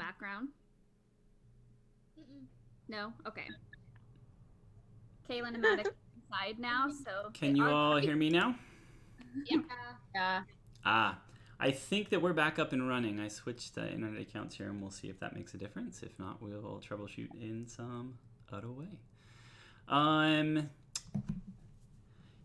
background? Mm-mm. No? Okay. Kaylin and Maddox are inside now, so they Can you are all pretty. hear me now? Yeah. Yeah. Ah, I think that we're back up and running. I switched internet accounts here, and we'll see if that makes a difference. If not, we'll troubleshoot in some other way.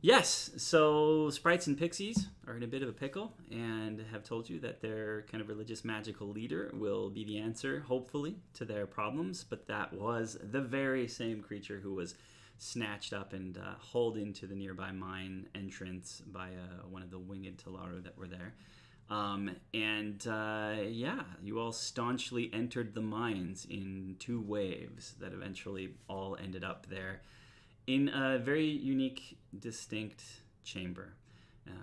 Yes, so sprites and pixies are in a bit of a pickle and have told you that their kind of religious magical leader will be the answer, hopefully, to their problems. But that was the very same creature who was snatched up and hauled into the nearby mine entrance by one of the winged Talaru that were there. Yeah, you all staunchly entered the mines in 2 waves that eventually all ended up there in a very unique, distinct chamber.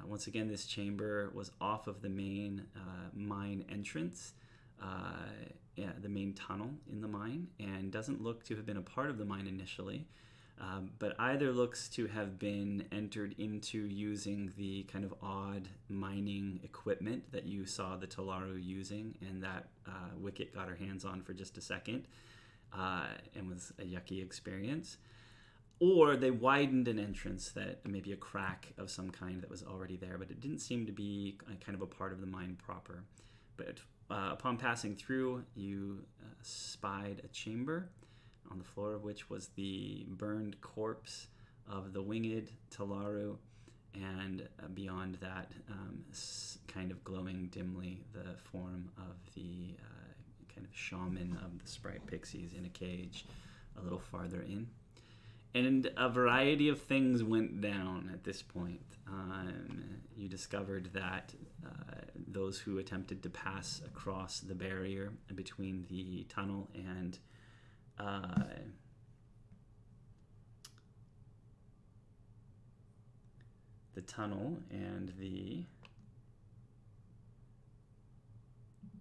Once again, this chamber was off of the main mine entrance, the main tunnel in the mine, and doesn't look to have been a part of the mine initially, but either looks to have been entered into using the kind of odd mining equipment that you saw the Talaru using, and that Wicket got her hands on for just a second, and was a yucky experience. Or they widened an entrance that maybe a crack of some kind that was already there, but it didn't seem to be kind of a part of the mine proper. But upon passing through, you spied a chamber on the floor of which was the burned corpse of the winged Talaru, and beyond that, kind of glowing dimly, the form of the kind of shaman of the sprite pixies in a cage a little farther in. And a variety of things went down at this point. You discovered that those who attempted to pass across the barrier between the tunnel and the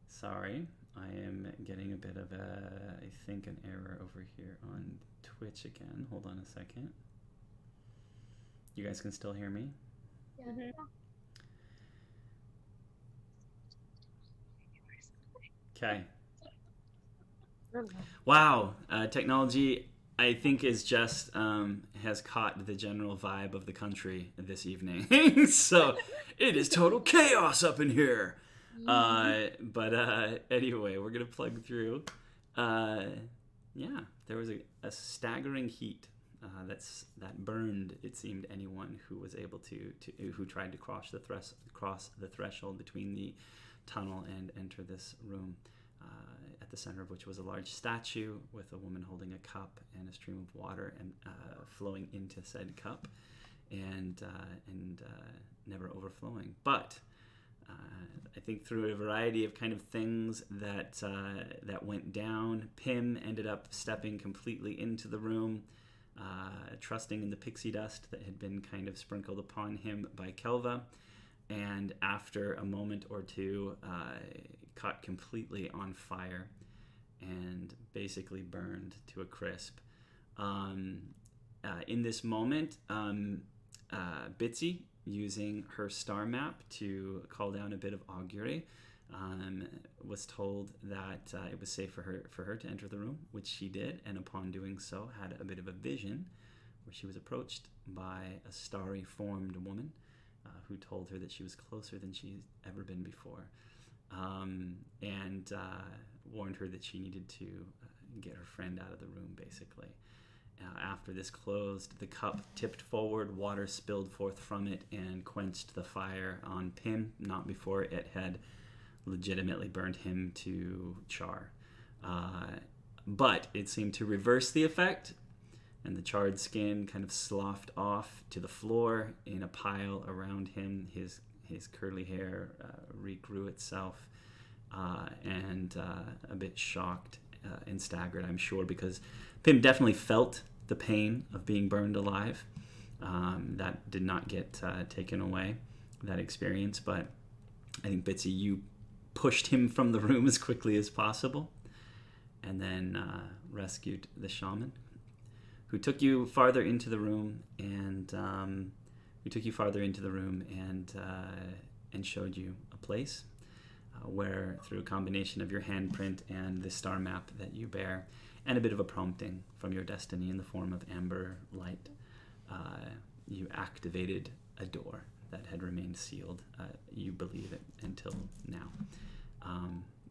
Sorry, I am getting a bit of I think, an error over here on Twitch again. Hold on a second. You guys can still hear me? Yeah. Mm-hmm. Okay. Wow, technology, I think, is just has caught the general vibe of the country this evening. So it is total chaos up in here. But anyway, we're gonna plug through. Yeah, there was a staggering heat that burned. It seemed anyone who was able to who tried to cross the threshold between the tunnel and enter this room. At the center of which was a large statue with a woman holding a cup and a stream of water and flowing into said cup, and never overflowing. But I think through a variety of kind of things that went down, Pym ended up stepping completely into the room, trusting in the pixie dust that had been kind of sprinkled upon him by Kelva, and after a moment or two, caught completely on fire and basically burned to a crisp. In this moment, Bitsy, using her star map to call down a bit of augury, was told that it was safe for her to enter the room, which she did, and upon doing so had a bit of a vision where she was approached by a starry formed woman who told her that she was closer than she's ever been before, and warned her that she needed to get her friend out of the room, basically. After this closed, the cup tipped forward, water spilled forth from it, and quenched the fire on Pym, not before it had legitimately burned him to char. But it seemed to reverse the effect, and the charred skin kind of sloughed off to the floor in a pile around him. His curly hair regrew itself, and a bit shocked and staggered, I'm sure, because Pym definitely felt the pain of being burned alive. That did not get taken away, that experience. But I think, Bitsy, you pushed him from the room as quickly as possible, and then rescued the shaman, who took you farther into the room and and showed you a place where through a combination of your handprint and the star map that you bear, and a bit of a prompting from your destiny in the form of amber light, you activated a door that had remained sealed, you believe it, until now,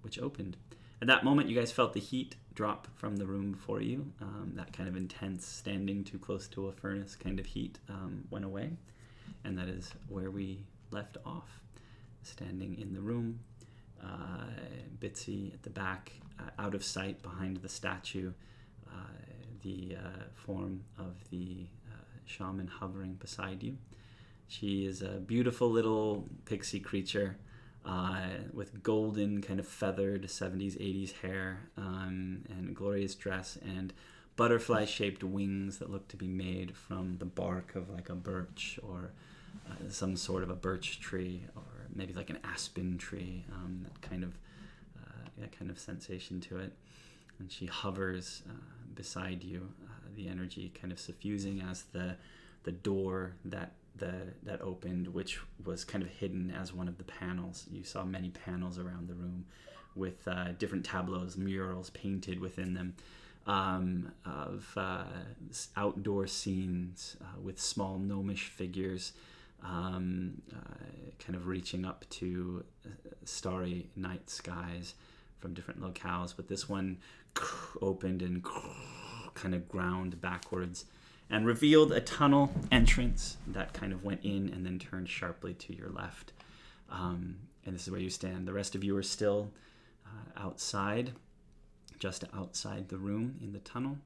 which opened. At that moment, you guys felt the heat drop from the room before you. That kind of intense, standing too close to a furnace kind of heat went away. And that is where we left off. Standing in the room, Bitsy at the back, out of sight behind the statue, the form of the shaman hovering beside you. She is a beautiful little pixie creature with golden kind of feathered 70s, 80s hair and a glorious dress and butterfly-shaped wings that look to be made from the bark of like a birch or some sort of a birch tree or maybe like an aspen tree, that kind of sensation to it. And she hovers beside you, the energy kind of suffusing as the door that opened, which was kind of hidden as one of the panels. You saw many panels around the room with different tableaus, murals painted within them, of outdoor scenes with small gnomish figures kind of reaching up to starry night skies from different locales. But this one opened and kind of ground backwards and revealed a tunnel entrance that kind of went in and then turned sharply to your left. And this is where you stand. The rest of you are still outside, just outside the room in the tunnel.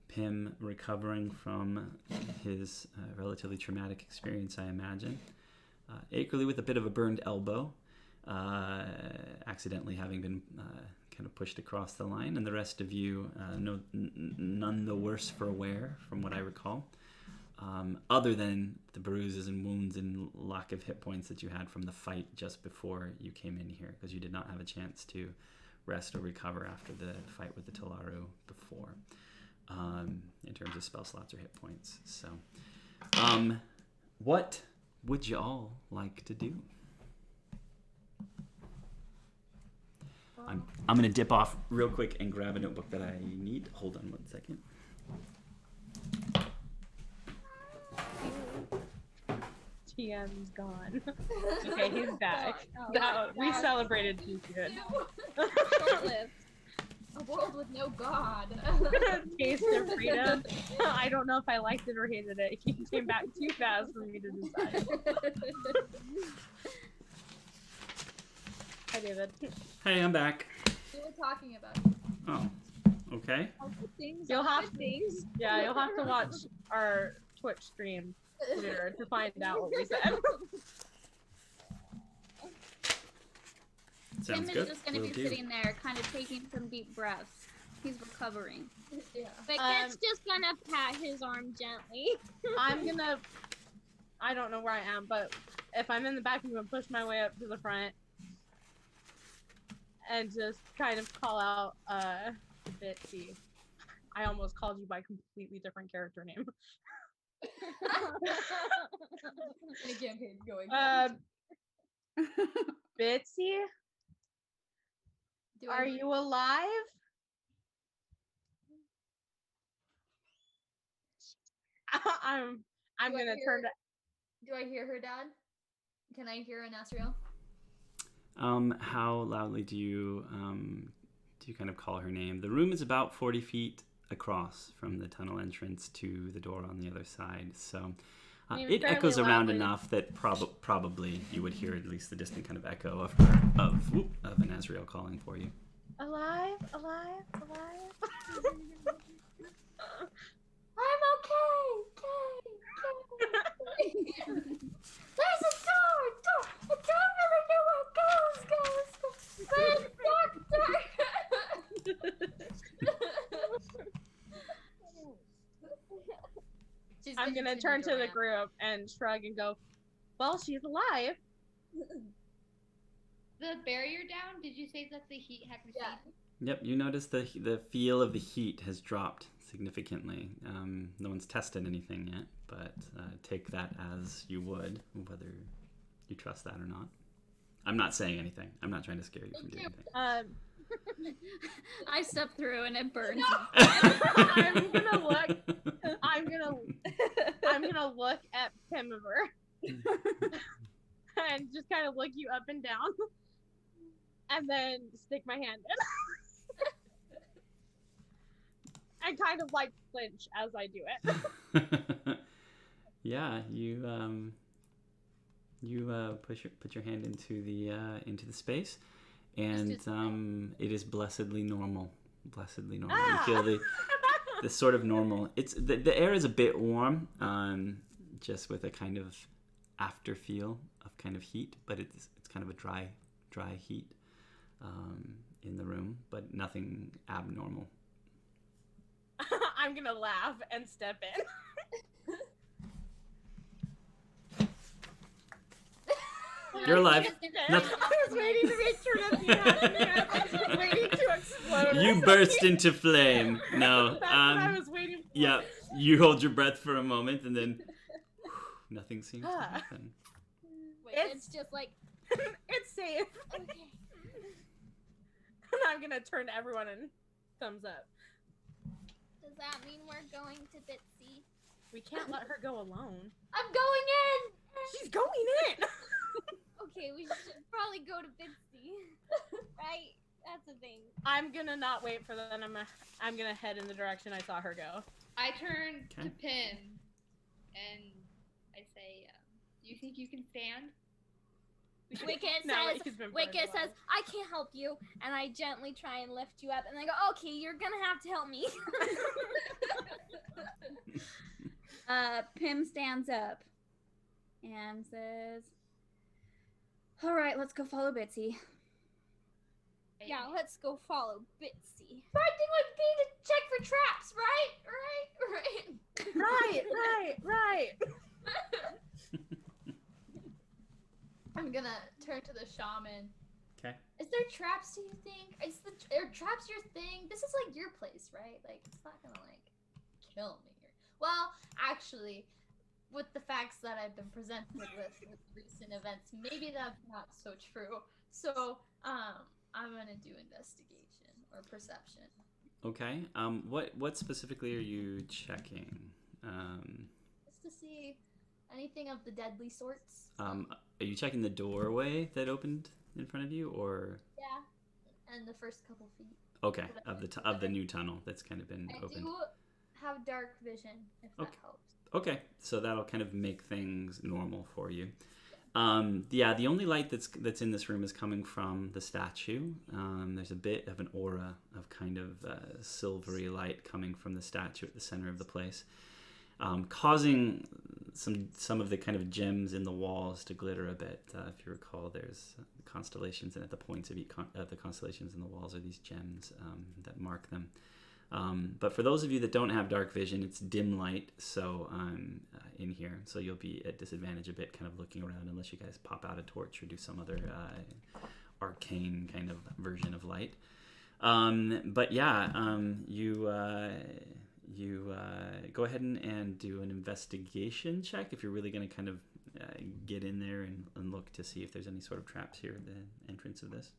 Pim recovering from his relatively traumatic experience, I imagine. Akerly with a bit of a burned elbow, accidentally having been kind of pushed across the line, and the rest of you none the worse for wear, from what I recall, other than the bruises and wounds and lack of hit points that you had from the fight just before you came in here, because you did not have a chance to rest or recover after the fight with the Talaru before, in terms of spell slots or hit points. So, what would you all like to do? I'm going to dip off real quick and grab a notebook that I need. Hold on 1 second. TM's gone. Okay, he's back. We celebrated too soon. Short-lived. A world with no god. Taste of freedom. I don't know if I liked it or hated it. He came back too fast for me to decide. Hi, David. Hey, I'm back. We were talking about Oh, okay. You'll have to watch our Twitch stream later to find out what we said. Sounds Tim good. is just going to Will be do. sitting there, kind of taking some deep breaths. He's recovering. Yeah. But Cat's just gonna pat his arm gently. I don't know where I am, but if I'm in the back, I'm gonna push my way up to the front and just kind of call out Bitsy. I almost called you by a completely different character name. And a campaign going. Bitsy, are you alive? I'm Do I gonna hear- turn to. Do I hear her, Dad? Can I hear an Astral? How loudly do you kind of call her name? The room is about 40 feet across from the tunnel entrance to the door on the other side, so I mean, it fairly echoes around loudly. enough that probably you would hear at least the distant kind of echo of an Azrael calling for you. Alive. I'm okay. There's a door. I don't really know where it goes. But it's I'm gonna turn to the group and shrug and go, well, she's alive. The barrier down? Did you say that the heat had receded? Yeah. Yep, you notice the feel of the heat has dropped significantly. No one's tested anything yet, but take that as you would, whether you trust that or not. I'm not saying anything. I'm not trying to scare you from doing anything. I step through and it burns. I'm gonna look. I'm gonna look at Pimiver and just kind of look you up and down, and then stick my hand in, and kind of like flinch as I do it. Yeah, you put your hand into the space, and it is blessedly normal. Blessedly normal. You feel the sort of normal. It's the air is a bit warm, just with a kind of after feel of kind of heat, but it's kind of a dry heat in the room, but nothing abnormal. I'm gonna laugh and step in. You're alive. I was waiting to make sure nothing happened. I was waiting to explode. You burst into flame. No. That's what I was waiting for. Yeah, you hold your breath for a moment, and then nothing seems to happen. Wait, it's just like It's safe. okay. And I'm gonna turn to everyone and thumbs up. Does that mean we're going to Bitsy? We can't let her go alone. I'm going in. She's going in. Okay, we should probably go to Bitsy. Right? That's the thing. I'm gonna not wait for them. I'm gonna head in the direction I saw her go. I turn Okay. to Pim and I say, "Do you think you can stand?" Wicket No, says, he's been Wicket burned says, I can't help you, and I gently try and lift you up, and I go, okay, you're gonna have to help me. Pim stands up and says, all right, let's go follow Bitsy. Yeah, let's go follow Bitsy. My thing would be to check for traps, right? Right. I'm gonna turn to the shaman. Okay. Is there traps, do you think? Are traps your thing? This is like your place, right? Like, it's not gonna like kill me. Well, actually, with the facts that I've been presented with recent events, maybe that's not so true. So, I'm gonna do investigation or perception. Okay. What specifically are you checking? Just to see anything of the deadly sorts. Are you checking the doorway that opened in front of you, or? Yeah, and the first couple feet. Okay, of the new tunnel that's kind of been I opened. do have dark vision, if that Okay. helps. Okay, so that'll kind of make things normal for you. The only light that's in this room is coming from the statue. There's a bit of an aura of kind of silvery light coming from the statue at the center of the place, causing some of the kind of gems in the walls to glitter a bit. If you recall, there's constellations, and at the points of each the constellations in the walls are these gems that mark them. But for those of you that don't have dark vision, it's dim light, so in here, so you'll be at disadvantage a bit, kind of looking around, unless you guys pop out a torch or do some other arcane kind of version of light. But yeah, you go ahead and do an investigation check if you're really going to kind of get in there and look to see if there's any sort of traps here at the entrance of this.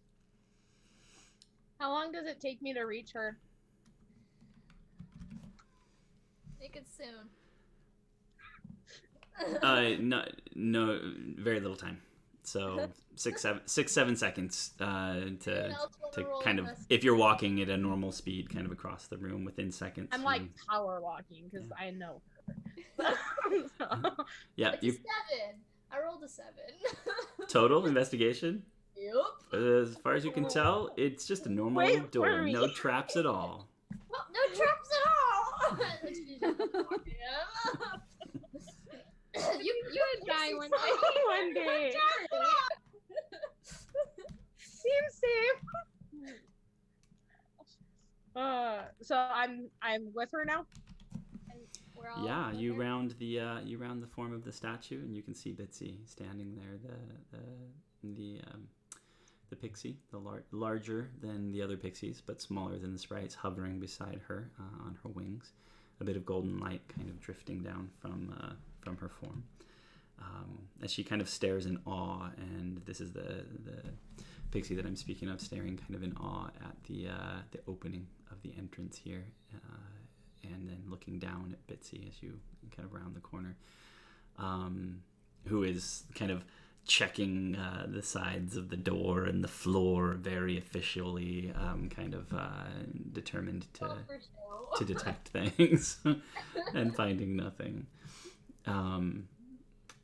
How long does it take me to reach her? Make it soon. No, very little time. So 6-7 seconds to kind of, if you're walking at a normal speed, kind of across the room within seconds. I'm like power walking because I know her. So. Yeah, It's a 7. I rolled a 7. Total investigation. Yep. As far as you can tell, it's just a normal Wait door, for me. no traps at all. Well, no traps at all. You would die one day. One day. Seems safe. So I'm with her now. We're all Yeah, with you her. round the form of the statue, and you can see Bitsy standing there. The pixie, larger than the other pixies, but smaller than the sprites, hovering beside her on her wings. A bit of golden light kind of drifting down from her form. as she kind of stares in awe, and this is the pixie that I'm speaking of, staring kind of in awe at the opening of the entrance here, and then looking down at Bitsy as you kind of round the corner, who is kind of checking the sides of the door and the floor very officially, kind of determined to detect things and finding nothing.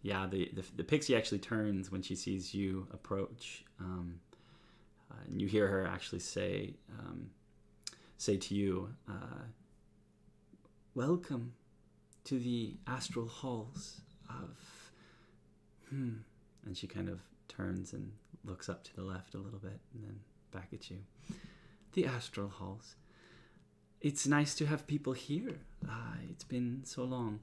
The pixie actually turns when she sees you approach, and you hear her actually say to you, "Welcome to the Astral Halls of..." And she kind of turns and looks up to the left a little bit and then back at you. "The Astral Halls. It's nice to have people here. It's been so long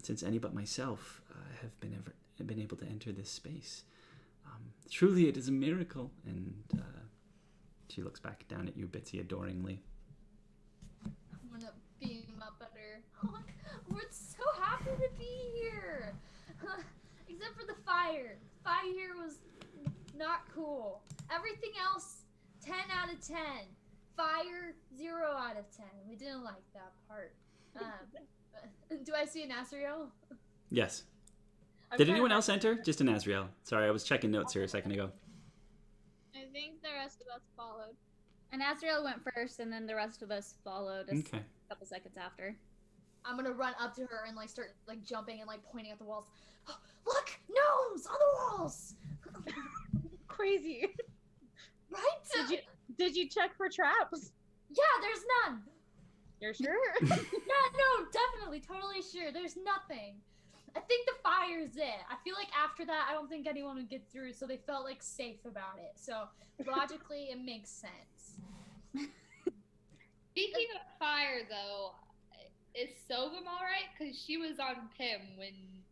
since any but myself have been able to enter this space. Truly, it is a miracle." And she looks back down at you, Bitsy, adoringly. I'm gonna beam up at her. We're so happy to be here. Except for the fire. Fire here was not cool. Everything else, 10 out of 10. Fire, 0 out of 10. We didn't like that part. Do I see an Astral? Yes. Did anyone else enter? Just an Azrael. Sorry, I was checking notes here a second ago. I think the rest of us followed. And Astral went first, and then the rest of us followed a couple seconds after. I'm gonna run up to her and like start like jumping and like pointing at the walls. Oh, look, gnomes on the walls. Crazy. Right? Did you check for traps? Yeah, there's none. You're sure? Yeah, no, definitely, totally sure. There's nothing. I think the fire's it. I feel like after that, I don't think anyone would get through, so they felt like safe about it. So logically, it makes sense. Speaking of fire, though, is Sogum alright? Because she was on Pim when...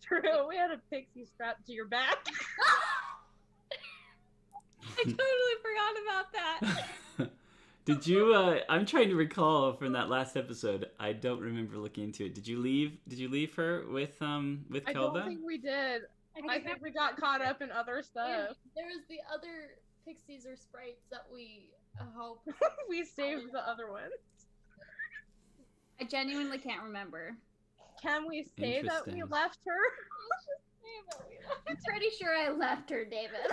True, we had a pixie strapped to your back. I totally forgot about that. Did you? I'm trying to recall from that last episode. I don't remember looking into it. Did you leave her with Kelva? I don't think we did. I think we got caught up in other stuff. There was the other pixies or sprites that we hope we saved the other ones. I genuinely can't remember. Can we say that we left her? I'm pretty sure I left her, David.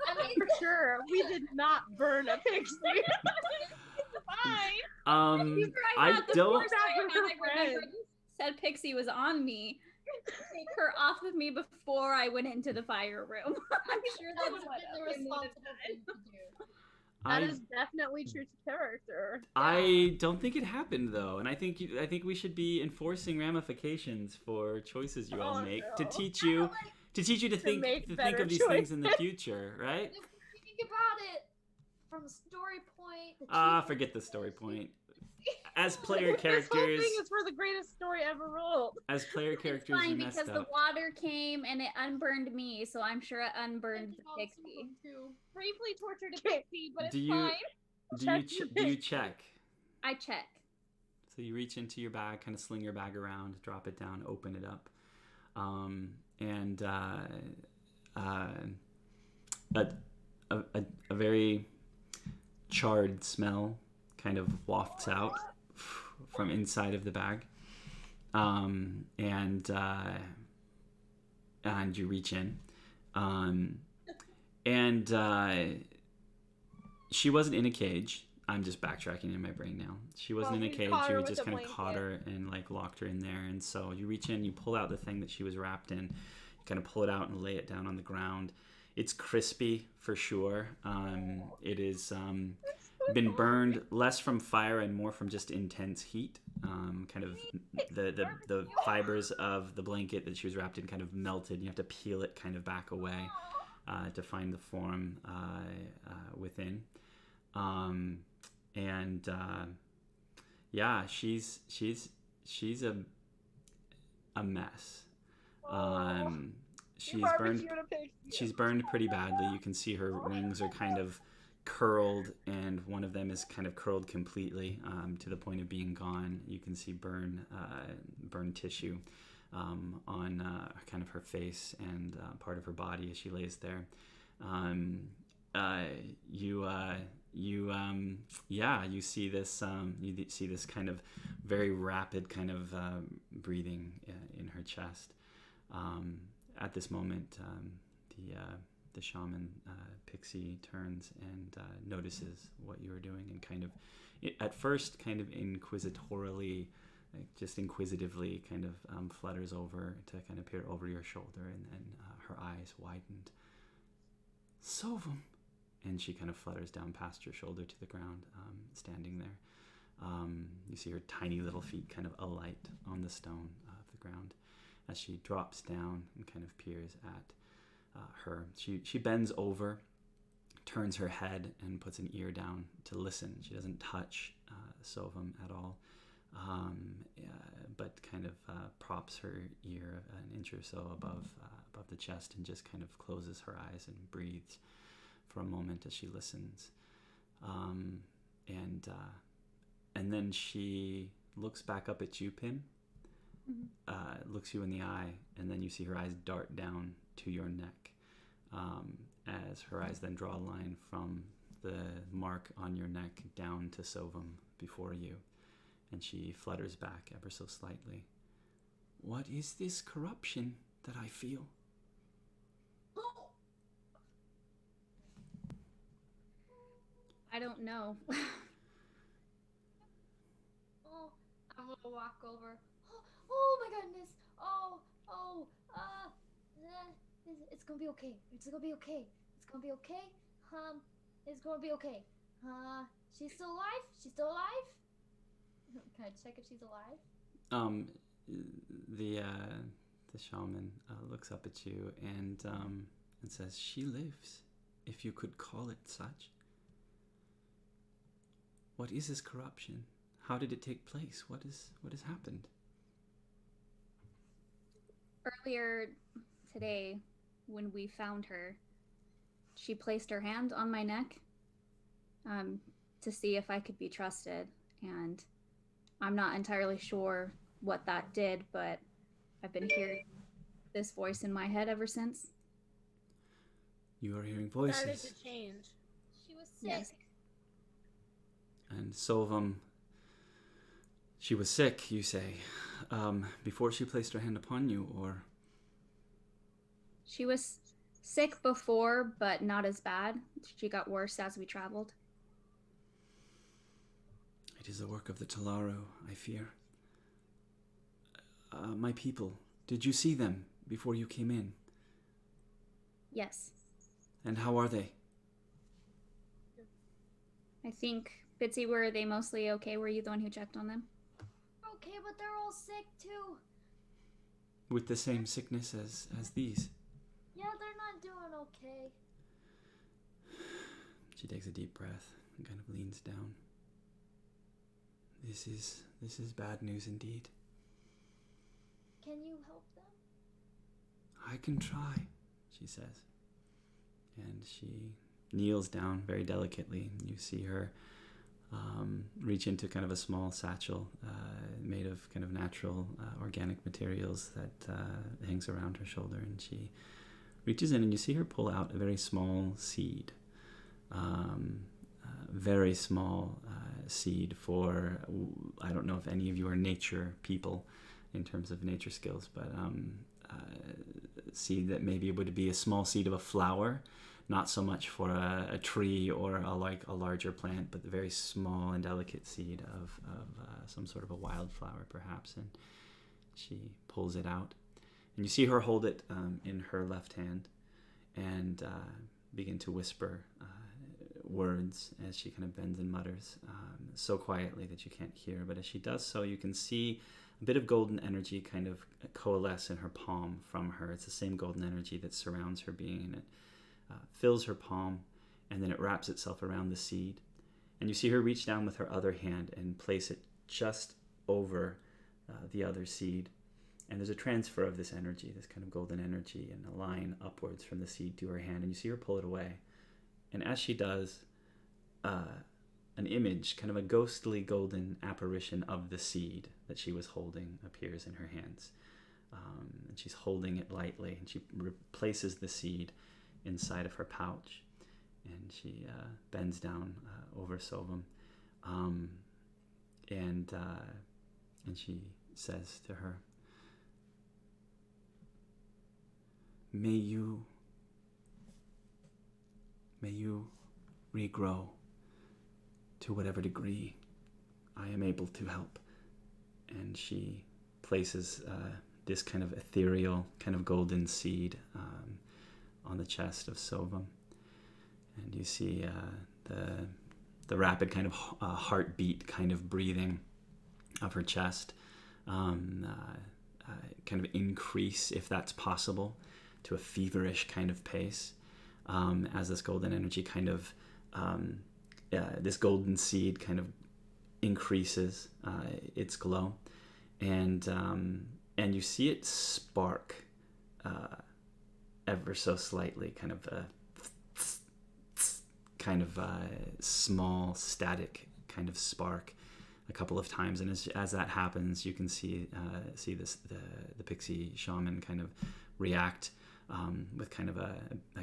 I mean, for sure, we did not burn a pixie. Fine. I don't. Said Pixie was on me. Take her off of me before I went into the fire room. I'm sure that's what the responsible thing to do. That is definitely true to character. I don't think it happened though, and I think we should be enforcing ramifications for choices you all make to teach you to think of these things in the future, right? If you think about it from a story point. Forget the story point. As player characters, this whole thing is for the greatest story ever rolled. As player characters, it's fine you messed because up. the water came and it unburned me, so I'm sure it unburned the pixie. Briefly tortured a pixie, but it's fine. Do you check? I check. So you reach into your bag, kind of sling your bag around, drop it down, open it up, and a very charred smell kind of wafts out from inside of the bag, and you reach in, and she wasn't in a cage. I'm just backtracking in my brain now. She wasn't in a cage. You just kind of caught her and like locked her in there. And so you reach in, you pull out the thing that she was wrapped in, you kind of pull it out and lay it down on the ground. It's crispy for sure. It is been burned less from fire and more from just intense heat. Kind of the fibers of the blanket that she was wrapped in kind of melted. You have to peel it kind of back away to find the form within. Yeah, she's a mess. She's burned pretty badly. You can see her wings are kind of curled, and one of them is kind of curled completely to the point of being gone. You can see burn tissue on kind of her face and part of her body as she lays there. You see this kind of very rapid kind of breathing in her chest. At this moment, the shaman pixie turns and notices what you are doing, and kind of, at first, kind of inquisitively, kind of flutters over to kind of peer over your shoulder, and then her eyes widened. Sovum! And she kind of flutters down past your shoulder to the ground, standing there. You see her tiny little feet kind of alight on the stone of the ground as she drops down and kind of peers at her. She bends over, turns her head, and puts an ear down to listen. She doesn't touch Sovum at all, but kind of props her ear an inch or so above the chest, and just kind of closes her eyes and breathes for a moment as she listens. And then she looks back up at you, Pim, looks you in the eye, and then you see her eyes dart down to your neck, as her eyes then draw a line from the mark on your neck down to Sovum before you, and she flutters back ever so slightly. What is this corruption that I feel? I don't know. Oh, I'm gonna walk over. Oh my goodness. It's gonna be okay. It's gonna be okay. It's gonna be okay. It's gonna be okay. She's still alive? She's still alive? Can I check if she's alive? The shaman looks up at you and says, "She lives, if you could call it such. What is this corruption? How did it take place? What has happened?" Earlier today, when we found her, she placed her hand on my neck to see if I could be trusted, and I'm not entirely sure what that did, but I've been hearing this voice in my head ever since. You are hearing voices. Started to change. She was sick. Yes. And Sovum, she was sick, you say, before she placed her hand upon you, or? She was sick before, but not as bad. She got worse as we traveled. It is the work of the Talaro, I fear. My people, did you see them before you came in? Yes. And how are they? I think, Bitsy, were they mostly okay? Were you the one who checked on them? Okay, but they're all sick too. With the same sickness as these? Yeah, they're not doing okay. She takes a deep breath and kind of leans down. This is bad news indeed. Can you help them? I can try, she says. And she kneels down very delicately. You see her reach into kind of a small satchel made of kind of natural organic materials that hangs around her shoulder, and she reaches in and you see her pull out a very small seed. Very small seed for, I don't know if any of you are nature people in terms of nature skills, but seed that maybe would be a small seed of a flower, not so much for a tree or a larger plant, but the very small and delicate seed of some sort of a wildflower perhaps. And she pulls it out, and you see her hold it in her left hand and begin to whisper words as she kind of bends and mutters, so quietly that you can't hear. But as she does so, you can see a bit of golden energy kind of coalesce in her palm from her. It's the same golden energy that surrounds her being, and it fills her palm, and then it wraps itself around the seed. And you see her reach down with her other hand and place it just over the other seed. And there's a transfer of this energy, this kind of golden energy, and a line upwards from the seed to her hand. And you see her pull it away. And as she does, an image, kind of a ghostly golden apparition of the seed that she was holding, appears in her hands. and she's holding it lightly, and she replaces the seed inside of her pouch, and she bends down over Sovum, and she says to her, May you regrow to whatever degree I am able to help. And she places this kind of ethereal, kind of golden seed on the chest of Sovum. And you see the rapid kind of heartbeat kind of breathing of her chest kind of increase, if that's possible, to a feverish kind of pace as this golden energy kind of, this golden seed kind of increases its glow, and you see it spark ever so slightly, kind of small static kind of spark a couple of times, and as that happens, you can see this the pixie shaman kind of react with kind of a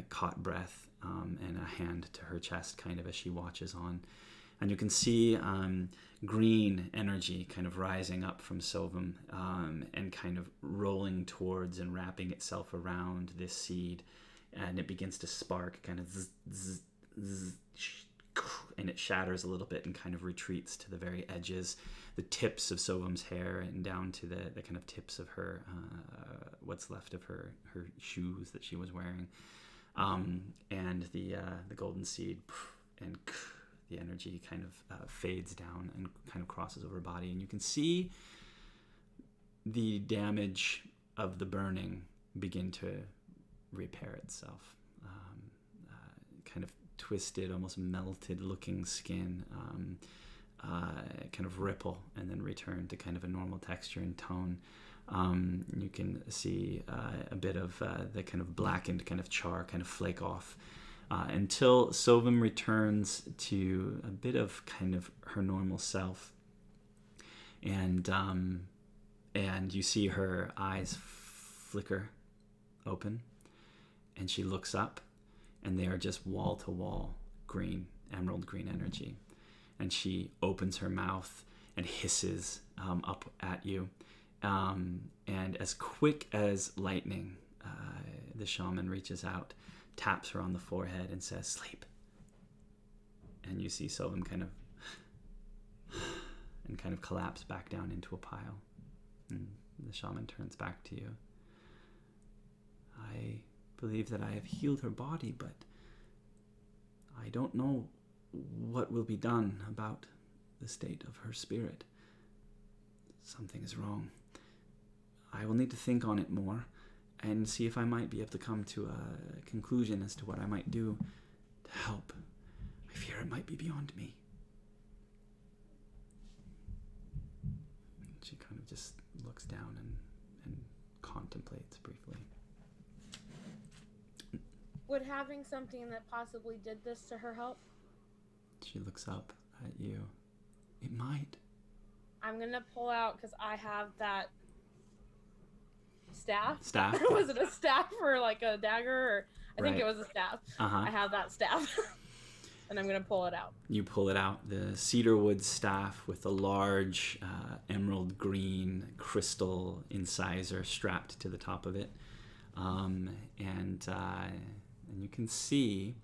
caught breath and a hand to her chest, kind of as she watches on. And you can see green energy kind of rising up from Sovum and kind of rolling towards and wrapping itself around this seed. And it begins to spark, kind of zzz, zzz, zzz, and it shatters a little bit and kind of retreats to the very edges, the tips of Sovum's hair, and down to the kind of tips of her, what's left of her shoes that she was wearing. And the golden seed and the energy kind of fades down and kind of crosses over her body, and you can see the damage of the burning begin to repair itself. Kind of twisted, almost melted looking skin kind of ripple and then return to kind of a normal texture and tone. You can see a bit of the kind of blackened kind of char kind of flake off until Sovum returns to a bit of kind of her normal self, and you see her eyes flicker open, and she looks up, and they are just wall to wall green, emerald green energy, and she opens her mouth and hisses up at you, and as quick as lightning, the shaman reaches out, taps her on the forehead, and says, "Sleep." And you see Sovum kind of collapse back down into a pile, and the shaman turns back to you. "I believe that I have healed her body, but I don't know what will be done about the state of her spirit. Something is wrong. I will need to think on it more and see if I might be able to come to a conclusion as to what I might do to help. I fear it might be beyond me." She kind of just looks down and contemplates briefly. Would having something that possibly did this to her help? She looks up at you. "It might." I'm gonna pull out, because I have that staff. Staff? Was it a staff or like a dagger? Or I think Right. it was a staff. Uh-huh. I have that staff. And I'm gonna pull it out. You pull it out, the cedarwood staff with a large emerald green crystal incisor strapped to the top of it, and you can see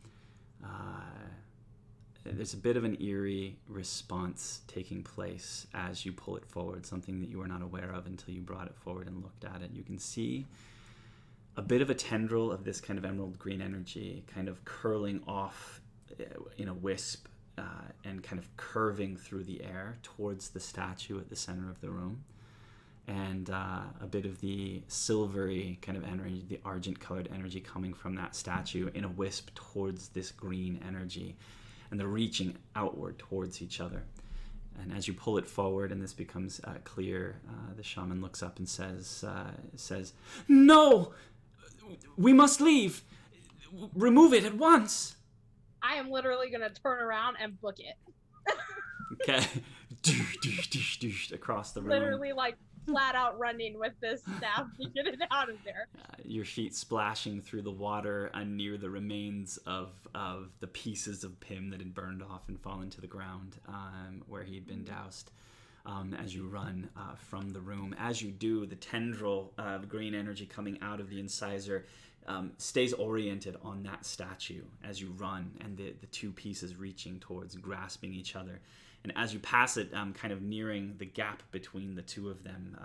there's a bit of an eerie response taking place as you pull it forward, something that you were not aware of until you brought it forward and looked at it. You can see a bit of a tendril of this kind of emerald green energy kind of curling off in a wisp and kind of curving through the air towards the statue at the center of the room, and a bit of the silvery kind of energy, the argent colored energy coming from that statue in a wisp towards this green energy, and they're reaching outward towards each other. And as you pull it forward and this becomes clear, the shaman looks up and says, "No! We must leave! Remove it at once!" I am literally gonna turn around and book it. Okay. Across the room. Literally, like, flat out running with this staff to get it out of there. Your feet splashing through the water near the remains of the pieces of Pym that had burned off and fallen to the ground where he had been doused. As you run from the room. As you do, the tendril of green energy coming out of the incisor stays oriented on that statue as you run, and the two pieces reaching towards, grasping each other. And as you pass it, kind of nearing the gap between the two of them,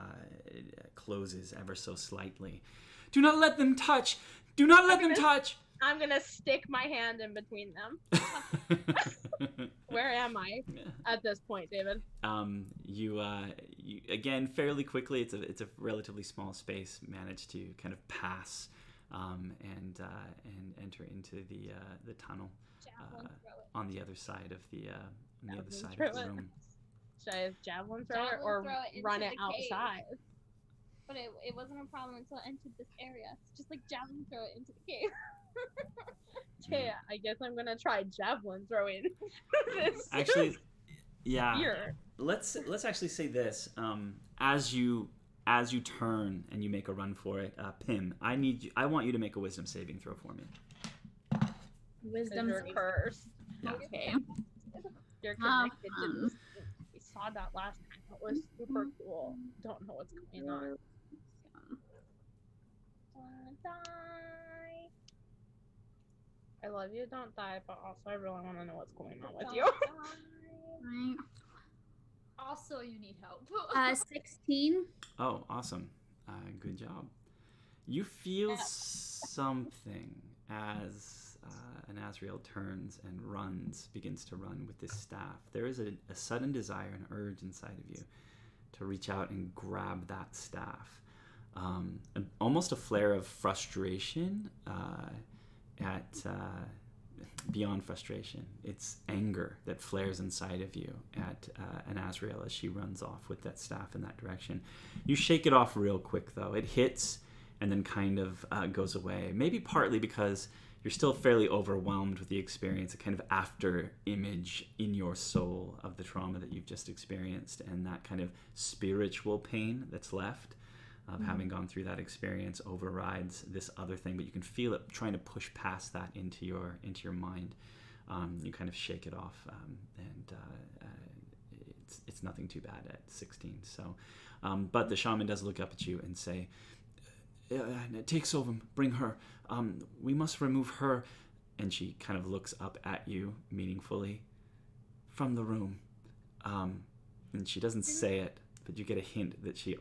it closes ever so slightly. Do not let them touch! Do not let them touch! I'm gonna stick my hand in between them. Where am I at this point, David? You again fairly quickly. It's a relatively small space. Manage to kind of pass and enter into the tunnel on the other side of the room. Should I javelin throw it or run it outside? But it wasn't a problem until I entered this area. It's just like javelin throw it into the cave. Okay, I guess I'm gonna try javelin throwing. Actually, yeah. Here. Let's actually say this. As you turn and you make a run for it, Pym, I want you to make a wisdom saving throw for me. Wisdom curse. Yeah. Okay. You're connected to this. We saw that last time. It was super cool. Don't know what's going on. Don't die. I love you, don't die, but also I really want to know what's going on with you. Right. Also, you need help. 16. Oh, awesome. Good job. You feel something as an Asriel turns and begins to run with this staff. There is a sudden desire, an urge inside of you to reach out and grab that staff. Almost a flare of frustration beyond frustration. It's anger that flares inside of you at an Asriel as she runs off with that staff in that direction. You shake it off real quick, though. It hits and then kind of goes away. Maybe partly because you're still fairly overwhelmed with the experience, a kind of after image in your soul of the trauma that you've just experienced and that kind of spiritual pain that's left of having gone through that experience overrides this other thing, but you can feel it trying to push past that into your mind. You kind of shake it off, and it's nothing too bad at 16. So, but the shaman does look up at you and say, "Take Sovum, bring her. We must remove her." And she kind of looks up at you meaningfully from the room, and she doesn't say it, but you get a hint that she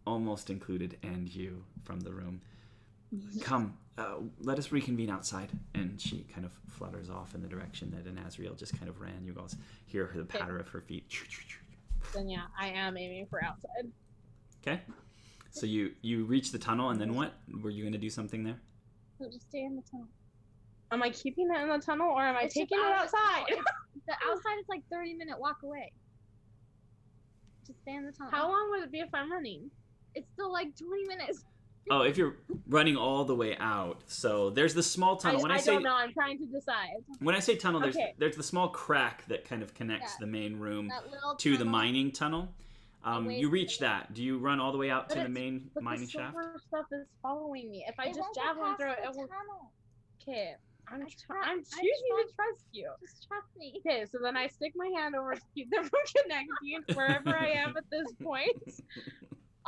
almost included "and you" from the room. Come, let us reconvene outside. And she kind of flutters off in the direction that an Asriel just kind of ran. You guys hear the patter of her feet. Then yeah, I am aiming for outside. Okay. So you reach the tunnel, and then what? Were you going to do something there? So just stay in the tunnel. Am I keeping it in the tunnel or am I taking it outside? The outside is like 30-minute walk away. Just stay in the tunnel. How long would it be if I'm running? It's still like 20 minutes. Oh, if you're running all the way out. So there's the small tunnel. I don't know. I'm trying to decide. When I say tunnel, there's the small crack that kind of connects the main room to the mining tunnel. You reach that. Do you run all the way out to the main mining shaft? The stuff is following me. If I just javelin throw it, it will. Okay, I'm choosing to trust you. Just trust me. Okay, so then I stick my hand over to keep them from connecting wherever I am at this point.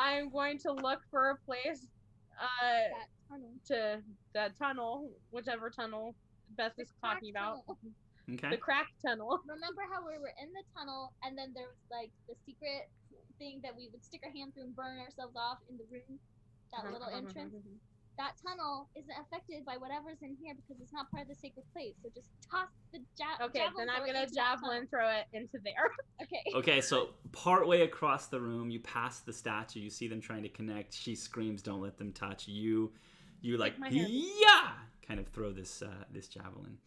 I'm going to look for a place that tunnel, whichever tunnel Beth is talking about. Okay. The crack tunnel. Remember how we were in the tunnel and then there was like the secret thing that we would stick our hand through and burn ourselves off in the room? That little entrance? That tunnel isn't affected by whatever's in here because it's not part of the sacred place. So just toss the javelin. Okay, then I'm gonna javelin throw it into there. Okay. Okay, so partway across the room, you pass the statue. You see them trying to connect. She screams, "Don't let them touch you!" You like, yeah, kind of throw this javelin.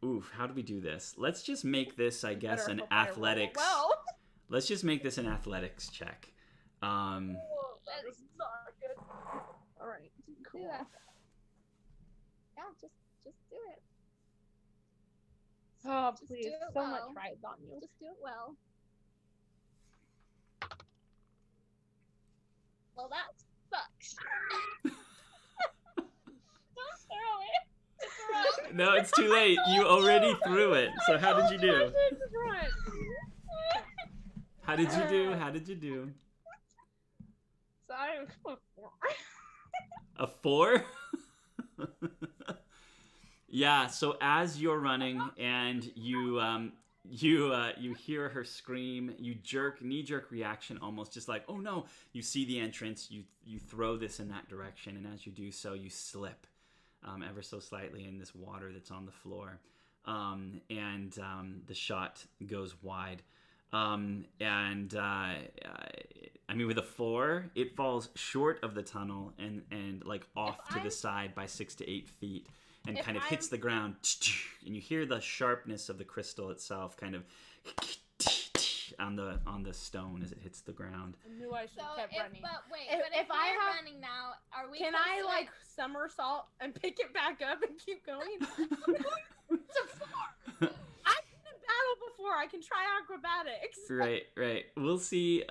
Oof, how do we do this? Let's just make this, I guess, an athletics. Let's just make this an athletics check. That is not good. All right. Cool. Yeah, just do it. Oh, Just please. do it So well. much pride on you. Just do it well. Well, that sucks. Don't throw it. It's wrong. No, it's too late. You already threw it. So how did you do? Just run. How did you do? How did you do? So I'm A 4? Yeah, so as you're running and you hear her scream, you knee-jerk reaction almost, just like, oh no, you see the entrance, you throw this in that direction, and as you do so, you slip ever so slightly in this water that's on the floor. And the shot goes wide. I mean, with a 4, it falls short of the tunnel and like off to the side by 6 to 8 feet, and kind of hits the ground, and you hear the sharpness of the crystal itself kind of on the stone as it hits the ground. I knew I should have kept running. But wait, If- but if I we're have- running now, are we? Can close I to like somersault and pick it back up and keep going? It's a 4. I've been in battle before. I can try acrobatics. Right. We'll see.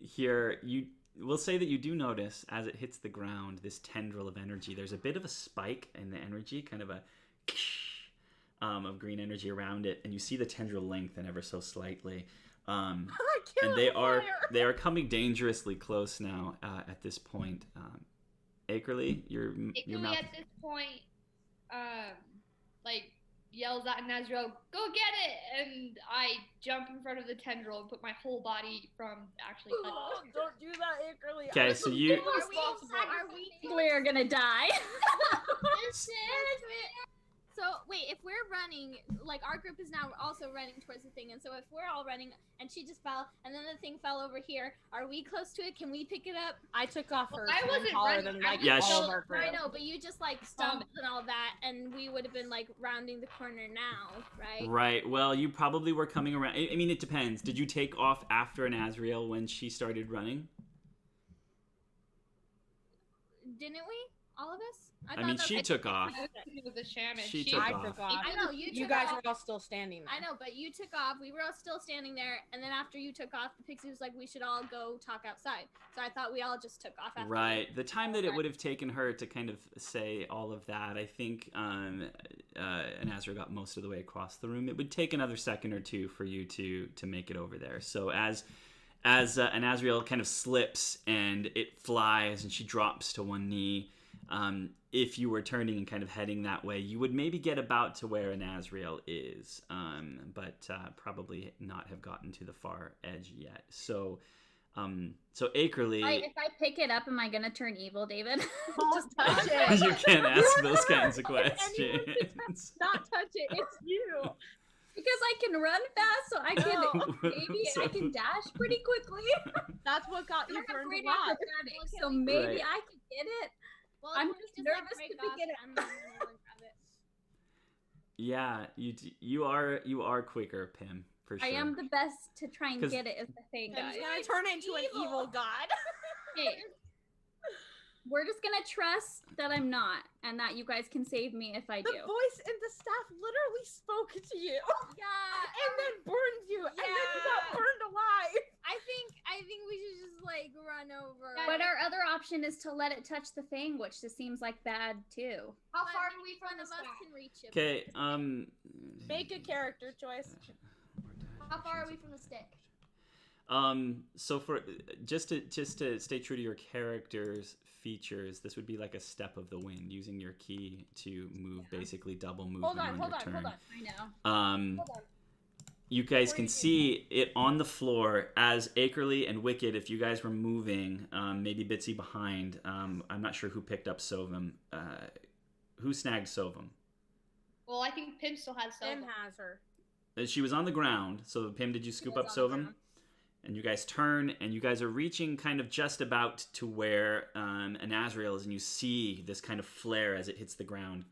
Here we'll say that you do notice as it hits the ground this tendril of energy. There's a bit of a spike in the energy, kind of a of green energy around it, and you see the tendril lengthen ever so slightly. And they are coming dangerously close now at this point. Akerly, your Ikumi mouth. at this point, like yells at Nazriel, "Go get it!" And I jump in front of the tendril and put my whole body from actually touching. Oh, don't do that, Akerly. Okay, so you. Are we? We're gonna die. So wait, if we're running, like our group is now also running towards the thing, and so if we're all running and she just fell, and then the thing fell over here, are we close to it? Can we pick it up? I took off Well, first. I and wasn't taller running. than like Yeah, all she- of our group. I know, but you just like stumbled and all that, and we would have been like rounding the corner now, right? Right. Well, you probably were coming around. I mean, it depends. Did you take off after an Azrael when she started running? Didn't we? All of us? I thought mean, that she was- took off. It was a shaman. She took I off. took off. I know you. You took guys off. were all still standing there. I know, but you took off. We were all still standing there, and then after you took off, the pixie was like, "We should all go talk outside." So I thought we all just took off after. Right. The time that it would have taken her to kind of say all of that, I think an Azra got most of the way across the room. It would take another second or two for you to make it over there. So as an Azrael kind of slips and it flies and she drops to one knee, if you were turning and kind of heading that way, you would maybe get about to where an Azrael is, but probably not have gotten to the far edge yet. So Akerly, If I pick it up, am I gonna turn evil, David? Just touch it. you can't ask those kinds of questions. Not touch it. It's you. Because I can run fast, so I can No. maybe I can dash pretty quickly. That's what got you I'm burned great alive. acrobatics, so maybe Right. I can get it. Well, I'm if we just like, nervous break to pick off it and then we'll grab it. Yeah, you are quicker, Pim, for sure. I am the best to try and 'Cause- get it is the thing, I'm guys. gonna turn into an evil god. Hey, we're just gonna trust that I'm not, and that you guys can save me if I The do. voice in the staff literally spoke to you Yeah, and then burned you, and then you got Yeah. burned alive. I think we should just like run over. But our other option is to let it touch the thing, which just seems like bad too. How But far are maybe we from one the of us staff? can reach it. Okay. Make a character choice. How far are we from the stick? So for just to stay true to your character's features, this would be like a step of the wind, using your key to move, basically double movement Hold on, on hold your on, turn. hold on. I know. Hold on. You guys Before can you do see it on the floor as Akerly and Wicked, if you guys were moving, maybe Bitsy behind. I'm not sure who picked up Sovum. Who snagged Sovum? Well, I think Pim still has Tim some. has her. She was on the ground. So Pim, did you scoop up was on the Sovum? ground. And you guys turn, and you guys are reaching kind of just about to where an Azrael is, and you see this kind of flare as it hits the ground,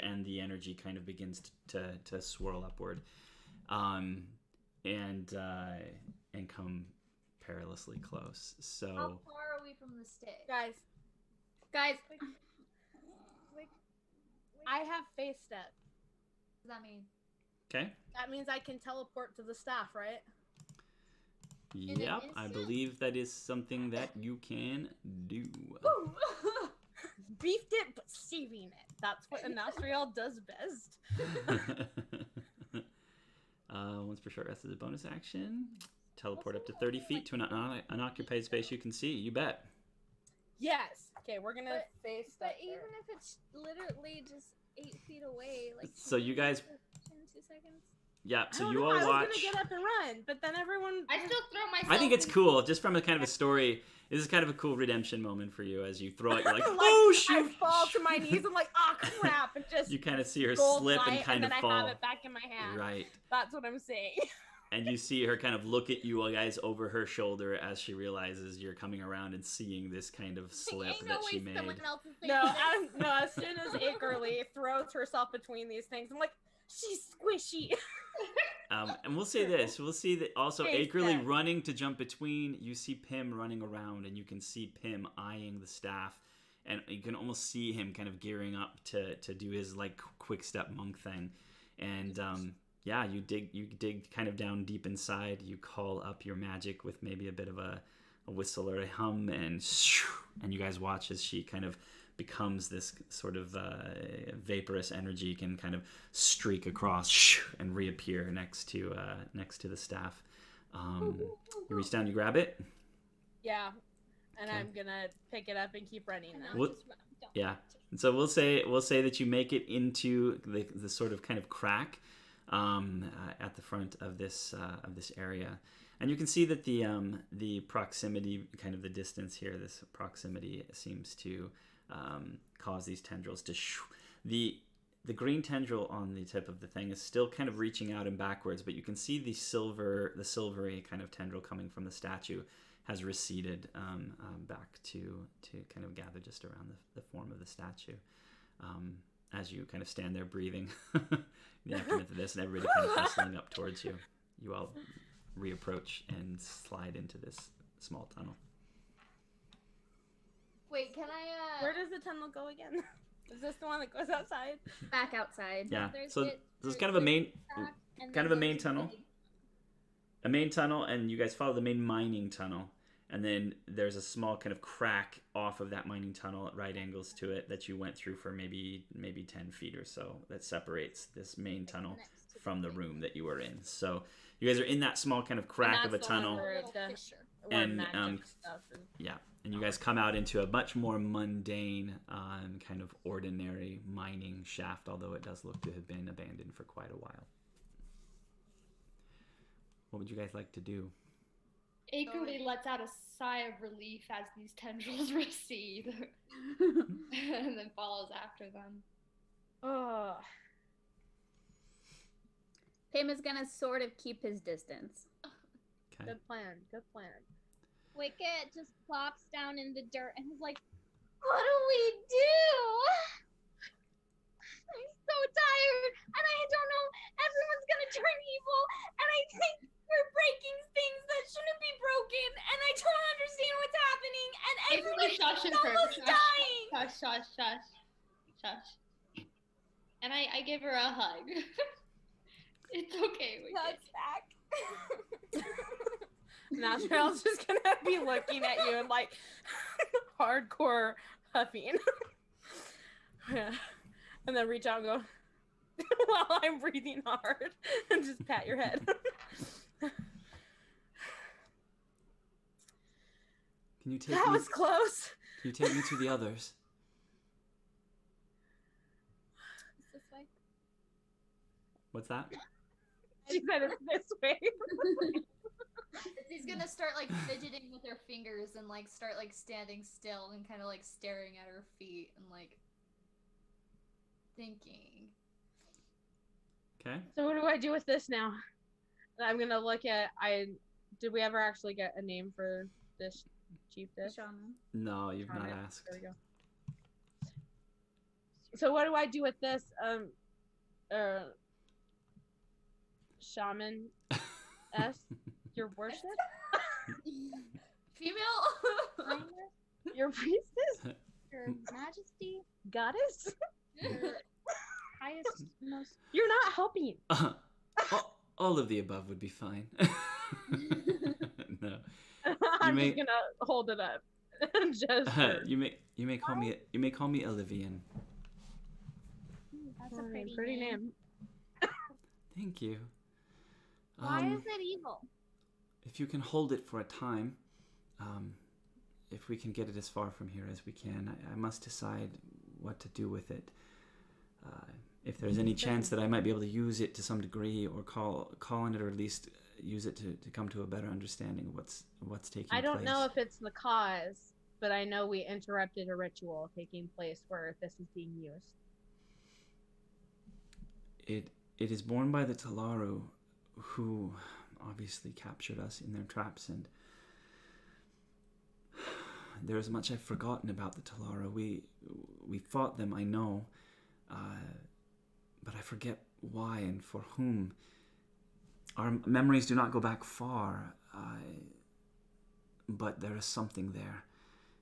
and the energy kind of begins to swirl upward, and come perilously close. How So far are we from the stick? Guys, Guys, I have face step. What does that mean? okay, That means I can teleport to the staff, right? Yep, I believe that is something that you can do. Beefed it, but saving it. That's what an Astral does best. Once per short rest as a bonus action. Teleport up to 30 feet to an unoccupied space you can see. You bet. Yes. Okay, we're gonna face But that. even if it's literally just 8 feet away, like. So you guys- In 2 seconds. Yeah, I so don't you know, all I was watch. gonna get up and run, but then everyone. I still throw myself. I think it's in- cool, just from a kind of a story. This is kind of a cool redemption moment for you as you throw it. You're like, Like, oh I shoot! fall to my knees. I'm like, oh crap, and just You kind of see her gold slip and light, kind of then fall. I have it back in my hand. Right. That's what I'm saying. And you see her kind of look at you guys over her shoulder as she realizes you're coming around and seeing this kind of slip Ain't that no she way made. someone else is No, thinking that. as soon as Akerly throws herself between these things, I'm like, she's squishy. And we'll say this. We'll see that also Face Akerly that. running to jump between. You see Pim running around, and you can see Pim eyeing the staff. And you can almost see him kind of gearing up to do his like quick step monk thing. And yeah, you dig kind of down deep inside. You call up your magic with maybe a bit of a whistle or a hum, and you guys watch as she kind of becomes this sort of vaporous energy, can kind of streak across and reappear next to the staff. You reach down, you grab it. Yeah, and Okay. I'm gonna pick it up and keep running now. What- Yeah. And so we'll say that you make it into the sort of kind of crack at the front of this area, and you can see that the proximity, kind of the distance here, this proximity seems to cause these tendrils to the green tendril on the tip of the thing is still kind of reaching out and backwards, but you can see the silvery kind of tendril coming from the statue has receded back to kind of gather just around the form of the statue. As you kind of stand there breathing the aftermath of this, and everybody kind of hustling up towards you, you all reapproach and slide into this small tunnel. Wait, can I? Where does the tunnel go again? Is this the one that goes outside? Back outside. Yeah. There's So it- there's there's kind of a the main crack, and kind then of a main there's tunnel. And you guys follow the main mining tunnel, and then there's a small kind of crack off of that mining tunnel at right angles to it that you went through for maybe 10 feet or so, that separates this main tunnel next to from the thing. room that you were in. So you guys are in that small kind of crack of a that's the one tunnel. where Little the- fissure. Where And, magic stuff is. Yeah, and you guys come out into a much more mundane, kind of ordinary mining shaft, although it does look to have been abandoned for quite a while. What would you guys like to do? Akerly lets out a sigh of relief as these tendrils recede, and then follows after them. Oh, Pim is gonna sort of keep his distance. Okay. good plan. Good plan. Wicket just plops down in the dirt and is like, "What do we do? I'm so tired, and I don't know. Everyone's gonna turn evil, and I think we're breaking things that shouldn't be broken, and I don't understand what's happening, and Akerly everyone's shushes her. almost dying." Shush. And I give her a hug. It's okay. That's back. Nastral's just gonna be looking at you and like hardcore huffing. Yeah. And then reach out and go while I'm breathing hard and just pat your head. Can you take That me? was close. Can you take me to the others? This way. What's that? She said it's this way. He's gonna start like fidgeting with her fingers and like start like standing still and kind of like staring at her feet and like thinking. Okay. So what do I do with this now? I'm gonna look at. Did we ever actually get a name for this chief dish? Shaman. No, you've not Shaman. asked. There we go. So what do I do with this? Shaman S, your worship, Female. Highness, your priestess, Your Majesty, goddess. your highest, most. You're not helping. All of the above would be fine. No. I'm may- just gonna hold it up. Gesture. you may call me Olivian. That's a pretty name. Thank you. Why is it evil? If you can hold it for a time, if we can get it as far from here as we can, I must decide what to do with it. If there's any chance that I might be able to use it to some degree, or call on it, or at least use it to come to a better understanding of what's taking place. I don't know if it's the cause, but I know we interrupted a ritual taking place where this is being used. It is borne by the Talaru, who obviously captured us in their traps, and there is much I've forgotten about the Talaru. We fought them, I know, but I forget why and for whom. Our memories do not go back far, but there is something there.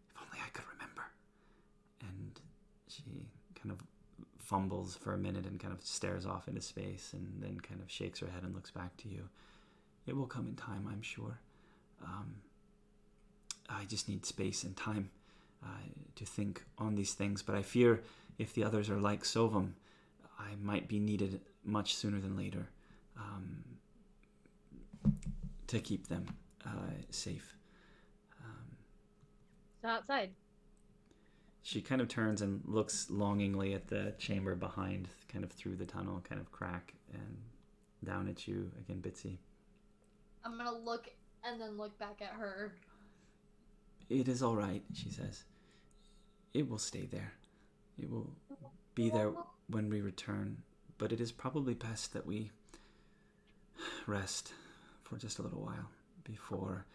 If only I could remember. And she kind of fumbles for a minute and kind of stares off into space, and then kind of shakes her head and looks back to you. It will come in time, I'm sure. I just need space and time to think on these things, but I fear if the others are like Sovum, I might be needed much sooner than later to keep them safe. So outside. She kind of turns and looks longingly at the chamber behind, kind of through the tunnel, kind of crack, and down at you again, Bitsy. I'm gonna look and then look back at her. It is all right, she says. It will stay there. It will be there when we return, but it is probably best that we rest for just a little while before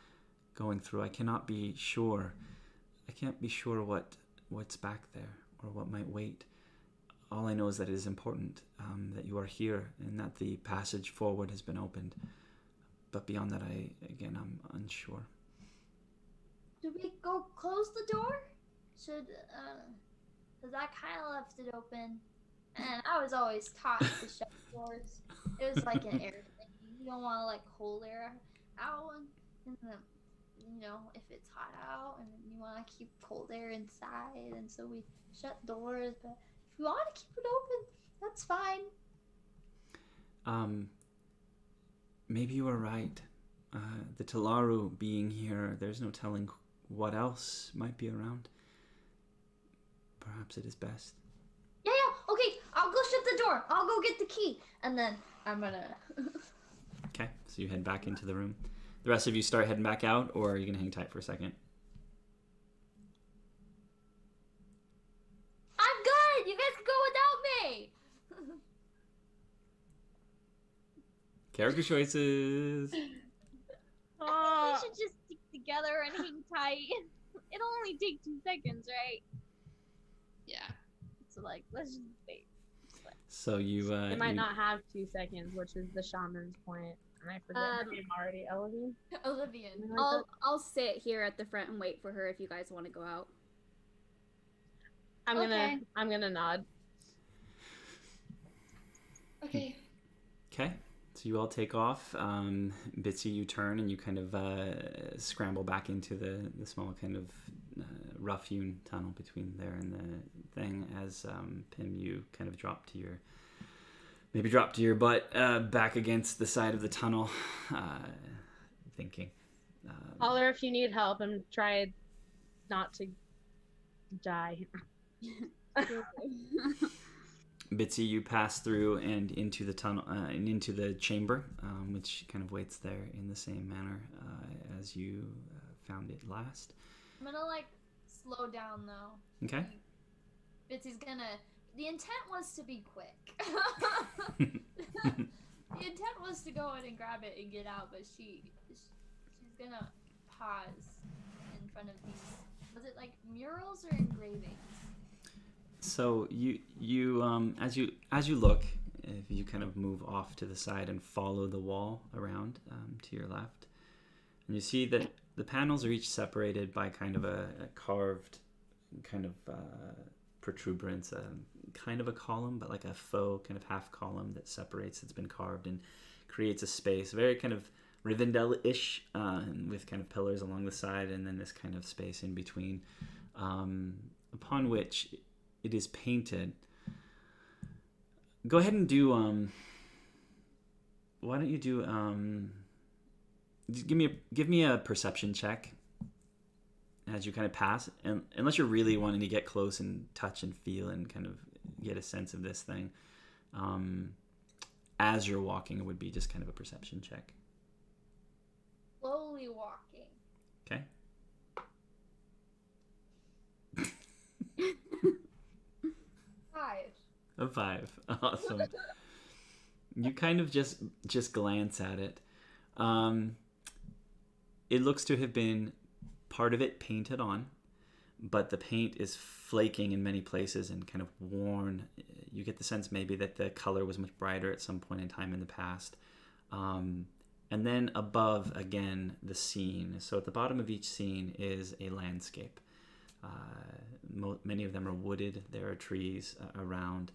going through. I can't be sure what's back there or what might wait. All I know is that it is important that you are here and that the passage forward has been opened. But beyond that, I'm unsure. Do we go close the door? Cause I kind of left it open, and I was always taught to shut doors. It was like an air thing. You don't want to let cold air out, and then, if it's hot out, and you want to keep cold air inside, and so we shut doors. But if you want to keep it open, that's fine. Maybe you are right. The Talaru being here, there's no telling what else might be around. Perhaps it is best. Yeah, okay, I'll go shut the door. I'll go get the key. And then I'm gonna... Okay, so you head back into the room. The rest of you start heading back out, or are you going to hang tight for a second? I'm good! You guys can go without me! Character choices! I think we should just stick together and hang tight. It'll only take 2 seconds, right? Yeah. So let's just wait. So you It might not have 2 seconds, which is the shaman's point. And I forget her name already. Elodie? Olivian. I'll sit here at the front and wait for her if you guys want to go out. I'm Okay. gonna nod. Okay. Okay, so you all take off. Bitsy, you turn and you kind of scramble back into the small kind of rough-hewn tunnel between there and the thing. As Pim, you kind of drop to your butt back against the side of the tunnel, thinking. Holler if you need help and try not to die. Bitsy, you pass through and into the tunnel and into the chamber, which kind of waits there in the same manner as you found it last. I'm gonna slow down though. Okay. Bitsy's gonna... The intent was to be quick. The intent was to go in and grab it and get out, but she's gonna pause in front of these... Was it murals or engravings? So you as you look, if you kind of move off to the side and follow the wall around to your left, and you see that the panels are each separated by kind of a carved kind of protuberance, kind of a column, but like a faux kind of half column that separates. It's been carved and creates a space, very kind of Rivendell-ish, with kind of pillars along the side, and then this kind of space in between, upon which it is painted. Go ahead and do. Why don't you do? Give me a perception check as you kind of pass, and unless you're really wanting to get close and touch and feel and kind of get a sense of this thing. As you're walking, it would be just kind of a perception check. Slowly walking. Okay. 5. A 5. Awesome. You kind of just glance at it. It looks to have been part of it painted on, but the paint is flaking in many places and kind of worn. You get the sense maybe that the color was much brighter at some point in time in the past. And then above, again, the scene. So at the bottom of each scene is a landscape. Many of them are wooded. There are trees around,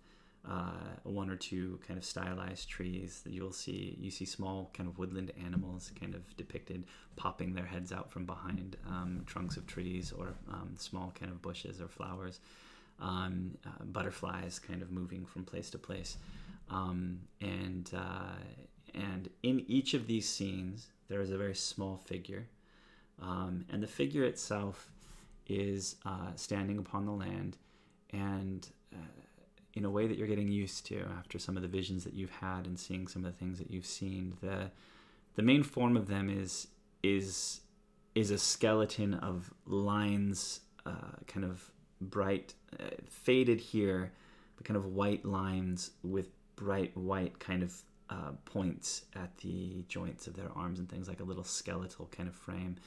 one or two kind of stylized trees that you see small kind of woodland animals kind of depicted, popping their heads out from behind trunks of trees, or small kind of bushes or flowers. Butterflies kind of moving from place to place. And in each of these scenes, there is a very small figure. And the figure itself is standing upon the land, and in a way that you're getting used to after some of the visions that you've had and seeing some of the things that you've seen. The main form of them is a skeleton of lines, kind of bright, faded here, but kind of white lines with bright white kind of points at the joints of their arms and things, like a little skeletal kind of frame.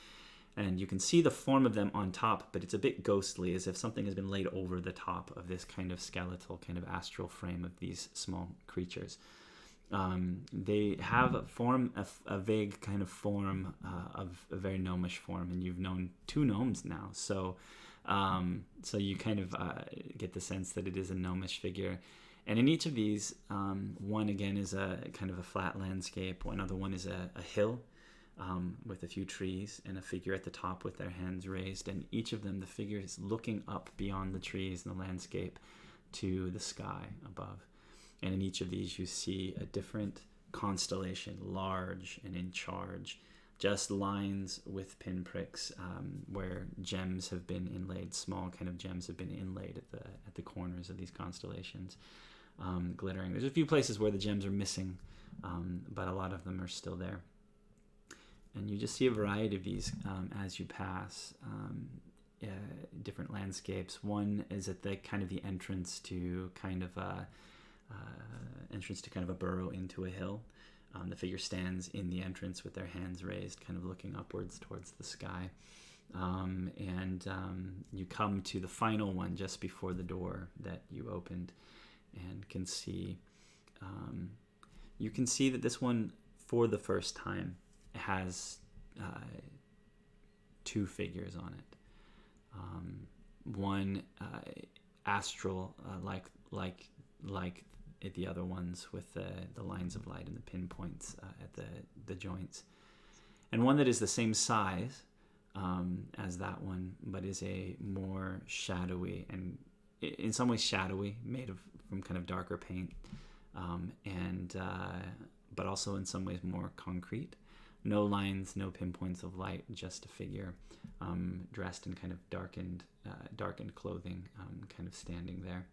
And you can see the form of them on top, but it's a bit ghostly, as if something has been laid over the top of this kind of skeletal, kind of astral frame of these small creatures. They have a vague kind of form, of a very gnomish form, and you've known 2 gnomes now, so you kind of get the sense that it is a gnomish figure. And in each of these, one again is a kind of a flat landscape, one other one is a hill, with a few trees and a figure at the top with their hands raised. And each of them, the figure is looking up beyond the trees and the landscape to the sky above. And in each of these, you see a different constellation, large and in charge, just lines with pinpricks, where gems have been inlaid, small kind of gems have been inlaid at the corners of these constellations, glittering. There's a few places where the gems are missing, but a lot of them are still there. And you just see a variety of these as you pass, different landscapes. One is at the kind of the entrance to kind of a burrow into a hill. The figure stands in the entrance with their hands raised, kind of looking upwards towards the sky. And you come to the final one just before the door that you opened, and can see. You can see that this one, for the first time, has 2 figures on it. One astral, like the other ones, with the lines of light and the pinpoints at the joints, and one that is the same size as that one, but is a more shadowy, and in some ways shadowy, made from kind of darker paint, but also in some ways more concrete. No lines, no pinpoints of light, just a figure dressed in kind of darkened clothing, kind of standing there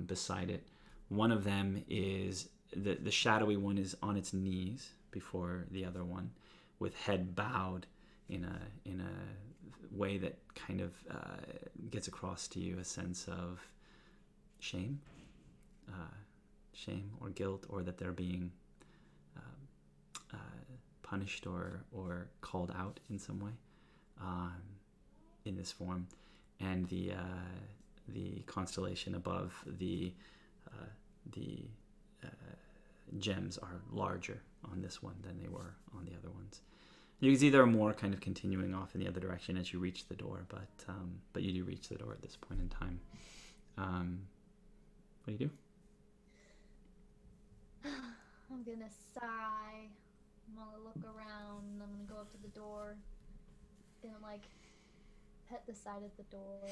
beside it. One of them is, the shadowy one is on its knees before the other one, with head bowed in a way that kind of gets across to you a sense of shame or guilt, or that they're being punished or called out in some way in this form. And the constellation above, the gems are larger on this one than they were on the other ones. You can see there are more kind of continuing off in the other direction as you reach the door, but you do reach the door at this point in time. What do you do? I'm gonna sigh. I'm gonna look around. up to the door and like pet the side of the door.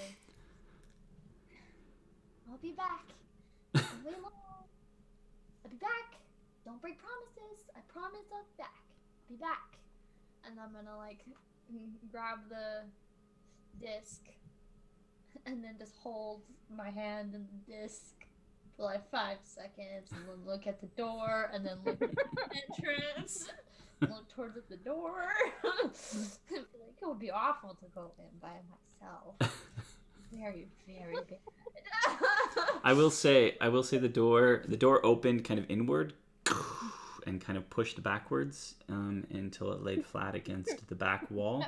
I'll be back. Don't wait long. I'll be back. Don't break promises. I promise I'll be back. I'll be back. And I'm gonna like grab the disc and then just hold my hand in the disc for like 5 seconds and then look at the door and then look at the entrance. Look towards the door. Like, it would be awful to go in by myself. Very, very bad. I will say the door opened kind of inward and kind of pushed backwards until it laid flat against the back wall.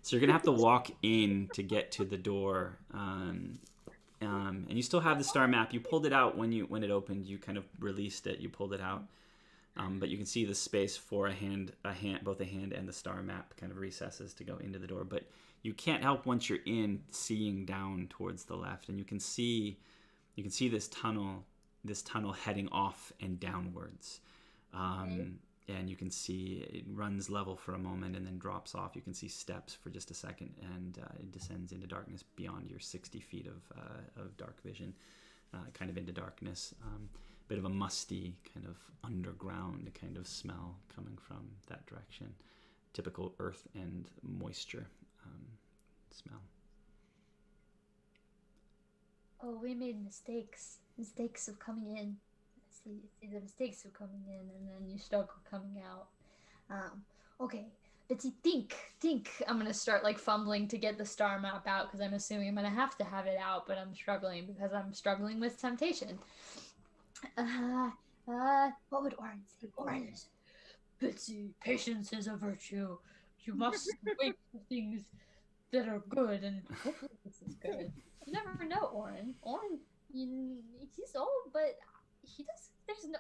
So you're gonna have to walk in to get to the door, and you still have the star map. You pulled it out when it opened. You kind of released it. You pulled it out, but you can see the space for both a hand and the star map kind of recesses to go into the door. But you can't help once you're in seeing down towards the left, and you can see this tunnel heading off and downwards. And you can see it runs level for a moment and then drops off. You can see steps for just a second, and it descends into darkness beyond your 60 feet of dark vision, kind of into darkness. Bit of a musty kind of underground kind of smell coming from that direction. Typical earth and moisture smell. Oh, we made mistakes. Mistakes of coming in. See the mistakes of coming in, and then you struggle coming out. Okay, Bitsy, think. I'm gonna start like fumbling to get the star map out because I'm assuming I'm gonna have to have it out, but I'm struggling because I'm struggling with temptation. What would Oren say? Oren, Bitsy, patience is a virtue. You must wait for things that are good, and hopefully this is good. You never know, Oren. Oren, he's old, but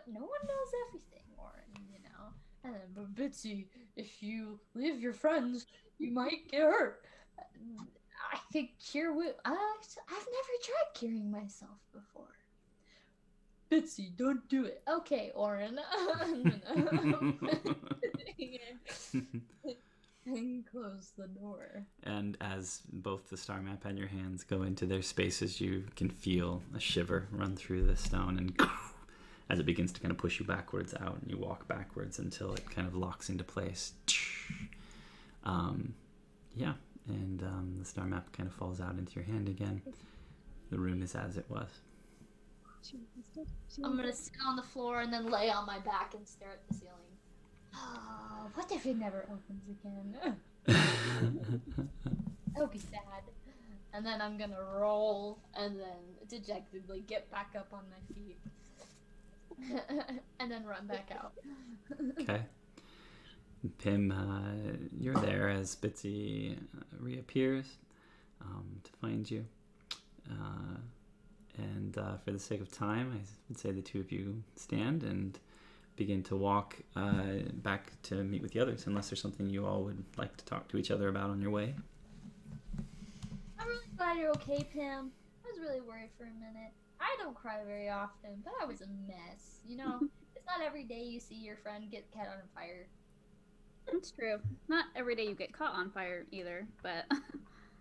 no one knows everything, Oren, you know. And then, but Bitsy, if you leave your friends, you might get hurt. I think cure will. I've never tried curing myself before. Bitsy, don't do it. Okay, Oren. And close the door. And as both the star map and your hands go into their spaces, you can feel a shiver run through the stone, and as it begins to kind of push you backwards out, and you walk backwards until it kind of locks into place. The star map kind of falls out into your hand again. The room is as it was. I'm gonna sit on the floor and then lay on my back and stare at the ceiling. What if it never opens again? That would be sad. And then I'm gonna roll and then dejectedly get back up on my feet. And then run back out. Okay. Pim, you're there as Bitsy reappears to find you. And for the sake of time, I would say the two of you stand and begin to walk back to meet with the others, unless there's something you all would like to talk to each other about on your way. I'm really glad you're okay, Pim. I was really worried for a minute. I don't cry very often, but I was a mess. You know, it's not every day you see your friend get caught on fire. It's true. Not every day you get caught on fire either, but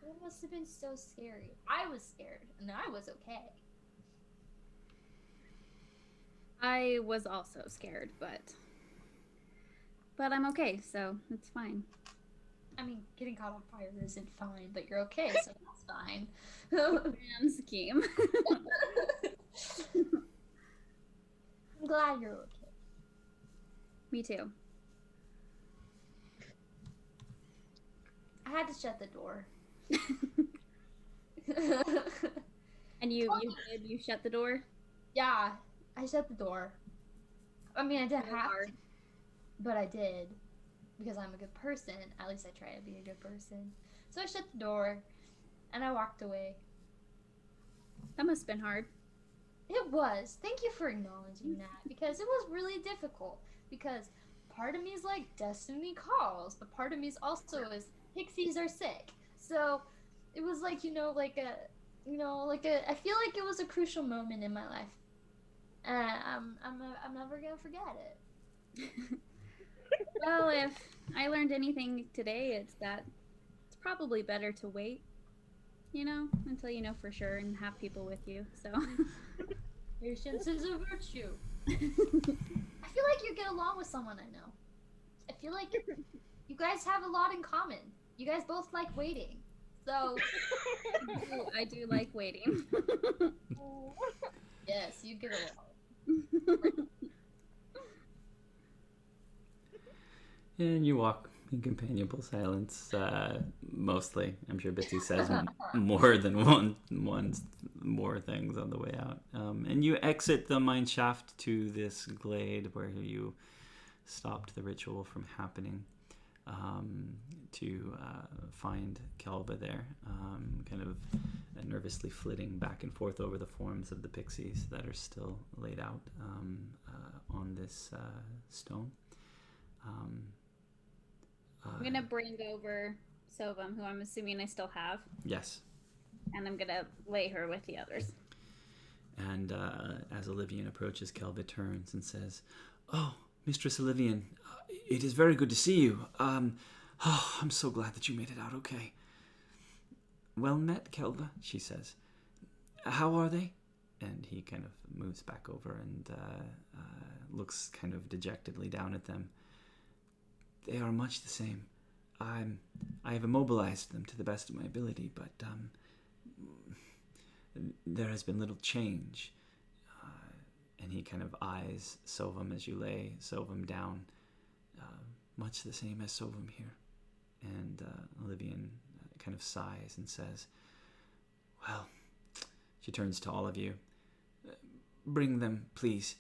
It must have been so scary. I was scared, and I was okay. I was also scared, but I'm okay, so it's fine. I mean, getting caught on fire isn't fine, but you're okay, so that's fine. Grand scheme. I'm glad you're okay. Me too. I had to shut the door. And you shut the door? Yeah, I shut the door. I mean, I didn't Really have hard. to, but I did. Because I'm a good person. At least I try to be a good person. So I shut the door, and I walked away. That must have been hard. It was. Thank you for acknowledging that, because it was really difficult. Because part of me is like, destiny calls, but part of me is also is pixies are sick. So it was like, I feel like it was a crucial moment in my life. And I'm never gonna forget it. Well, I learned anything today, it's that it's probably better to wait, until you know for sure and have people with you. So Patience is a virtue. I feel like you get along with someone I know. I feel like you guys have a lot in common. You guys both like waiting. So I do like waiting. yes, you get along. And you walk in companionable silence, mostly. I'm sure Bitsy says more than one more things on the way out. And you exit the mine shaft to this glade where you stopped the ritual from happening, to find Kelva there, kind of nervously flitting back and forth over the forms of the pixies that are still laid out on this stone. I'm gonna bring over Sovam, who I'm assuming I still have, Yes. and I'm gonna lay her with the others. And as Olivian approaches, Kelva turns and says, "Oh, Mistress Olivian, it is very good to see you. I'm so glad that you made it out okay." "Well met, Kelva," she says. "How are they?" And he kind of moves back over and looks kind of dejectedly down at them. "They are much the same. I have immobilized them to the best of my ability, but there has been little change." And he kind of eyes Sovam as you lay Sovam down. "Much the same as Sovam here." And Olivian kind of sighs and says, "Well," she turns to all of you, "bring them, please,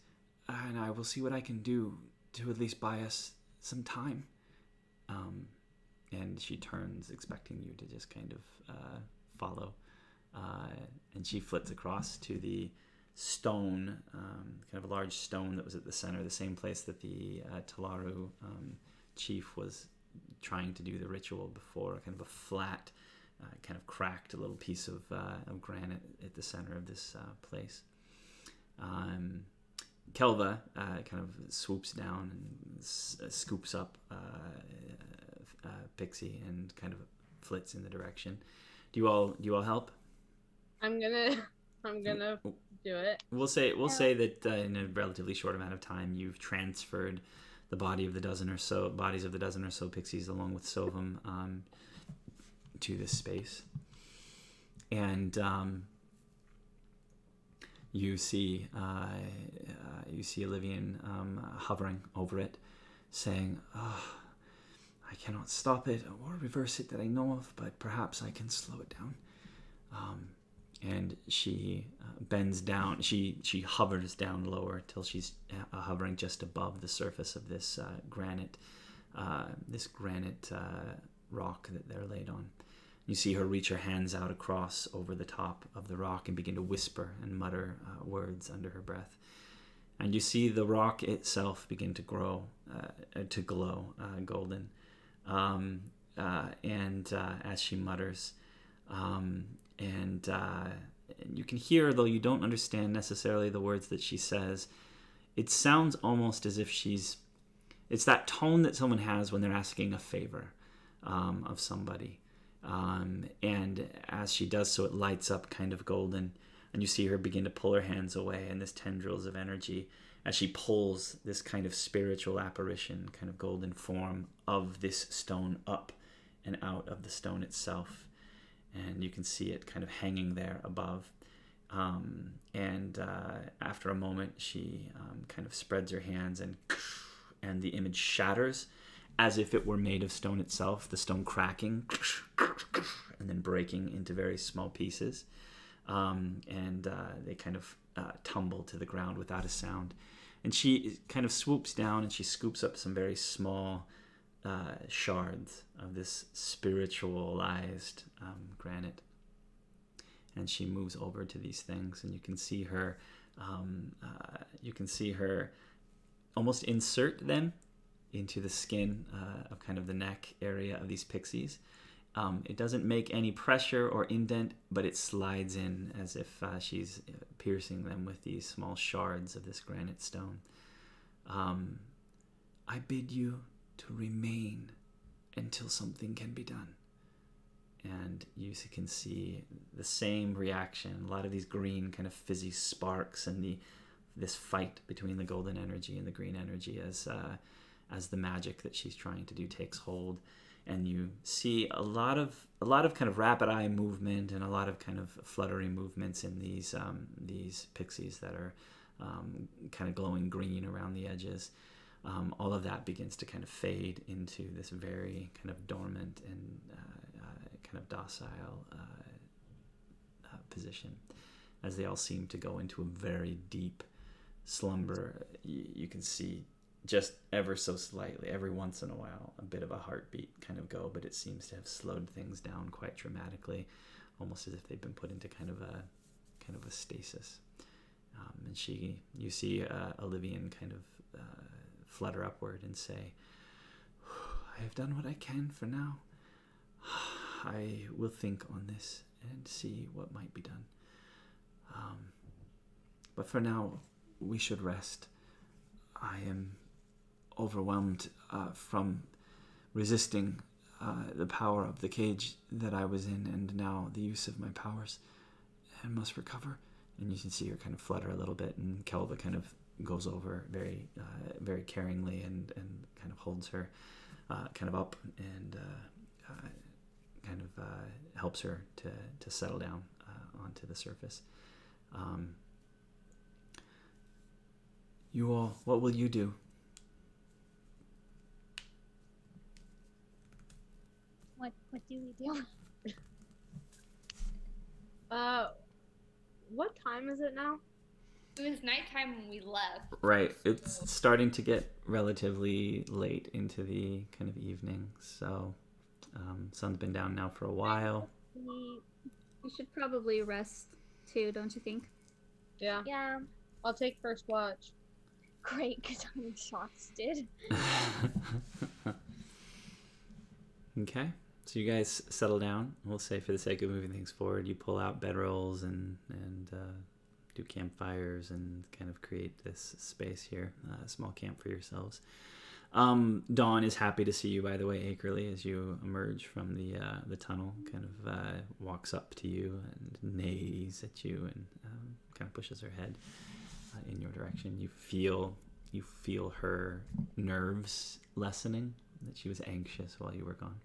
and I will see what I can do to at least buy us some time." And she turns, expecting you to just kind of follow. And she flits across to the stone, kind of a large stone that was at the center, the same place that the Talaru chief was trying to do the ritual before, kind of a flat, kind of cracked little piece of granite at the center of this place. Kelva kind of swoops down and scoops up Pixie and kind of flits in the direction. Do you all help? I'm gonna do it. We'll say that in a relatively short amount of time, you've transferred the bodies of the dozen or so pixies, along with Sovam, to this space, and you see Olivian hovering over it, saying, "I cannot stop it or reverse it that I know of, but perhaps I can slow it down." And she bends down. She hovers down lower till she's hovering just above the surface of this granite rock that they're laid on. You see her reach her hands out across over the top of the rock and begin to whisper and mutter words under her breath. And you see the rock itself begin to glow golden. And as she mutters, and you can hear, though you don't understand necessarily the words that she says, it sounds almost as if it's that tone that someone has when they're asking a favor of somebody. And as she does so, it lights up kind of golden, and you see her begin to pull her hands away, and this tendrils of energy as she pulls this kind of spiritual apparition, kind of golden form of this stone up and out of the stone itself. And you can see it kind of hanging there above. And after a moment, she kind of spreads her hands, and the image shatters as if it were made of stone itself, the stone cracking and then breaking into very small pieces. And they kind of tumble to the ground without a sound. And she kind of swoops down and she scoops up some very small shards of this spiritualized granite. And she moves over to these things, and you can see her almost insert them into the skin of kind of the neck area of these pixies. It doesn't make any pressure or indent, but it slides in as if she's piercing them with these small shards of this granite stone. "I bid you to remain until something can be done. And you can see the same reaction, a lot of these green kind of fizzy sparks, and this fight between the golden energy and the green energy as the magic that she's trying to do takes hold. And you see a lot of kind of rapid eye movement and a lot of kind of fluttery movements in these pixies that are kind of glowing green around the edges. All of that begins to kind of fade into this very kind of dormant and kind of docile position, as they all seem to go into a very deep slumber. You can see just ever so slightly, every once in a while, a bit of a heartbeat kind of go, but it seems to have slowed things down quite dramatically, almost as if they've been put into kind of a stasis. And you see Olivian kind of flutter upward and say, "I have done what I can for now. I will think on this and see what might be done. But for now, we should rest. I am overwhelmed from resisting the power of the cage that I was in, and now the use of my powers, and must recover." And you can see her kind of flutter a little bit, and Kelva kind of goes over very very caringly and kind of holds her kind of up and kind of helps her to settle down onto the surface. You all, what will you do? What do we do? What time is it now? It was nighttime when we left. Right, it's starting to get relatively late into the kind of evening, so sun's been down now for a while. We should probably rest too, don't you think? Yeah. Yeah, I'll take first watch. great, because I'm exhausted. Okay, so you guys settle down. We'll say, for the sake of moving things forward, you pull out bedrolls and do campfires and kind of create this space here, a small camp for yourselves. Dawn is happy to see you, by the way, Akerly, as you emerge from the tunnel. Kind of walks up to you and neighs at you and kind of pushes her head in your direction. You feel her nerves lessening, that she was anxious while you were gone.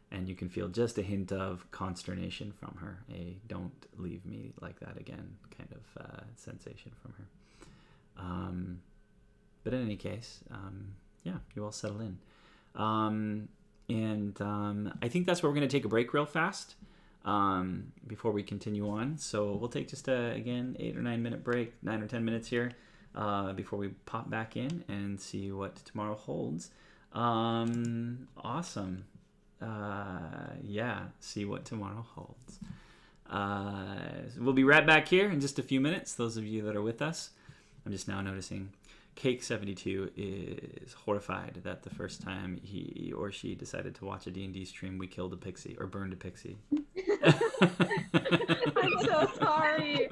And you can feel just a hint of consternation from her, a "don't leave me like that again" kind of sensation from her. But in any case, yeah, you all settle in. And I think that's where we're going to take a break real fast before we continue on. So we'll take just again, 8 or 9 minute break, 9 or 10 minutes here before we pop back in and see what tomorrow holds. Awesome. Yeah, see what tomorrow holds. We'll be right back here in just a few minutes. Those of you that are with us, I'm just now noticing Cake72 is horrified that the first time he or she decided to watch a D&D stream, we killed a pixie or burned a pixie. I'm so sorry.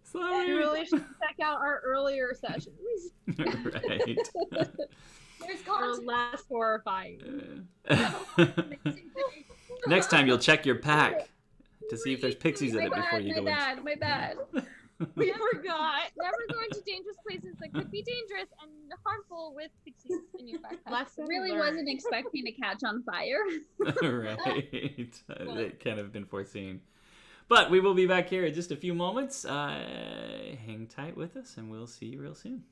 Sorry. You really should check out our earlier sessions. Right. There's They're content. less horrifying. Next time you'll check your pack to see if there's pixies in it before you go in. My bad. We forgot. Never go into dangerous places that could be dangerous and harmful with pixies in your backpack. Lesson Really learned. wasn't expecting to catch on fire. Right. That kind of been foreseen. But we will be back here in just a few moments. Hang tight with us, and we'll see you real soon.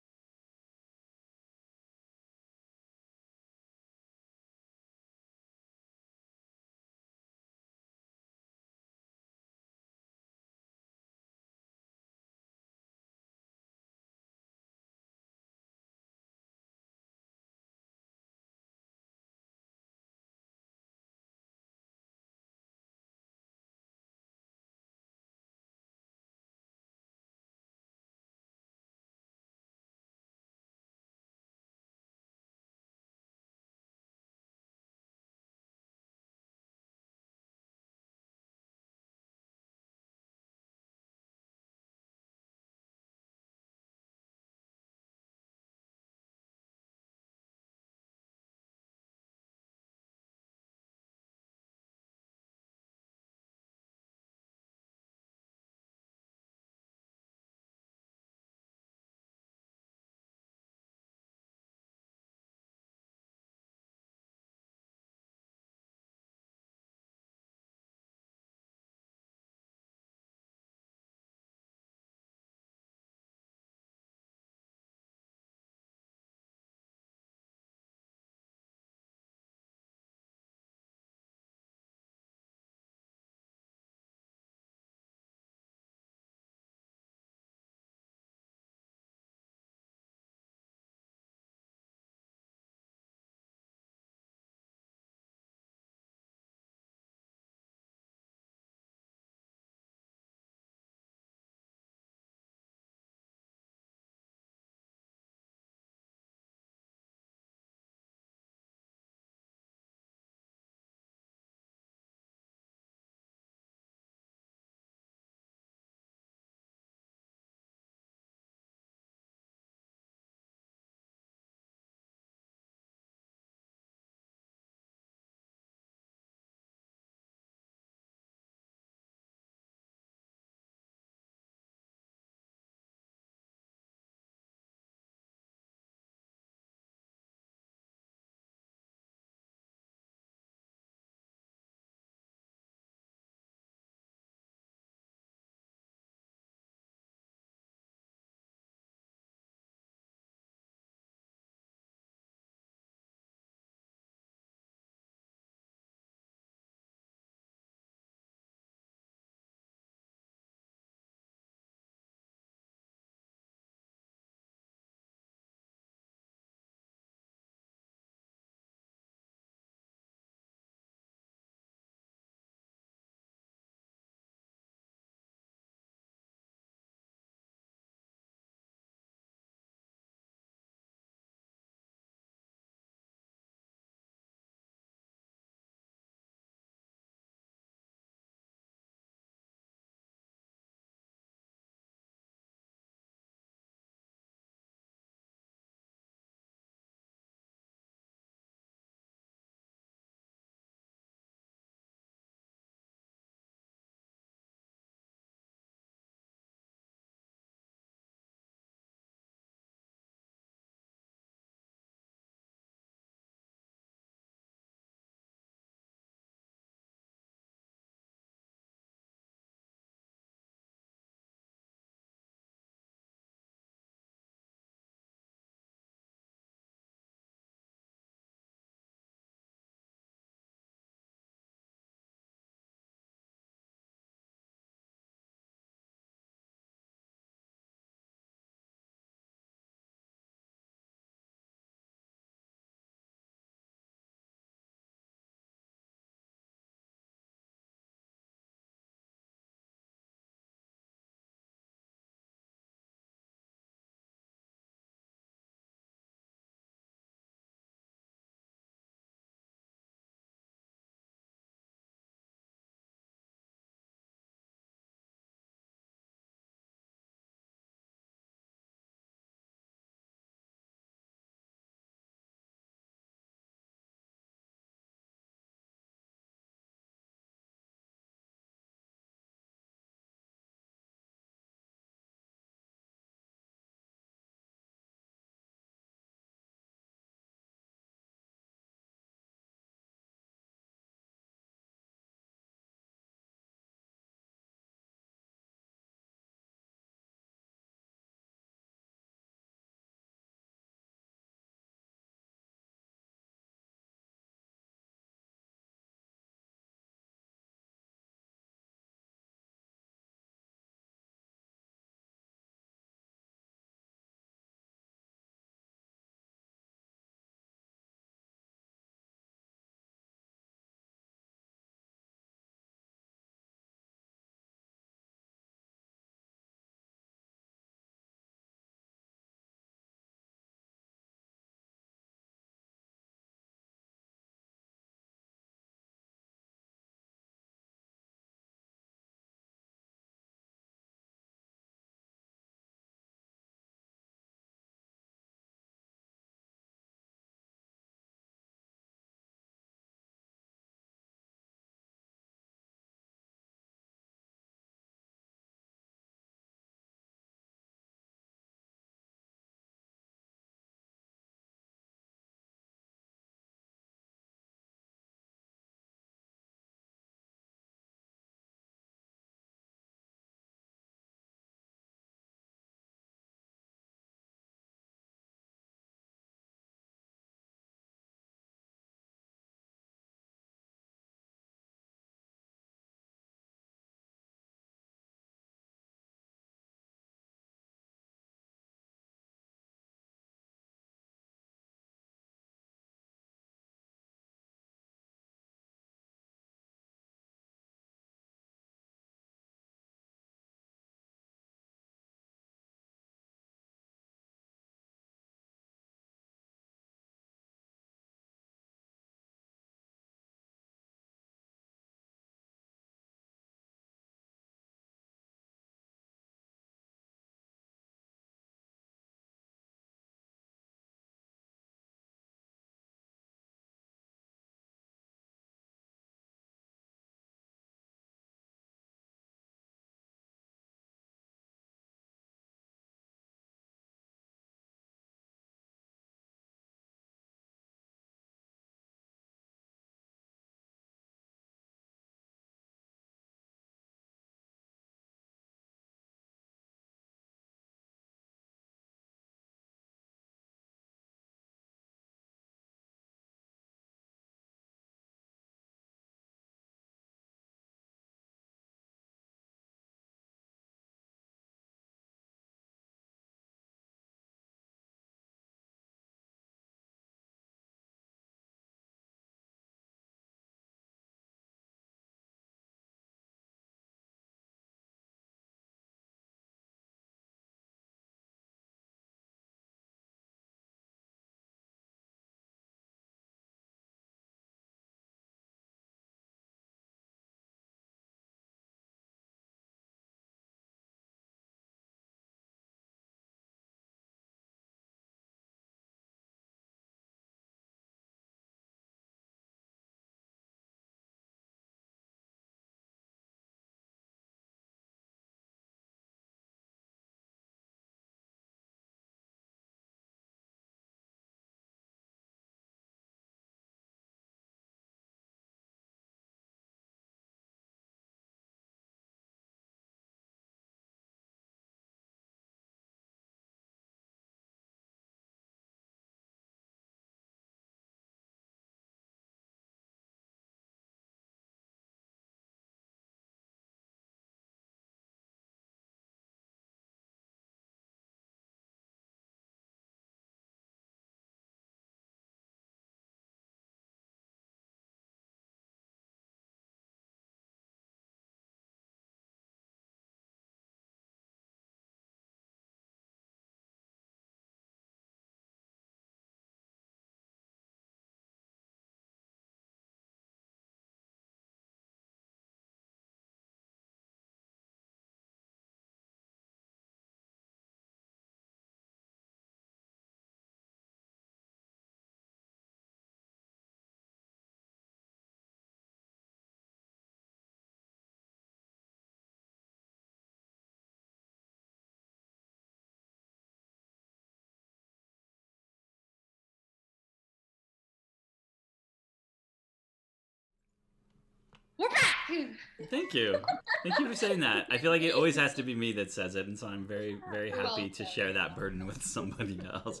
We're back. Thank you. Thank you for saying that. I feel like it always has to be me that says it, and so I'm very, very happy to share that burden with somebody else.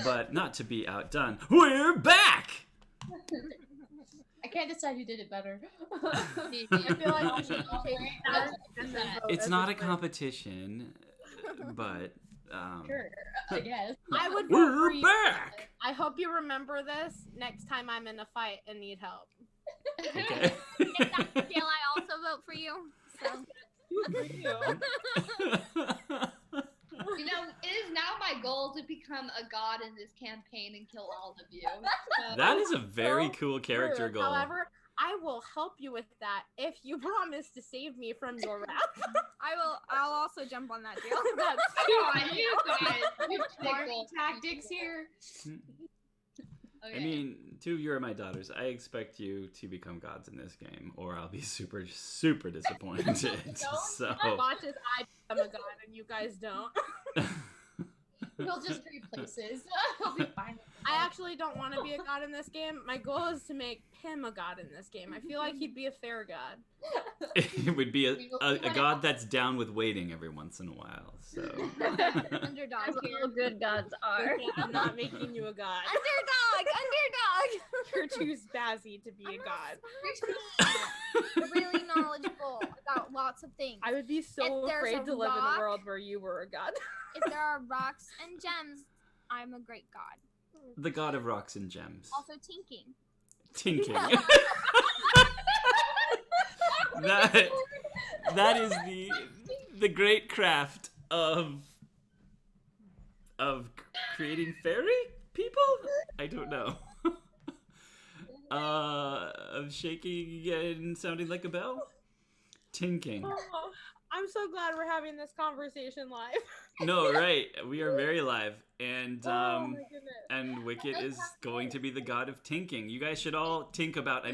But not to be outdone, we're back! I can't decide who did it better. I feel like we should take that and then vote It's as not a winner. competition, but Sure, I guess. I would vote for we're you. back! I hope you remember this next time I'm in a fight and need help. Okay. If that's the deal, I also vote for you. So. You know, it is now my goal to become a god in this campaign and kill all of you. So- That is a very cool character True. goal. However, I will help you with that if you promise to save me from your wrath. I'll also jump on that deal. That's Come on, you guys. You Farming pickle. tactics here. I Okay. mean, two of you are my daughters. I expect you to become gods in this game, or I'll be super, super disappointed. So, watch as I become a god and you guys don't. He'll just trade places. He'll be fine. I actually don't want to be a god in this game. My goal is to make him a god in this game. I feel like he'd be a fair god. it would be a god that's down with waiting every once in a while. So, Underdog That's what here. all good gods are. Okay, I'm not making you a god. Underdog! You're too spazzy to be a god. You're really knowledgeable about lots of things. I would be so If there's afraid a to live in rock- a world where you were a god. If there are rocks and gems, I'm a great god. the god of rocks and gems. Also tinking. Tinking. that is the great craft of creating fairy people? I don't know. Of shaking and sounding like a bell? Tinking. Oh, I'm so glad we're having this conversation live. No, right. We are very live. And Oh my goodness. and Wicket is going to be the god of tinking. You guys should all think about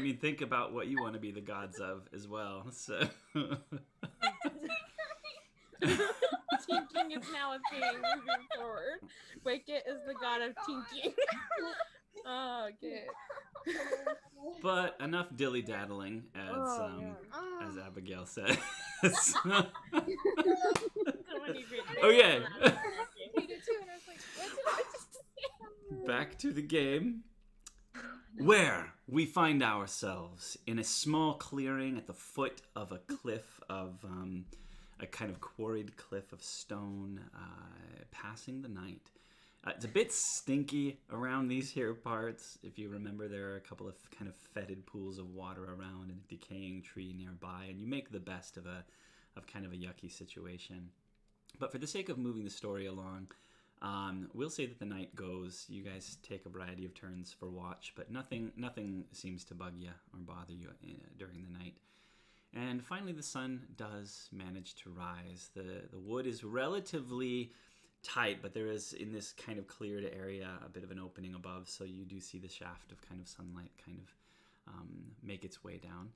what you want to be the gods of as well. So Tinking is now a thing moving forward. Wicket is the god of tinking. Oh, okay. but enough dilly-daddling as Abigail said. Okay. Back to the game, where we find ourselves in a small clearing at the foot of a cliff of a kind of quarried cliff of stone, passing the night. It's a bit stinky around these here parts. If you remember, there are a couple of kind of fetid pools of water around and a decaying tree nearby, and you make the best of kind of a yucky situation. But for the sake of moving the story along, we'll say that the night goes. You guys take a variety of turns for watch, but nothing seems to bug you or bother you during the night. And finally, the sun does manage to rise. The wood is relatively tight, but there is, in this kind of cleared area, a bit of an opening above, so you do see the shaft of kind of sunlight kind of make its way down.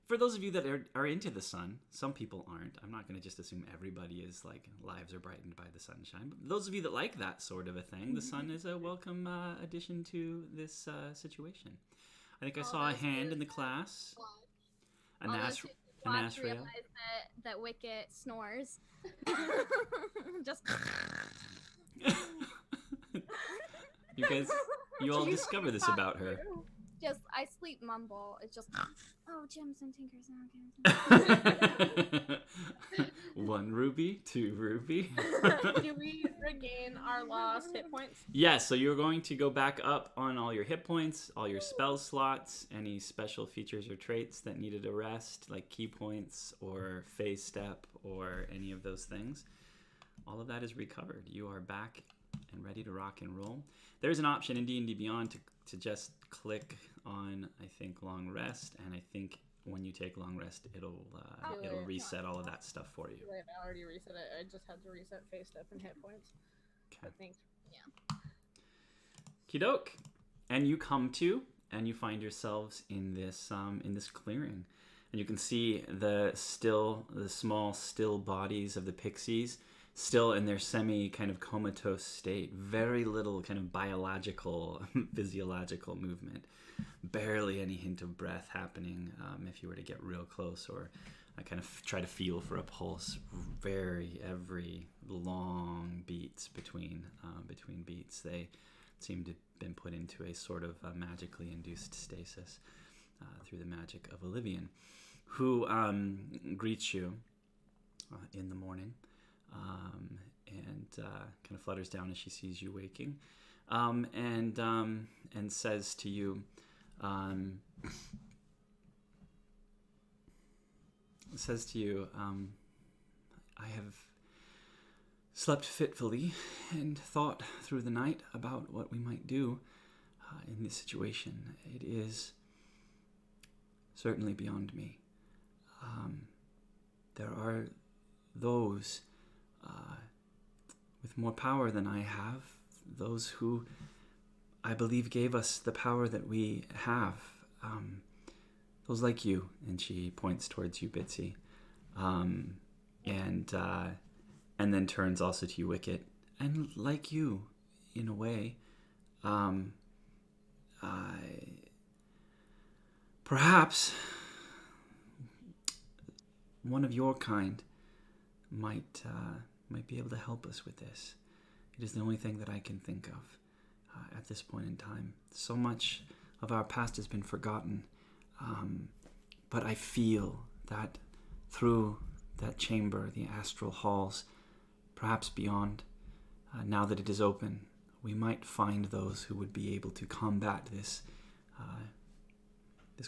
For those of you that are into the sun, some people aren't. I'm not going to just assume everybody is like, lives are brightened by the sunshine. But those of you that like that sort of a thing, the sun is a welcome addition to this situation. I think I saw a hand in the class. Watch realize that Wicket snores. Just You all discover this about her. I sleep mumble. It's just gems and tinkers. 1 ruby, 2 ruby. Do we regain our lost hit points? Yes, so you're going to go back up on all your hit points, all your spell slots, any special features or traits that needed a rest, like key points or phase step or any of those things. All of that is recovered. You are back and ready to rock and roll. There's an option in D&D Beyond to just click on, I think, long rest, and I think when you take long rest, it'll reset all of that stuff for you. Right, I already reset it. I just had to reset face step and hit points. Okay. I think. Kidok. And you come to, and you find yourselves in this clearing, and you can see the small still bodies of the pixies still in their semi kind of comatose state. Very little kind of biological, physiological movement. Barely any hint of breath happening if you were to get real close or kind of try to feel for a pulse. Every long beats between beats, they seem to have been put into a sort of magically induced stasis through the magic of Olivian, who greets you in the morning and kind of flutters down as she sees you waking, and says to you, I have slept fitfully and thought through the night about what we might do in this situation. It is certainly beyond me. There are those with more power than I have, those who I believe gave us the power that we have. Those like you, and she points towards you, Bitsy, and then turns also to you, Wicket, and like you, in a way, perhaps one of your kind might be able to help us with this. It is the only thing that I can think of at this point in time. So much of our past has been forgotten, but I feel that through that chamber, the astral halls, perhaps beyond, now that it is open, we might find those who would be able to combat this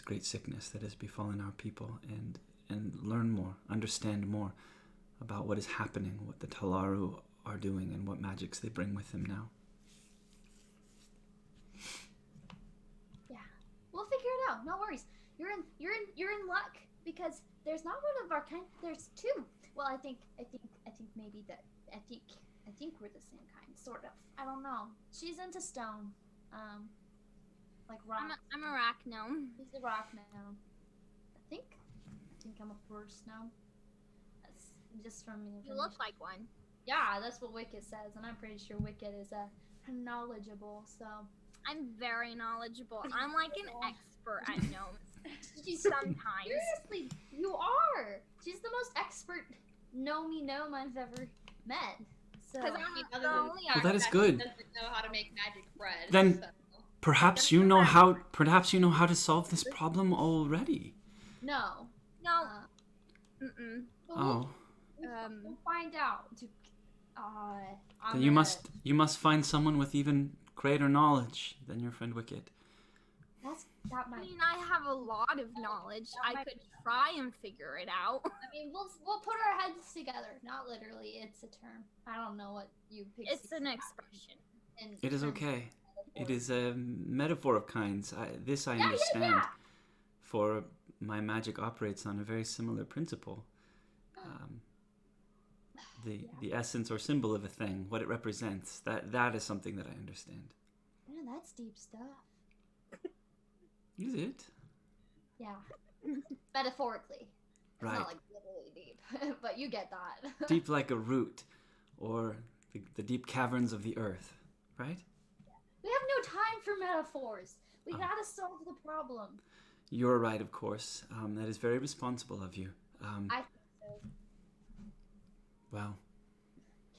great sickness that has befallen our people, and learn more, understand more about what is happening, what the Talaru are doing, and what magics they bring with them now. Yeah, we'll figure it out. No worries. You're in luck because there's not one of our kind. There's two. Well, I think maybe that. I think we're the same kind, sort of. I don't know. She's into stone, like rock. I'm a rock gnome. She's a rock gnome. I think I'm a forest gnome. That's just from the You information. look like one. Yeah, that's what Wicket says, and I'm pretty sure Wicket is knowledgeable. So I'm very knowledgeable. I'm like an expert at gnomes. she's Sometimes. seriously, you are. She's the most expert gnome I've ever met. So Because I'm the only Well, that is good. Doesn't know how to make magic bread. Then- so. Perhaps you know how to solve this problem already. no. No. But Oh, we'll find out. then you must find someone with even greater knowledge than your friend Wicket. That I might. mean, I have a lot of knowledge. I could try and figure it out. I mean, we'll put our heads together. Not literally. It's a term. I don't know what you. It's an expression. It is okay. It is a metaphor of kinds. I Yeah. understand. For my magic operates on a very similar principle. The essence or symbol of a thing, what it represents, that is something that I understand. Man, that's deep stuff. Is it? Yeah. Metaphorically. It's Right. not like literally deep, but you get that. Deep like a root, or the deep caverns of the earth, right? We have no time for metaphors. We Oh. gotta solve the problem. You're right, of course. That is very responsible of you. I think so. Well,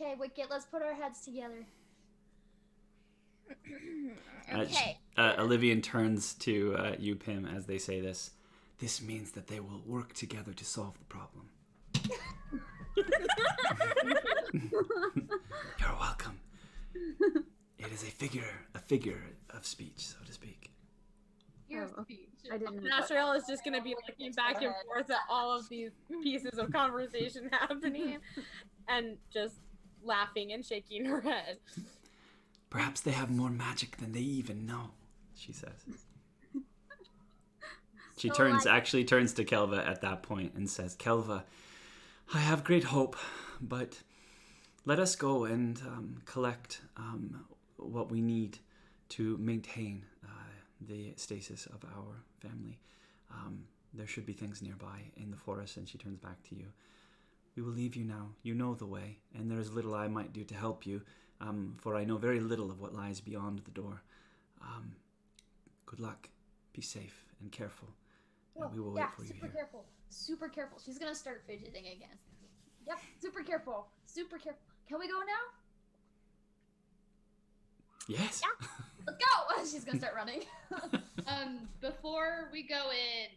Okay, Wicket, let's put our heads together. Okay. Olivian turns to you, Pim, as they say this. This means that they will work together to solve the problem. You're welcome. It is a figure of speech, so to speak. Your Oh, speech. I didn't know. Astral is just gonna be looking back and forth at all of these pieces of conversation happening, and just laughing and shaking her head. Perhaps they have more magic than they even know, she says. She So, turns like- to Kelva at that point and says, Kelva, I have great hope, but let us go and collect what we need to maintain the stasis of our family. There should be things nearby in the forest, and she turns back to you. We will leave you now. You know the way, and there is little I might do to help you, for I know very little of what lies beyond the door. Good luck. Be safe and careful. And we will wait for you super here. careful. Super careful. She's gonna start fidgeting again. Yep, super careful. Super careful. Can we go now? Yes. Yeah. Let's go! She's gonna start running. Before we go in,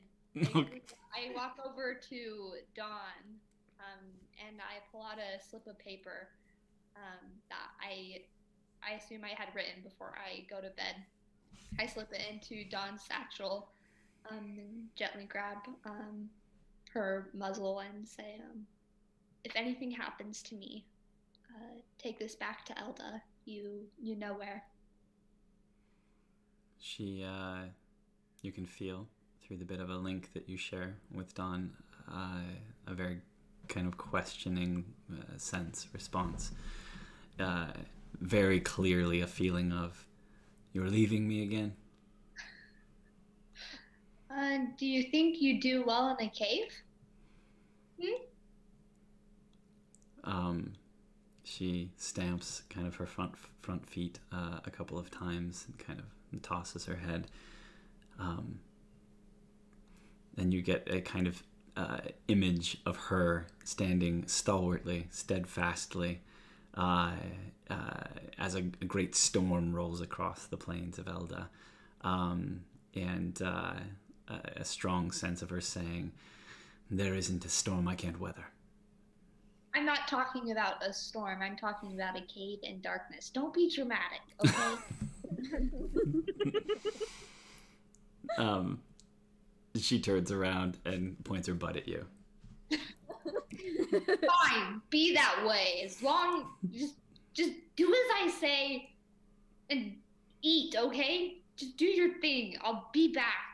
I walk over to Dawn, and I pull out a slip of paper that I assume I had written before I go to bed. I slip it into Dawn's satchel, and gently grab her muzzle and say, if anything happens to me, take this back to Elda. You know where. She, you can feel through the bit of a link that you share with Dawn, a very kind of questioning response. Very clearly a feeling of, you're leaving me again? Do you think you do well in a cave? She stamps kind of her front feet a couple of times and kind of tosses her head. And you get a kind of image of her standing stalwartly, steadfastly, as a great storm rolls across the plains of Elda. And a strong sense of her saying, there isn't a storm I can't weather. I'm not talking about a storm. I'm talking about a cave in darkness. Don't be dramatic, okay? She turns around and points her butt at you. Fine, be that way. As long, just do as I say and eat, okay? Just do your thing. I'll be back.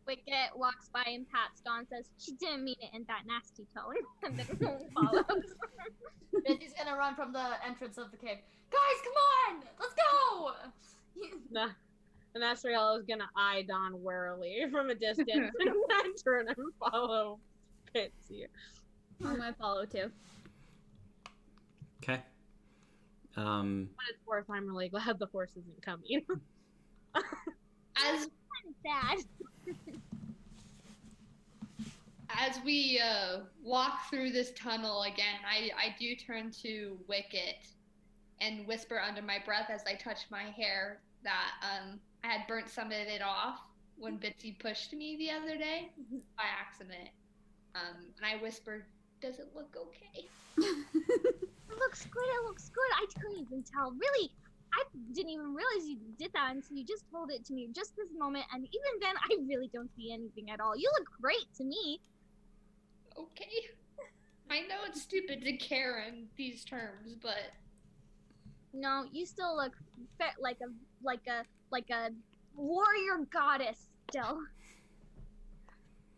Wicket walks by and pats Dawn, says, she didn't mean it in that nasty tone, and then follows. Bitsy's gonna run from the entrance of the cave. Guys, come on! Let's go! Nah. And Astral is gonna eye Dawn warily from a distance and then turn and follow Bitsy. I'm gonna follow too. Okay. What it's worth, I'm really glad the horse isn't coming. As Sad. As we walk through this tunnel again, I do turn to Wicket and whisper under my breath as I touch my hair that I had burnt some of it off when Bitsy pushed me the other day by accident. And I whispered, does it look okay? It looks good, it looks good. I couldn't even tell. Really, I didn't even realize you did that until you just told it to me just this moment, and even then, I really don't see anything at all. You look great to me. Okay. I know it's stupid to care in these terms, but No, you still look like a warrior goddess still.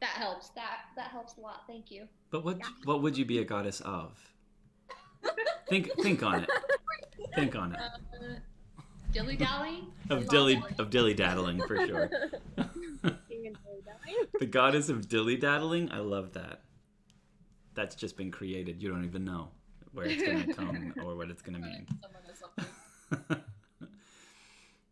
that helps. That helps a lot. Thank you. But what would you be a goddess of? Think on it. Think on it. Dilly dallying? Of dilly daddling for sure. The goddess of dilly daddling. I love that. That's just been created. You don't even know where it's gonna come or what it's gonna mean.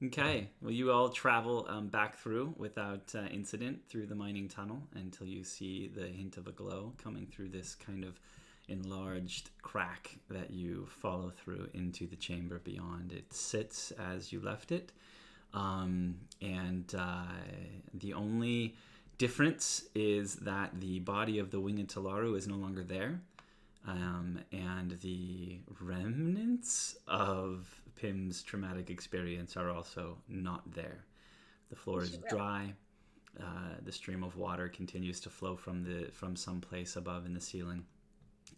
Okay. Well, you all travel back through without incident through the mining tunnel until you see the hint of a glow coming through this kind of enlarged crack that you follow through into the chamber beyond. It sits as you left it, and the only difference is that the body of the winged Talaru is no longer there, and the remnants of Pim's traumatic experience are also not there. The floor is dry. The stream of water continues to flow from some place above in the ceiling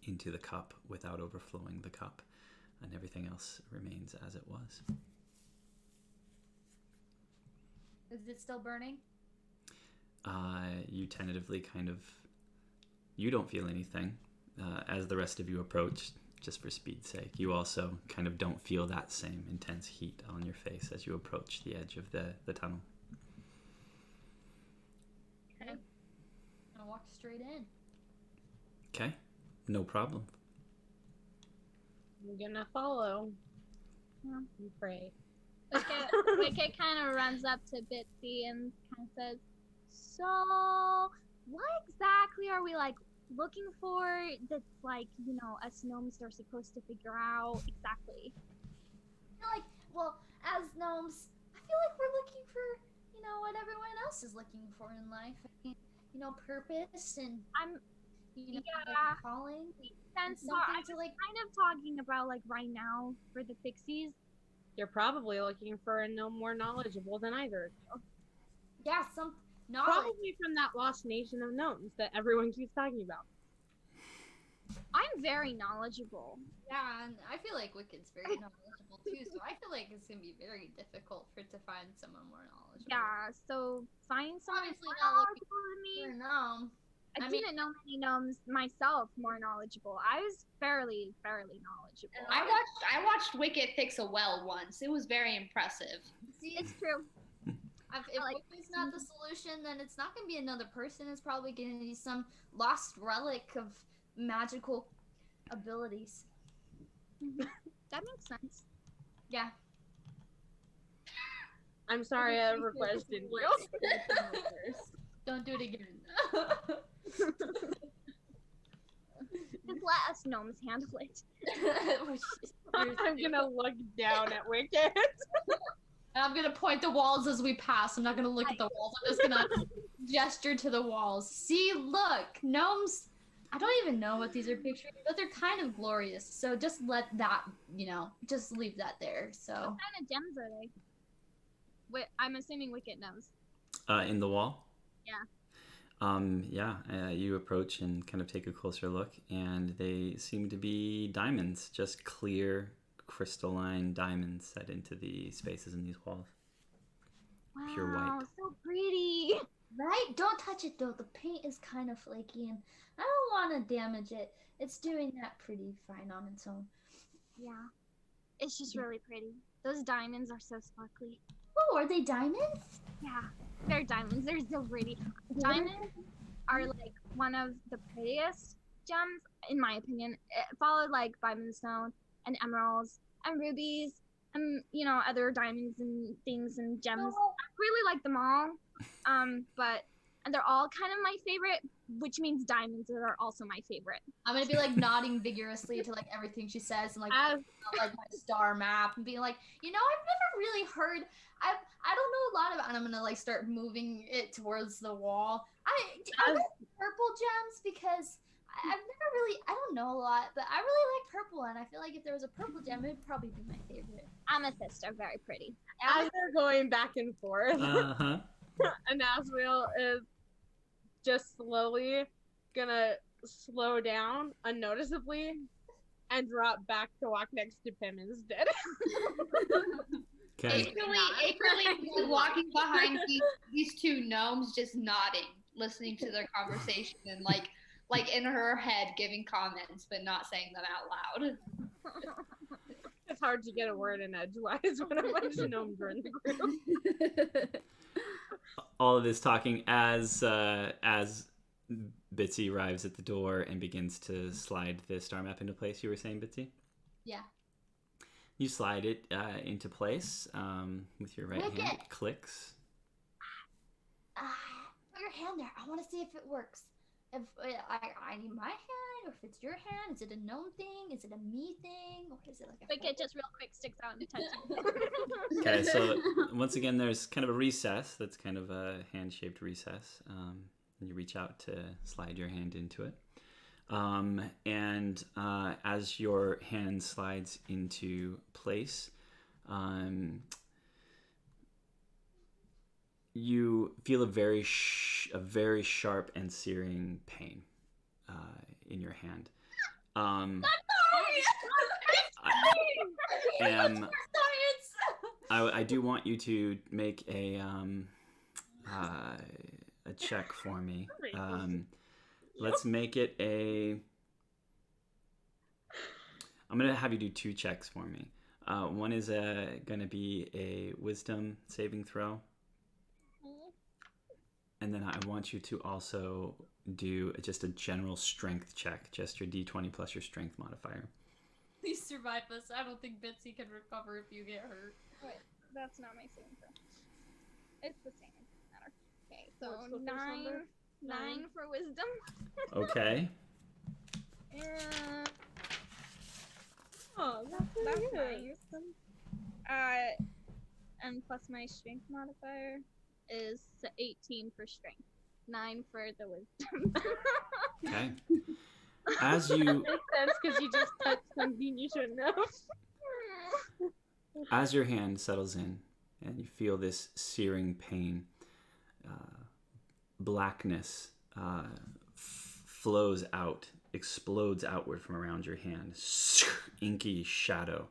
into the cup without overflowing the cup, and everything else remains as it was. Is it still burning? You tentatively you don't feel anything as the rest of you approach, just for speed's sake. You also kind of don't feel that same intense heat on your face as you approach the edge of the tunnel. Okay. I'm gonna walk straight in. Okay, no problem. I'm gonna follow. Yeah. And pray. Wicket kind of runs up to Bitsy and kind of says, "So, what exactly are we like looking for? That's like, us gnomes are supposed to figure out exactly." I feel like, well, as gnomes, I feel like we're looking for, what everyone else is looking for in life. I mean, purpose and, I'm like, Yeah. calling. sense, but Something I'm to, like, kind of talking about like right now for the pixies. You're probably looking for a gnome more knowledgeable than either of you. yeah, some knowledge. Probably from that lost nation of gnomes that everyone keeps talking about. I'm very knowledgeable. Yeah, and I feel like Wicked's very knowledgeable too, so I feel like it's gonna be very difficult for it to find someone more knowledgeable. Yeah, so find someone Obviously more not looking knowledgeable than me. for a gnome. I I mean- didn't know many gnomes myself more knowledgeable. I was fairly knowledgeable. And I watched Wicket fix a well once. It was very impressive. See, It's true. if like- Wicked's not the solution, then it's not gonna be another person. It's probably gonna be some lost relic of magical abilities. That makes sense. Yeah. I'm sorry I requested you. Don't do it again. Just let us gnomes handle it. I'm gonna look down at Wicked. And I'm gonna point the walls as we pass. I'm not gonna look at the walls. I'm just gonna gesture to the walls. See, look, gnomes. I don't even know what these are picturing, but they're kind of glorious. So just let that, just leave that there. So What kind of gems are they? I'm assuming Wicket knows. In the wall? Yeah. You approach and kind of take a closer look, and they seem to be diamonds, just clear, crystalline diamonds set into the spaces in these walls. Wow, Pure white. so pretty. Right? Don't touch it though. The paint is kind of flaky, and I don't want to damage it. It's doing that pretty fine on its own. Yeah. It's just really pretty. Those diamonds are so sparkly. Oh, are they diamonds? Yeah, they're diamonds. They're so pretty. Diamonds are like one of the prettiest gems, in my opinion. Followed like by moonstone and emeralds and rubies and other diamonds and things and gems. I really like them all. And they're all kind of my favorite, which means diamonds are also my favorite. I'm gonna be like nodding vigorously to like everything she says and like like my star map and being like, I've never really heard. I don't know a lot about. And I'm gonna like start moving it towards the wall. Are there purple gems? Because I've never really. I don't know a lot, but I really like purple, and I feel like if there was a purple gem, it'd probably be my favorite. Amethysts are very pretty. As they're going back and forth, Uh-huh. and Asriel is just slowly gonna slow down unnoticeably and drop back to walk next to Pim instead. Okay. Acrely walking behind these two gnomes, just nodding, listening to their conversation, and like in her head giving comments, but not saying them out loud. It's hard to get a word in edgewise when a bunch of gnomes are in the group. All of this talking as Bitsy arrives at the door and begins to slide the star map into place. You were saying, Bitsy? Yeah. You slide it into place with your right hand. Wicked. Clicks. Put your hand there. I want to see if it works. If I need my hand, or if it's your hand. Is it a gnome thing? Is it a me thing? Or is it like a Wicket just real quick sticks out and touches. Okay, so once again, there's kind of a recess that's kind of a hand-shaped recess. And you reach out to slide your hand into it. And as your hand slides into place, you feel a very sharp and searing pain in your hand. I do want you to make a check for me. Let's make it a. I'm gonna have you do 2 checks for me. One is gonna be a wisdom saving throw, And then I want you to also do just a general strength check, just your d20 plus your strength modifier. Please survive this. I don't think Bitsy can recover if you get hurt. Wait, that's not my saving throw. It's the same. It doesn't matter. Okay, so What's the first number? 9 for wisdom. Okay. And Oh, that's good. nice. And plus my strength modifier is 18 for strength. 9 for the wisdom. Okay. As you Makes sense because you just touched something you shouldn't have. as your hand settles in and you feel this searing pain, blackness flows out, explodes outward from around your hand, inky shadow,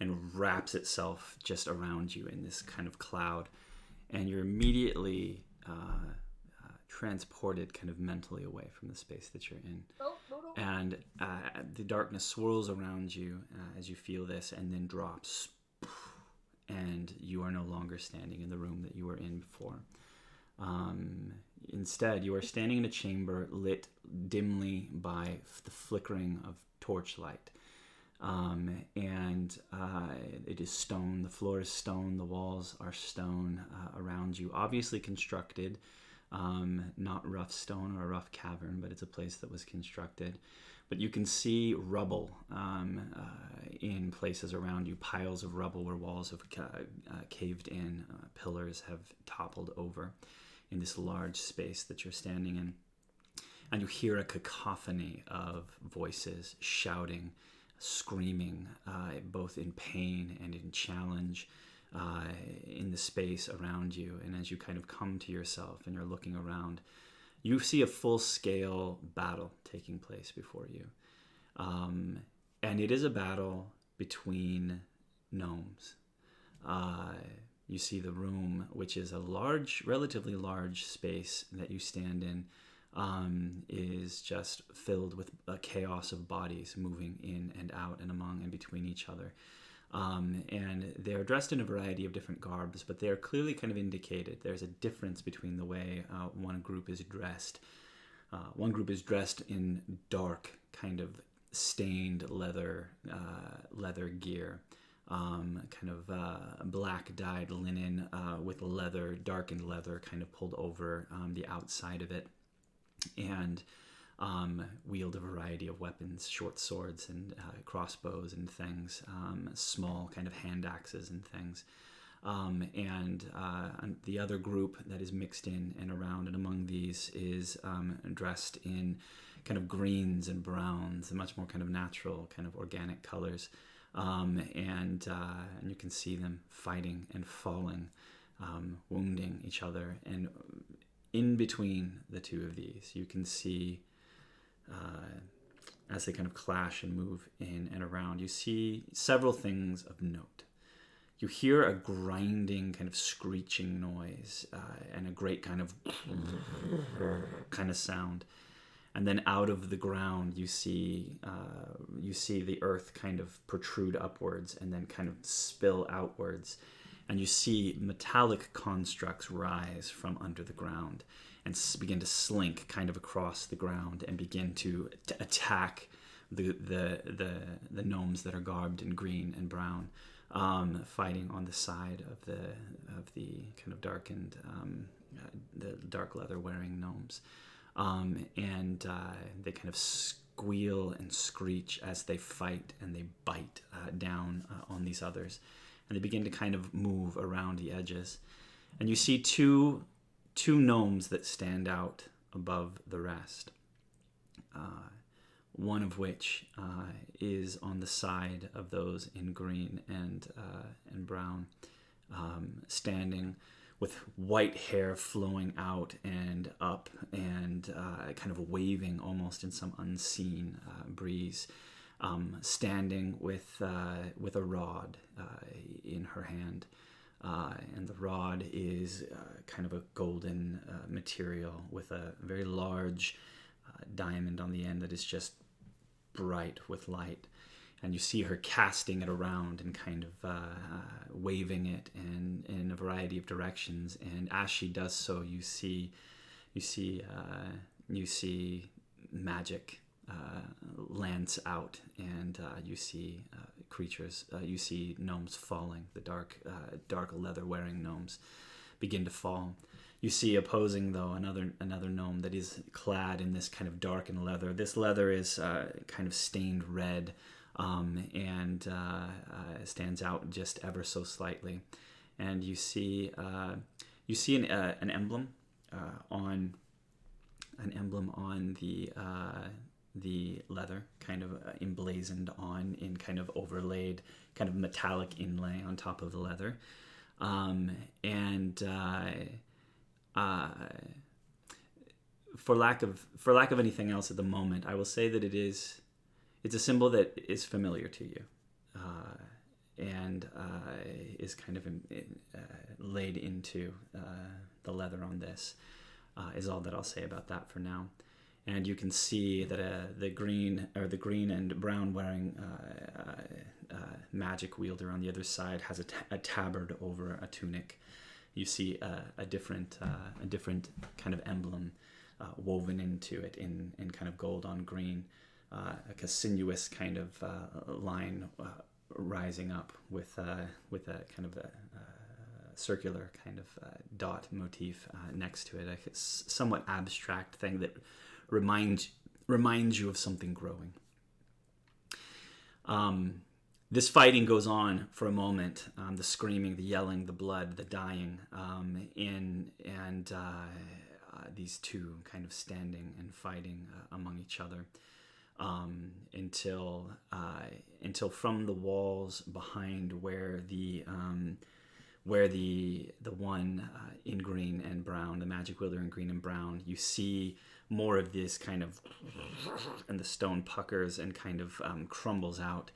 and wraps itself just around you in this kind of cloud, and you're immediately transported kind of mentally away from the space that you're in. No. And the darkness swirls around you as you feel this, and then drops, and you are no longer standing in the room that you were in before. Instead, you are standing in a chamber lit dimly by the flickering of torchlight. And it is stone. The floor is stone. The walls are stone around you. Obviously constructed. Not rough stone or a rough cavern, but it's a place that was constructed. But you can see rubble in places around you, piles of rubble where walls have caved in, pillars have toppled over in this large space that you're standing in. And you hear a cacophony of voices shouting, screaming, both in pain and in challenge, in the space around you. And as you kind of come to yourself and you're looking around, you see a full-scale battle taking place before you. And it is a battle between gnomes. You see the room, which is a large, relatively large space that you stand in, is just filled with a chaos of bodies moving in and out and among and between each other. And they're dressed in a variety of different garbs, but they're clearly kind of indicated. There's a difference between the way one group is dressed. One group is dressed in dark, kind of stained leather gear, kind of black dyed linen with leather, darkened leather kind of pulled over the outside of it, and wield a variety of weapons, short swords and crossbows and things, small kind of hand axes and things. And the other group that is mixed in and around and among these is dressed in kind of greens and browns, and much more kind of natural, kind of organic colors. And you can see them fighting and falling, wounding each other. And in between the two of these, you can see, as they kind of clash and move in and around, you see several things of note. You hear a grinding, kind of screeching noise, and a great kind of sound. And then out of the ground, you see the earth kind of protrude upwards and then kind of spill outwards. And you see metallic constructs rise from under the ground and begin to slink kind of across the ground and begin to attack the gnomes that are garbed in green and brown, fighting on the side of the kind of darkened, the dark leather wearing gnomes. And they kind of squeal and screech as they fight and they bite down on these others. And they begin to kind of move around the edges. And you see two gnomes that stand out above the rest. One of which is on the side of those in green and brown, standing with white hair flowing out and up and kind of waving almost in some unseen breeze, standing with a rod in her hand. And the rod is kind of a golden material with a very large diamond on the end that is just bright with light. And you see her casting it around and kind of waving it in a variety of directions. And as she does so, you see You see magic lands out, and you see creatures. You see gnomes falling. The dark leather wearing gnomes begin to fall. You see opposing though another gnome that is clad in this kind of darkened leather. This leather is kind of stained red, and stands out just ever so slightly. And you see an emblem on the leather, kind of emblazoned on in kind of overlaid, kind of metallic inlay on top of the leather. For lack of anything else at the moment, I will say that it's a symbol that is familiar to you, and is kind of laid into the leather on this. Is all that I'll say about that for now. And you can see that the green and brown wearing magic wielder on the other side has a tabard over a tunic. You see a different kind of emblem woven into it in kind of gold on green, like a sinuous kind of line rising up with a kind of a circular kind of dot motif next to it, a somewhat abstract thing that reminds you of something growing. This fighting goes on for a moment. The screaming, the yelling, the blood, the dying, these two kind of standing and fighting among each other, until from the walls behind where the one in green and brown, the magic wielder in green and brown, you see more of this kind of, and the stone puckers and kind of crumbles out,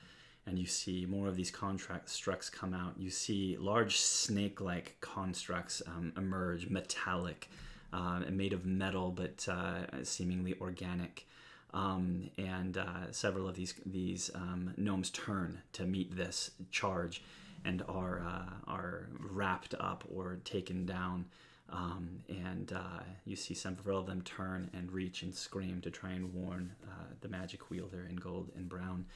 and you see more of these constructs come out. You see large snake-like constructs emerge, metallic, made of metal, but seemingly organic. And several of these gnomes turn to meet this charge, and are wrapped up or taken down. And you see several of them turn and reach and scream to try and warn the magic wielder in gold and brown.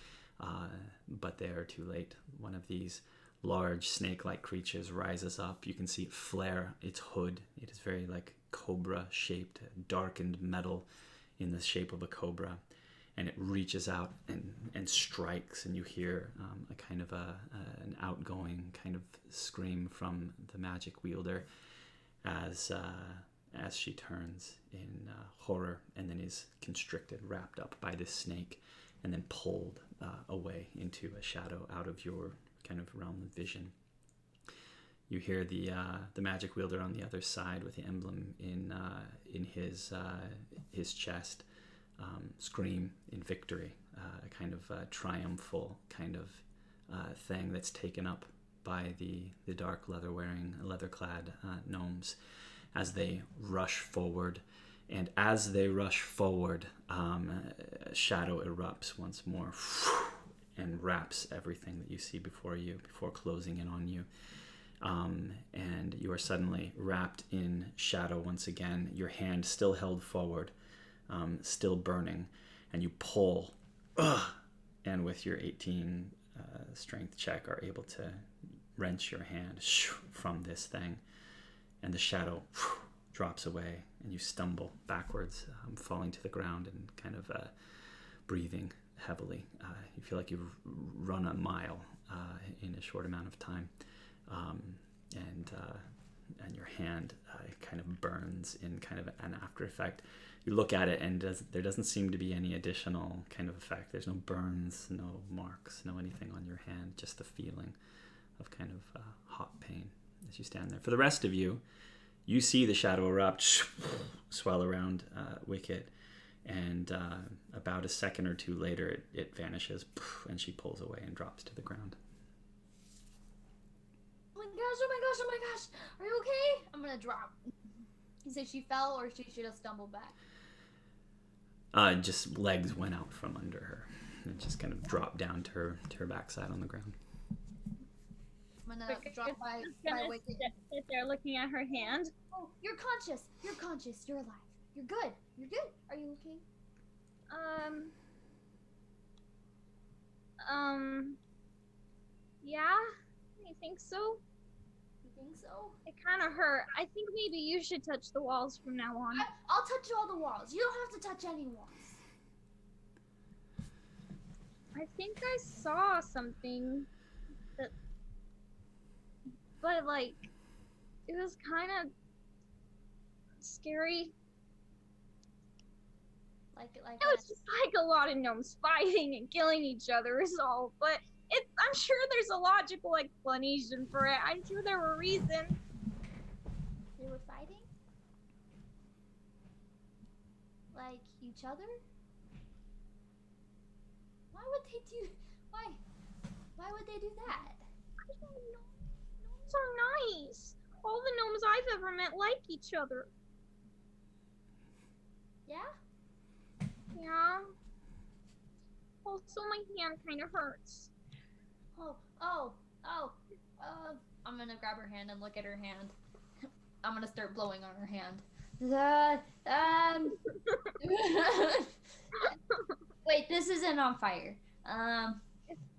But they are too late. One of these large snake-like creatures rises up. You can see it flare its hood. It is very like cobra-shaped, darkened metal in the shape of a cobra. And it reaches out and strikes, and you hear a kind of an outgoing kind of scream from the magic wielder as she turns in horror, and then is constricted, wrapped up by this snake, and then pulled away into a shadow out of your kind of realm of vision. You hear the magic wielder on the other side with the emblem in his chest. Scream in victory, a kind of triumphal kind of thing that's taken up by the dark leather-clad gnomes as they rush forward. And as they rush forward, shadow erupts once more and wraps everything that you see before you, before closing in on you. And you are suddenly wrapped in shadow once again, your hand still held forward, still burning, and you pull, and with your 18 strength check are able to wrench your hand from this thing, and the shadow drops away, and you stumble backwards, falling to the ground and kind of breathing heavily. You feel like you've run a mile in a short amount of time, and your hand kind of burns in kind of an after effect. You look at it, and there doesn't seem to be any additional kind of effect. There's no burns, no marks, no anything on your hand, just the feeling of kind of hot pain as you stand there. For the rest of you, you see the shadow erupt, swell around Wicket, and about a second or two later, it vanishes, and she pulls away and drops to the ground. Oh my gosh, oh my gosh, oh my gosh. Are you okay? I'm gonna drop. You say she fell, or she should have stumbled back? Just legs went out from under her and just kind of dropped down to her backside on the ground. I'm gonna drop by Wicket. Sit there looking at her hand. Oh, you're conscious. You're alive. You're good. You're good. Are you okay? Yeah, I think so. You think so? It kind of hurt. I think maybe you should touch the walls from now on. I'll touch all the walls. You don't have to touch any walls. I think I saw something that, but like, it was kind of scary. Like It was just like a lot of gnomes fighting and killing each other is all, but I'm sure there's a logical explanation for it. I'm sure there were reasons. they were fighting? Like each other? Why would they do? Why would they do that? I don't know. Gnomes are nice. All the gnomes I've ever met like each other. Yeah? Yeah. Also, my hand kind of hurts. I'm gonna grab her hand and look at her hand. I'm gonna start blowing on her hand. Wait, this isn't on fire.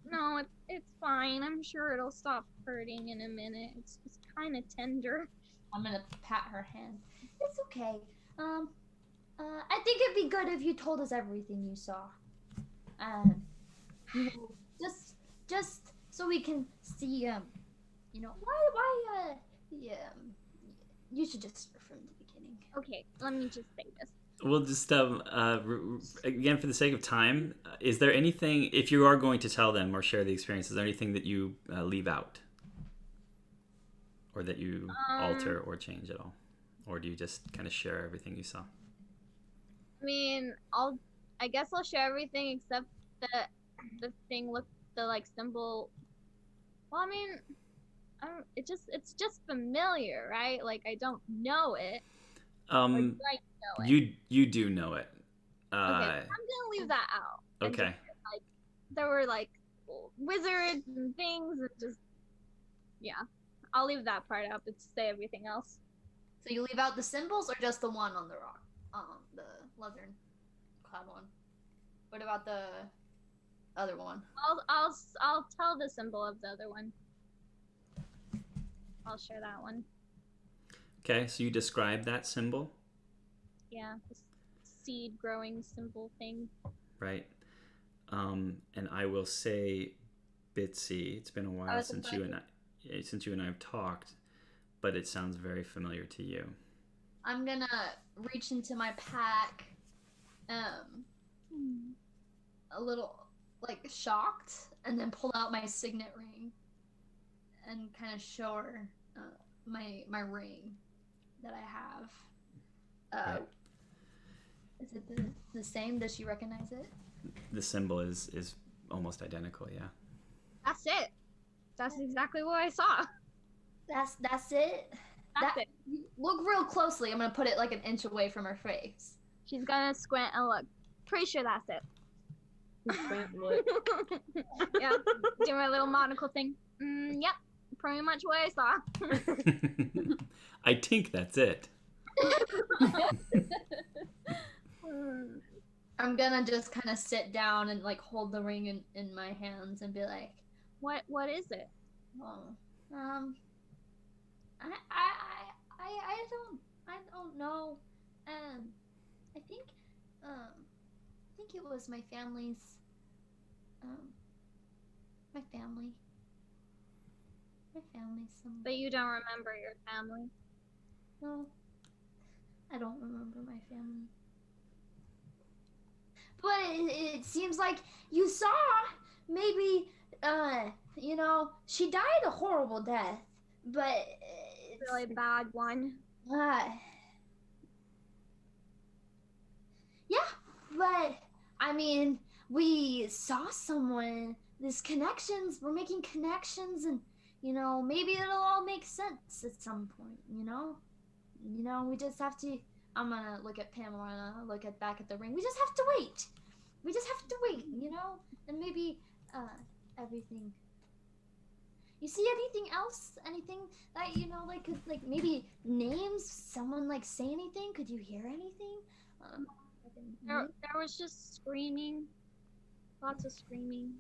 No, it's fine. I'm sure it'll stop hurting in a minute. It's kind of tender. I'm gonna pat her hand. It's okay. I think it'd be good if you told us everything you saw. You know, just so we can see, you know, yeah, you should just start from the beginning. Okay, let me just say this. We'll just again, for the sake of time, is there anything, if you are going to tell them or share the experience, is there anything that you leave out, or that you alter or change at all, or do you just kind of share everything you saw? I mean, I guess I'll share everything except the thing with the like symbol. Well, I mean, it's just familiar, right? Like I don't know it. Or do I know it? You do know it. Okay, I'm gonna leave that out. And Okay. just, like, there were like wizards and things, and just I'll leave that part out, but say everything else. So you leave out the symbols or just the one on the rock? The leathern clad one. What about the other one? I'll tell the symbol of the other one. I'll share that one. Okay, so you describe that symbol, Yeah, the seed growing symbol thing. right? And I will say, Bitsy, it's been a while since you and I have talked, but it sounds very familiar to you. I'm gonna reach into my pack, a little like shocked, and then pull out my signet ring, and kind of show her my ring that I have. Right. Is it the same? Does she recognize it? The symbol is almost identical, yeah. That's it. That's exactly what I saw. That's it. That's it. Look real closely. I'm gonna put it like an inch away from her face. She's gonna squint and look. Pretty sure that's it. Yeah, do my little monocle thing. Yep, pretty much what I saw. I think that's it. I'm gonna just kind of sit down and like hold the ring in my hands and be like, What is it? oh, I don't know. I think it was my family's, my family's symbol. But you don't remember your family. No, I don't remember my family. But it seems like you saw, maybe, you know, she died a horrible death, but it's Really bad one. Yeah, but, I mean, we saw someone, we're making connections, and, you know, maybe it'll all make sense at some point, you know? You know, we just have to, I'm gonna look at Pamela and look back at the ring. We just have to wait. We just have to wait, you know? And maybe, everything. You see anything else? Anything that like could like maybe names? Someone like say anything? Could you hear anything? There was just screaming, lots of screaming,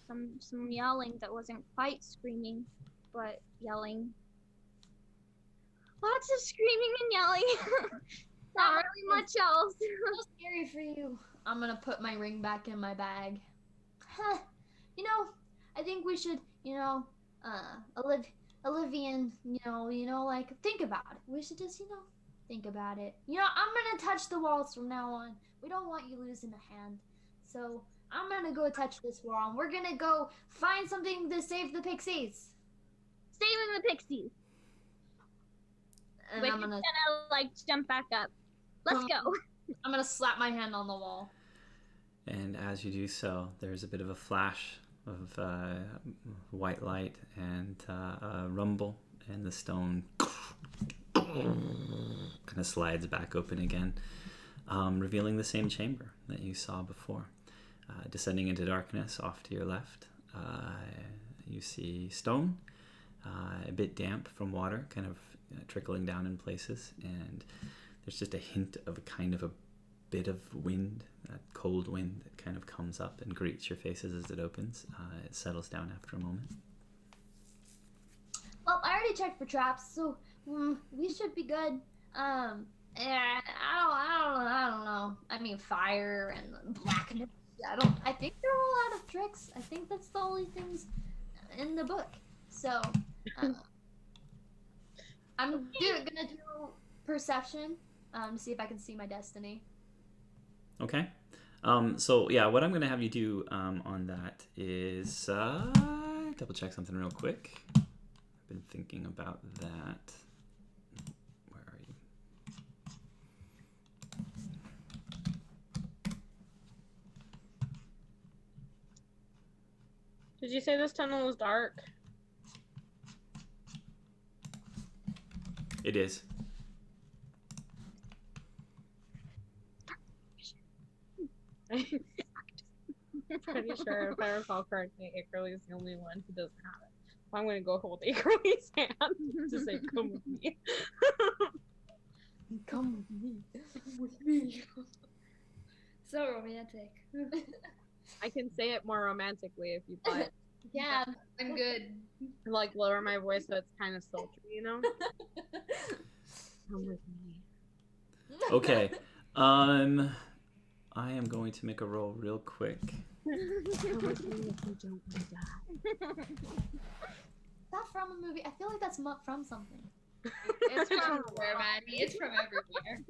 some yelling that wasn't quite screaming, but yelling. Lots of screaming and yelling. Not really much else. So scary for you. I'm gonna put my ring back in my bag. I think we should, Olivian, like think about it. We should just, think about it. I'm gonna touch the walls from now on. We don't want you losing a hand. So I'm gonna go touch this wall and we're gonna go find something to save the pixies. Saving the pixies. And Wicked's I'm gonna like jump back up. Let's go. I'm gonna slap my hand on the wall. And as you do so, there's a bit of a flash of white light and a rumble, and the stone kind of slides back open again, revealing the same chamber that you saw before. Descending into darkness off to your left, you see stone, a bit damp from water, kind of trickling down in places, and there's just a hint of a kind of a bit of wind, that cold wind that kind of comes up and greets your faces as it opens. It settles down after a moment. Well, I already checked for traps, so we should be good. And I don't know. I mean, fire and blackness. I think there are a lot of tricks. I think that's the only things in the book. So, I'm gonna do perception to see if I can see my destiny. Okay. So yeah, what I'm going to have you do on that is double check something real quick. I've been thinking about that. Where are you? Did you say this tunnel was dark? It is. I'm pretty sure, if I recall correctly, Akerly is the only one who doesn't have it. So I'm going to go hold Akerly's hand to say, come with me. Come with me. With me. So romantic. I can say it more romantically if you'd like. Yeah. I'm good. Like, lower my voice so it's kind of sultry, you know? Come with me. Okay. I am going to make a roll real quick. Come with me if you don't want to die. That from a movie? I feel like that's from something. It's from everywhere, Maddie. It's from everywhere.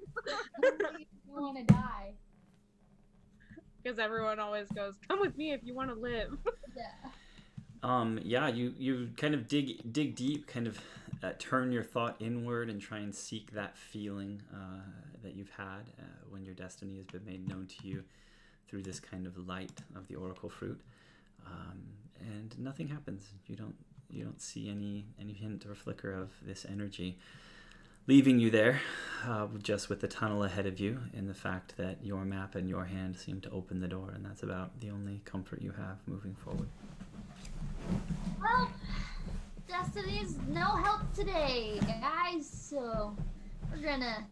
You want to die. Because everyone always goes, come with me if you want to live. Yeah. Yeah, you kind of dig deep, kind of turn your thought inward and try and seek that feeling that you've had when your destiny has been made known to you through this kind of light of the oracle fruit, and nothing happens. You don't see any hint or flicker of this energy, leaving you there just with the tunnel ahead of you and the fact that your map and your hand seem to open the door, and that's about the only comfort you have moving forward. Well, Destiny's no help today, guys, so we're gonna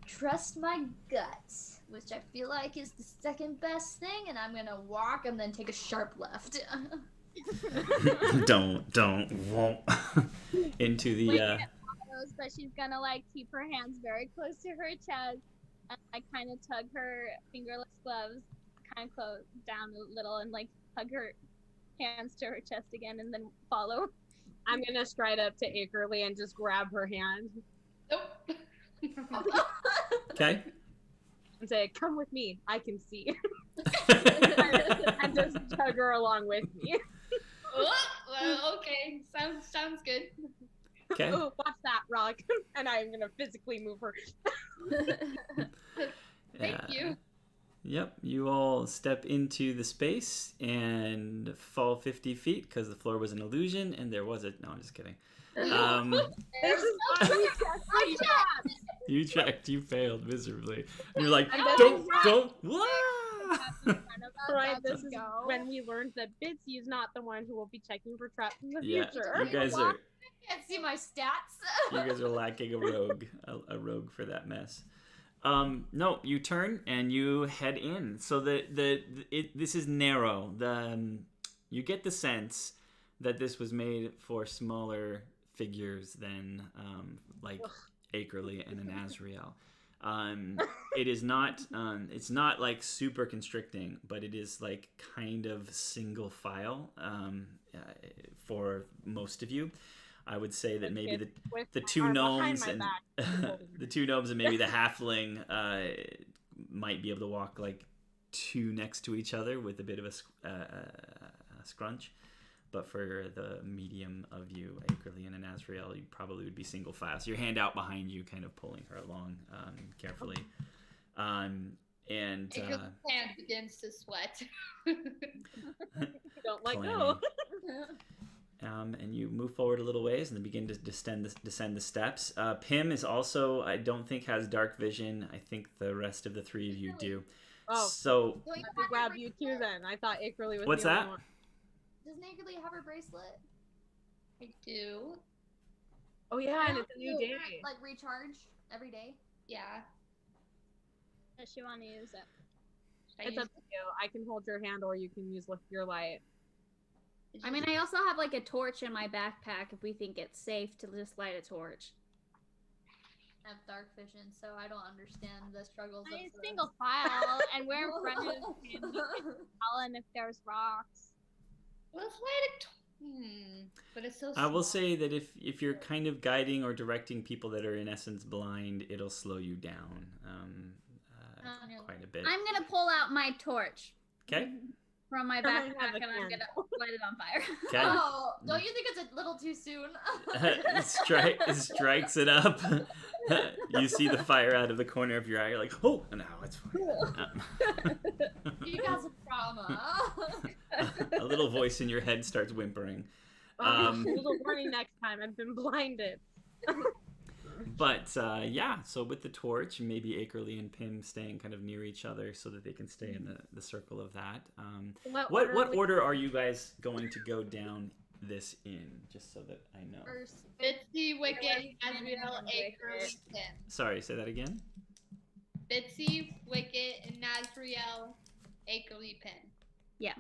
trust my guts, which I feel like is the second best thing, and I'm gonna walk and then take a sharp left. won't into the But she's gonna like keep her hands very close to her chest and like kind of tug her fingerless gloves kind of close down a little and like hug her hands to her chest again and then follow. I'm going to stride up to Akerly and just grab her hand. Nope. Okay. And say, come with me, I can see. And just tug her along with me. Well, okay. Sounds good. Okay. Oh, watch that, Rock. And I'm going to physically move her. Thank you. Yep, you all step into the space and fall 50 feet because the floor was an illusion and there was a... No, I'm just kidding. This is You checked, you failed miserably. And you're like, I'm don't, what? traps in front of us. Right, as this we is go. when we learned that Bitsy is not the one who will be checking for traps in the Yeah, future. you guys are Can't see my stats. lacking a rogue for that mess. No, you turn and you head in. So this is narrow. You get the sense that this was made for smaller figures than like Akerly and an Azrael. It is not. It's not like super constricting, but it is like kind of single file for most of you. I would say that maybe the two gnomes and the two gnomes and maybe the halfling might be able to walk like two next to each other with a bit of a scrunch. But for the medium of you, Akerly and an Azrael, you probably would be single file. So your hand out behind you, kind of pulling her along carefully. And Akerly's hand begins to sweat. Don't let go. And you move forward a little ways and then begin to descend the steps. Pim is also, I don't think, has dark vision. I think the rest of the three of you do. Oh, so Don't you I could grab you too then. I thought Akerly was what's the that? only one. Does Nakerly have her bracelet? I do. Oh yeah, and it's a new day. Like recharge every day? Yeah. Does she want to use it? Should I It's use up to you. I can hold your hand or you can use your light. it? I mean, I also have like a torch in my backpack if we think it's safe to just light a torch. I have dark vision, so I don't understand the struggles I of mean, the... single file, and we're in front of him. We can tell him if there's rocks. Well, let's light but it's so I will small. say that if you're kind of guiding or directing people that are in essence blind, it'll slow you down quite a bit. I'm gonna pull out my torch Okay. from my I backpack have a and I'm can. gonna light it on fire. Okay. Oh, don't you think it's a little too soon? It strikes it up. You see the fire out of the corner of your eye. You're like, oh, no, it's fine. You got some trauma. A little voice in your head starts whimpering. A little warning next time. I've been blinded. But yeah, so with the torch, maybe Akerly and Pim staying kind of near each other so that they can stay in the circle of that. What order are you guys going to go down this in? Just so that I know. First, Bitsy, Wicket, Azrael, Akerly, Pim. Sorry, say that again. Bitsy, Wicket, and Nazriel, Akerly, Pim.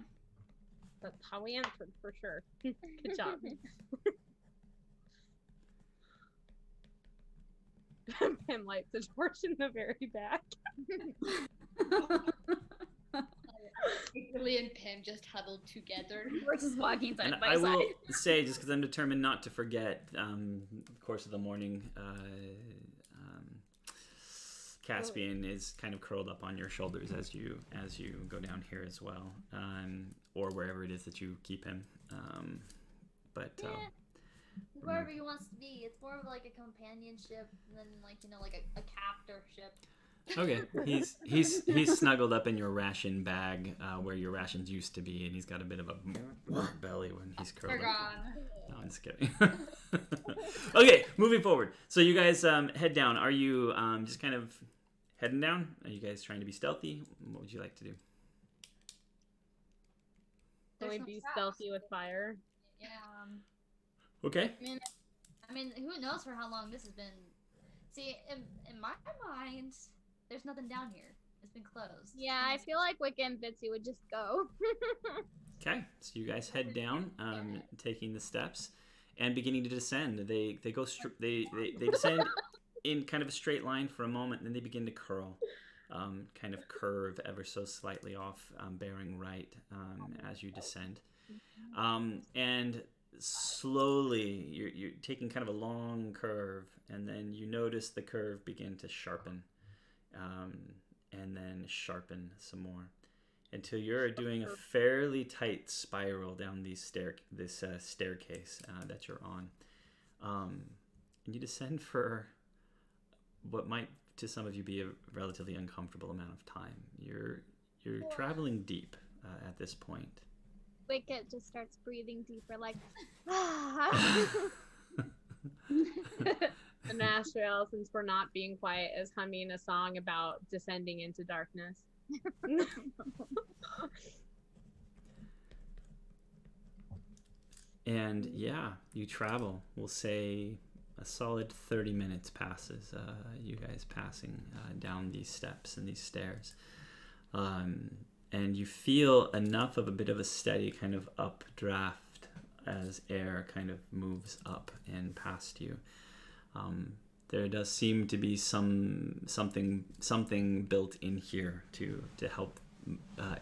That's how we answered for sure. Good job. Pim lights the torch in the very back. Akerly and Pim just huddled together. We're just walking side And by I side. will say, just because I'm determined not to forget, the course of the morning, Caspian is kind of curled up on your shoulders as you go down here as well, or wherever it is that you keep him. wherever he wants to be. It's more of like a companionship than like, like a captorship. Okay, he's snuggled up in your ration bag where your rations used to be, and he's got a bit of a belly when he's curled They're up. gone. No, I'm just kidding. Okay, moving forward. So you guys head down. Are you just kind of heading down? Are you guys trying to be stealthy? What would you like to do? Can we There's no be traps. stealthy with fire? Yeah. Okay. I mean, who knows for how long this has been. See, in my mind, there's nothing down here. It's been closed. Yeah, I feel like Wicket and Bitsy would just go. Okay, so you guys head down, taking the steps, and beginning to descend. They go they descend in kind of a straight line for a moment, and then they begin to curl, kind of curve ever so slightly off, bearing right as you descend, and slowly you're taking kind of a long curve, and then you notice the curve begin to sharpen, and then sharpen some more, until you're doing a fairly tight spiral down this staircase that you're on. And you descend for what might to some of you be a relatively uncomfortable amount of time. You're traveling deep at this point. Wicket just starts breathing deeper, like, And Astral, since we're not being quiet, is humming a song about descending into darkness. And yeah, you travel. We'll say a solid 30 minutes passes, you guys passing down these steps and these stairs. And you feel enough of a bit of a steady kind of updraft as air kind of moves up and past you. There does seem to be something built in here to help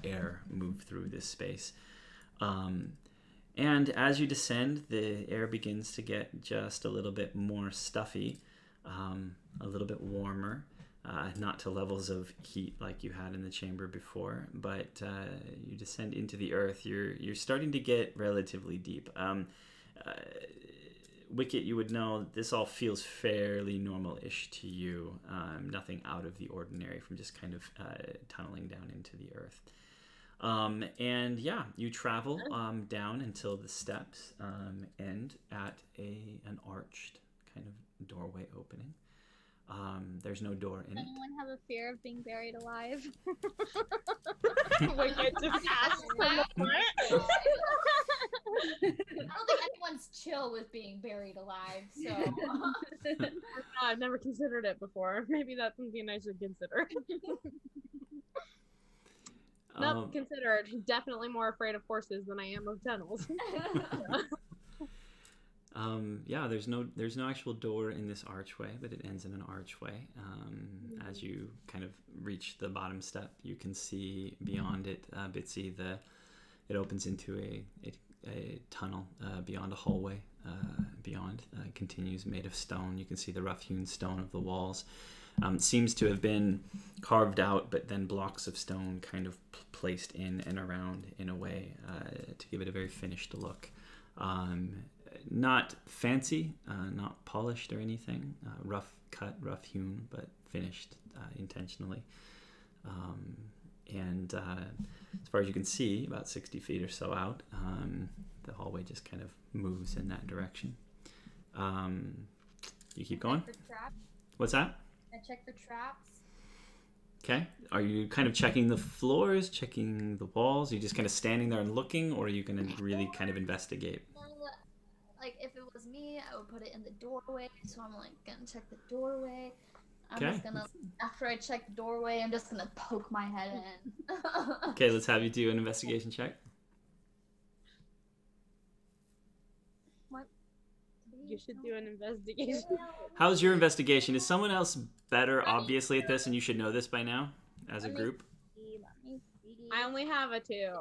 air move through this space. And as you descend, the air begins to get just a little bit more stuffy, a little bit warmer, not to levels of heat like you had in the chamber before, but you descend into the earth. You're starting to get relatively deep. Wicket, you would know this all feels fairly normal-ish to you. Nothing out of the ordinary from just kind of tunneling down into the earth. And yeah, you travel down until the steps end at an arched kind of doorway opening. There's no door in it. Does anyone have a fear of being buried alive? Wicket just asked from the front. I don't think anyone's chill with being buried alive, so. I've never considered it before. Maybe that's something I should consider. Nope, considered. Definitely more afraid of horses than I am of tunnels. Yeah, there's no actual door in this archway, but it ends in an archway. As you kind of reach the bottom step, you can see beyond it, Bitsy, it opens into a tunnel beyond a hallway. Beyond continues made of stone. You can see the rough-hewn stone of the walls. Seems to have been carved out, but then blocks of stone kind of placed in and around in a way to give it a very finished look. Not fancy, not polished or anything. Rough cut, rough hewn, but finished intentionally. And as far as you can see, about 60 feet or so out, the hallway just kind of moves in that direction. You keep going? Check for traps. What's that? I check for traps. Okay. Are you kind of checking the floors, checking the walls? Are you just kind of standing there and looking, or are you going to really kind of investigate? Like, if it was me, I would put it in the doorway. So I'm, like, gonna check the doorway. I'm Okay. just gonna, after I check the doorway, I'm just gonna poke my head in. Okay, let's have you do an investigation check. What? You should do an investigation. How's your investigation? Is someone else better, obviously, at this, and you should know this by now, as a Let me group? Let me see. I only have a 2.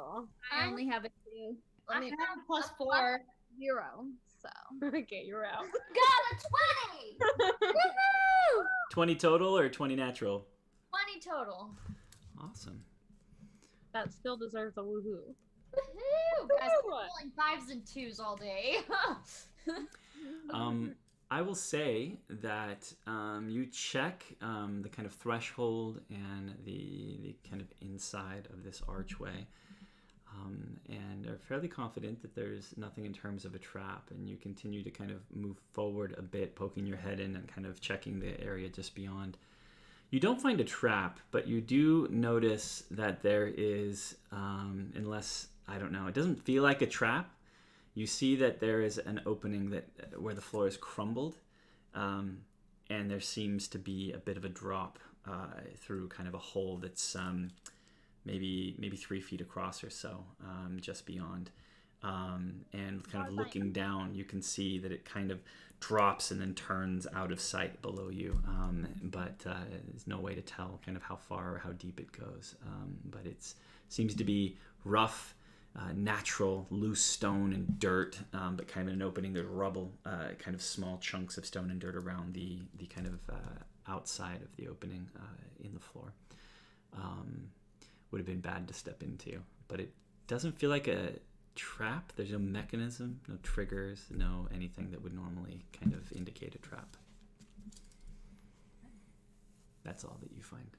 I only have a 2. Let I me have +4. 0. So Okay, you're out. got a 20! Woohoo! 20 total or 20 natural? 20 total. Awesome. That still deserves a woohoo. Woohoo! Guys, I'm Woo! rolling 5s and 2s all day. I will say that you check the kind of threshold and the kind of inside of this archway, and are fairly confident that there's nothing in terms of a trap, and you continue to kind of move forward a bit, poking your head in and kind of checking the area just beyond. You don't find a trap, but you do notice that there is, unless, I don't know, it doesn't feel like a trap. You see that there is an opening where the floor is crumbled, and there seems to be a bit of a drop through kind of a hole that's maybe 3 feet across or so, just beyond. And kind of looking down, you can see that it kind of drops and then turns out of sight below you, but there's no way to tell kind of how far or how deep it goes. But it seems to be rough, natural, loose stone and dirt, but kind of an opening. There's rubble, kind of small chunks of stone and dirt around the kind of outside of the opening in the floor. Would have been bad to step into, but it doesn't feel like a trap. There's no mechanism, no triggers, no anything that would normally kind of indicate a trap. That's all that you find.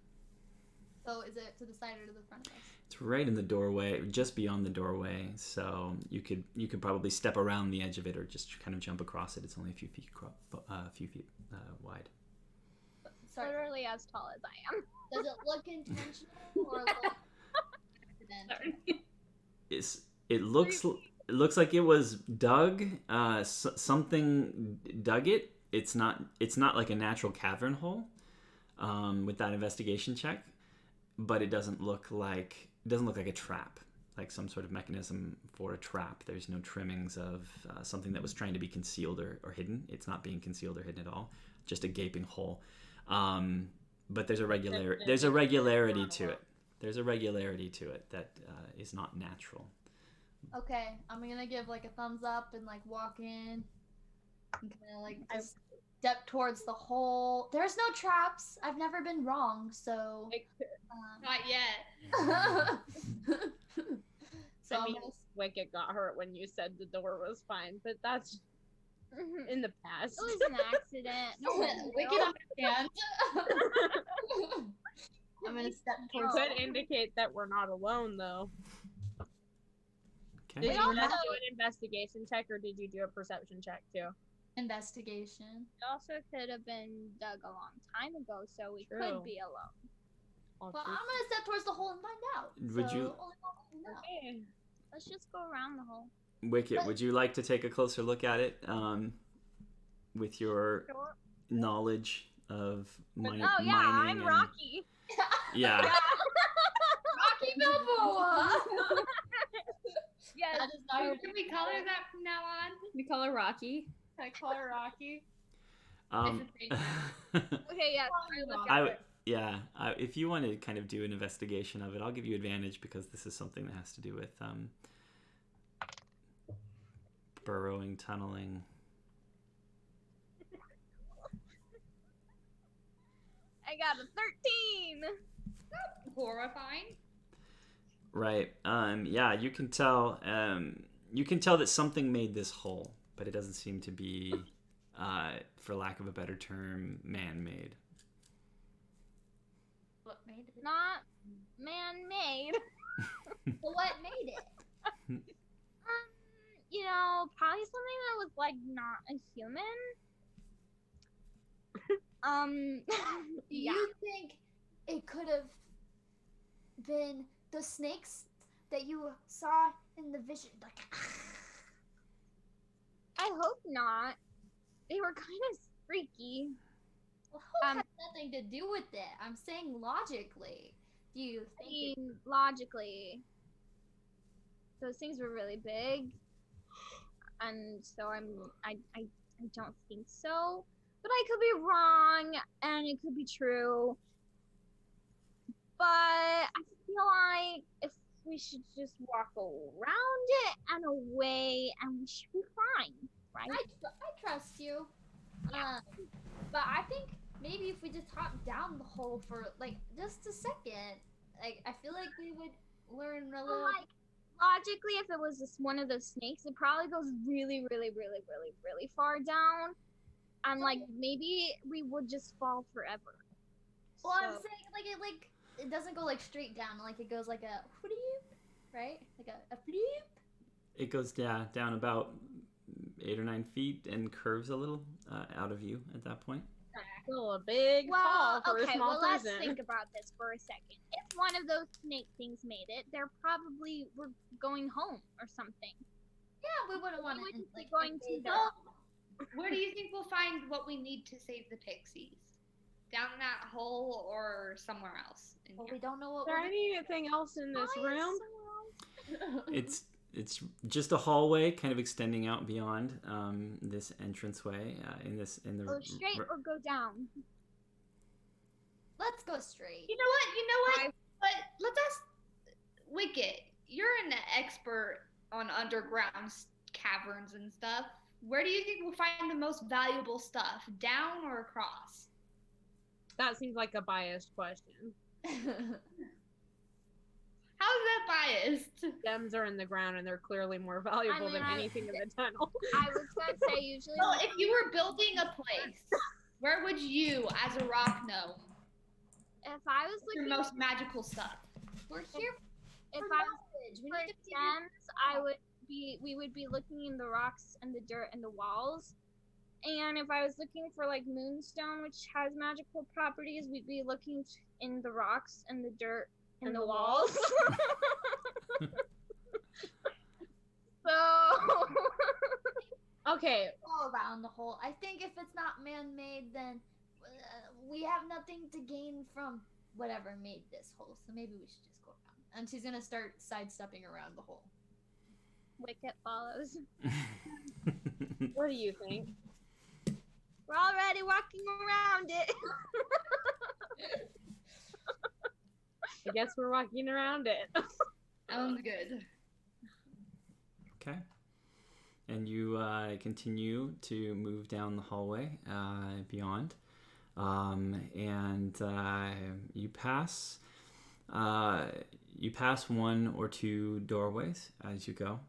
So is it to the side or to the front of us? It's right in the doorway, just beyond the doorway. So you could probably step around the edge of it, or just kind of jump across it. It's only a few feet wide. Sorry. literally as tall as I am. Does it look intentional or look accidental? It looks like it was dug. Something dug it. It's not like a natural cavern hole. With that investigation check, but it doesn't look like a trap, like some sort of mechanism for a trap. There's no trimmings of something that was trying to be concealed or hidden. It's not being concealed or hidden at all. Just a gaping hole. But there's a regularity to it. There's a regularity to it that is not natural. Okay, I'm gonna give like a thumbs up and like walk in and kind of like just step towards the hole. There's no traps. I've never been wrong, so. Not yet. So I mean, Wicket got hurt when you said the door was fine, but that's in the past. It was an accident. No one Wicked will. understands. I'm gonna step You towards. could indicate that we're not alone, though. Okay. Did It you just also- do an investigation check, or did you do a perception check too? Investigation. It also could have been dug a long time ago, so we True. could be alone. Well, I'm gonna step towards the hole and find out. Would so you- only one will know. Okay. Let's just go around the hole. Wicket, would you like to take a closer look at it with your Sure. knowledge of mining? Oh yeah, I'm and- Rocky. Yeah. Rocky Balboa. Yes. That is not your Can we color that from now on? We call her Rocky. I call her Rocky. Okay, yes. I look I at would, it. yeah. If you want to kind of do an investigation of it, I'll give you advantage because this is something that has to do with burrowing, tunneling. I got a 13. Horrifying. Right. Yeah. You can tell. You can tell that something made this hole, but it doesn't seem to be, for lack of a better term, man-made. What made it? Not man-made. Well, what made it? You know, probably something that was like not a human. Do you think it could have been the snakes that you saw in the vision? Like, I hope not. They were kind of freaky. well, hope has nothing to do with it. I'm saying logically. Do you I think? mean, logically, those things were really big, and so I don't think so. But I could be wrong, and it could be true. But I feel like if we should just walk around it and away, and we should be fine, right? I trust you. But I think maybe if we just hop down the hole for like just a second, like I feel like we would learn a little. Like, logically, if it was just one of those snakes, it probably goes really, really, really, really, really far down. And like maybe we would just fall forever. Well, I'm So- saying like it doesn't go like straight down. Like it goes like a floop, right? Like a floop. It goes down about 8 or 9 feet and curves a little out of view at that point. Still a big fall for a small let's person. think about this for a second. If one of those snake things made it, they're probably were going home or something. Yeah, we wouldn't want wouldn't to be like going to invade the- them. Where do you think we'll find what we need to save the pixies? Down that hole or somewhere else? In Well, here? we don't know what Is there we're doing. anything else in this Why is room? someone else- It's just a hallway, kind of extending out beyond this entranceway. Go straight or go down? Let's go straight. You know what? You know what? I- But let's ask Wicket. You're an expert on underground caverns and stuff. Where do you think we'll find the most valuable stuff? Down or across? That seems like a biased question. How is that biased? Gems are in the ground and they're clearly more valuable mean, than I- anything in the tunnel. I was gonna say usually. Well, if you were building a place, where would you, as a rock gnome, If I was your looking, most magical stuff? We're here if for I was knowledge. We for need to figure gems, we would be looking in the rocks and the dirt and the walls, And if I was looking for like moonstone, which has magical properties, we'd be looking in the rocks and the dirt and the walls. So Okay. All around the hole. I think if it's not man-made, then we have nothing to gain from whatever made this hole. So maybe we should just go around. And she's gonna start sidestepping around the hole. Wicket follows. What do you think? We're already walking around it. I guess we're walking around it. Sounds good. Okay. And you continue to move down the hallway beyond. And you pass one or two doorways as you go.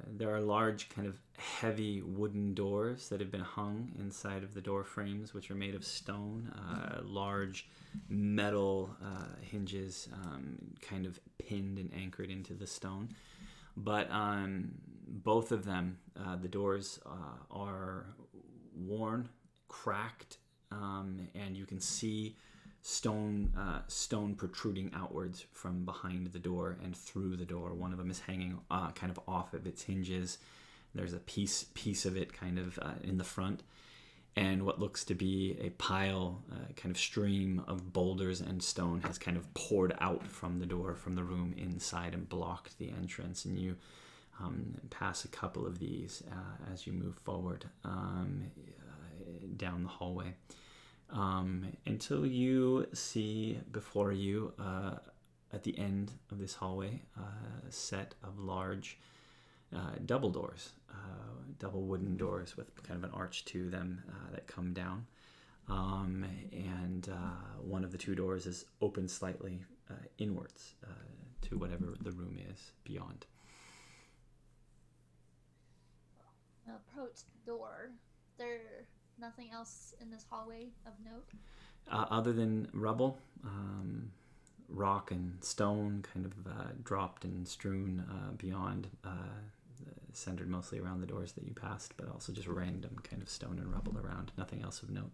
There are large kind of heavy wooden doors that have been hung inside of the door frames, which are made of stone. Large metal hinges kind of pinned and anchored into the stone. But both of them, the doors are worn, cracked, and you can see stone protruding outwards from behind the door and through the door. One of them is hanging kind of off of its hinges. There's a piece of it kind of in the front, and what looks to be a pile, kind of stream of boulders and stone has kind of poured out from the door, from the room inside, and blocked the entrance. And you pass a couple of these as you move forward down the hallway. Until you see before you, at the end of this hallway, a set of large double doors, double wooden doors with kind of an arch to them that come down. And one of the two doors is open slightly inwards to whatever the room is beyond. I'll approach the door. There nothing else in this hallway of note? Other than rubble, rock and stone kind of dropped and strewn beyond, centered mostly around the doors that you passed, but also just random kind of stone and rubble around. Nothing else of note.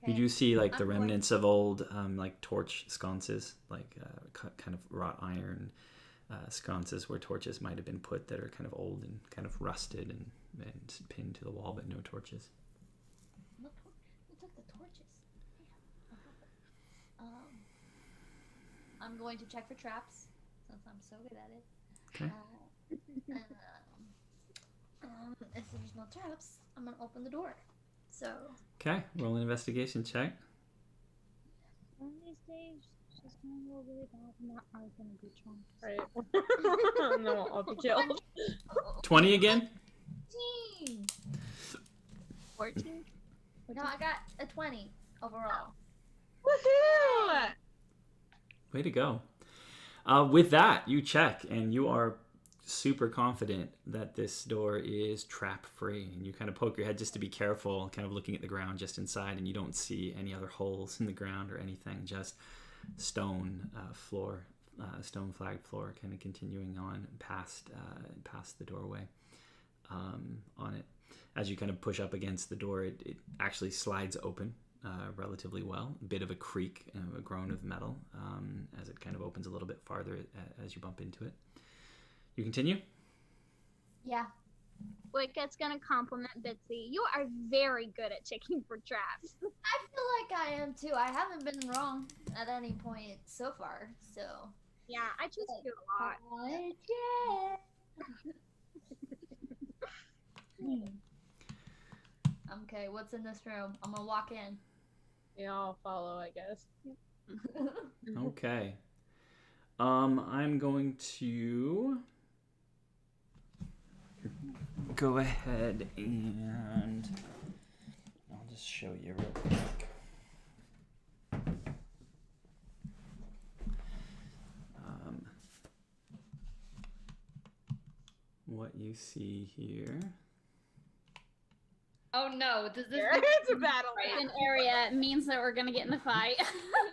Okay. You do see like the remnants of old like torch sconces, like kind of wrought iron sconces where torches might have been put that are kind of old and kind of rusted and pinned to the wall, but no torches. Who took the torches? I'm going to check for traps since I'm so good at it. Okay. If there's no traps, I'm gonna open the door. So. Okay, roll an investigation check. One of these days, she's gonna go really bad, and not I'm gonna be drunk. Right. No, I'll be killed. 20 again? 14. 14? No, I got a 20 overall. Woohoo! Way to go. With that, you check, and you are super confident that this door is trap free. And you kind of poke your head just to be careful, kind of looking at the ground just inside, and you don't see any other holes in the ground or anything, just stone floor, stone flagged floor, kind of continuing on past the doorway on it. As you kind of push up against the door, it actually slides open relatively well. A bit of a creak, a groan of metal as it kind of opens a little bit farther as you bump into it. You continue? Yeah. Wicket's gonna compliment Bitsy. You are very good at checking for traps. I feel like I am too. I haven't been wrong at any point so far, so. Yeah, I trust you a lot. Okay, what's in this room? I'm gonna walk in. Yeah, I'll follow, I guess. Okay. I'm going to go ahead and I'll just show you real quick. What you see here Oh no, does this It's a battle. An area means that we're gonna get in a fight.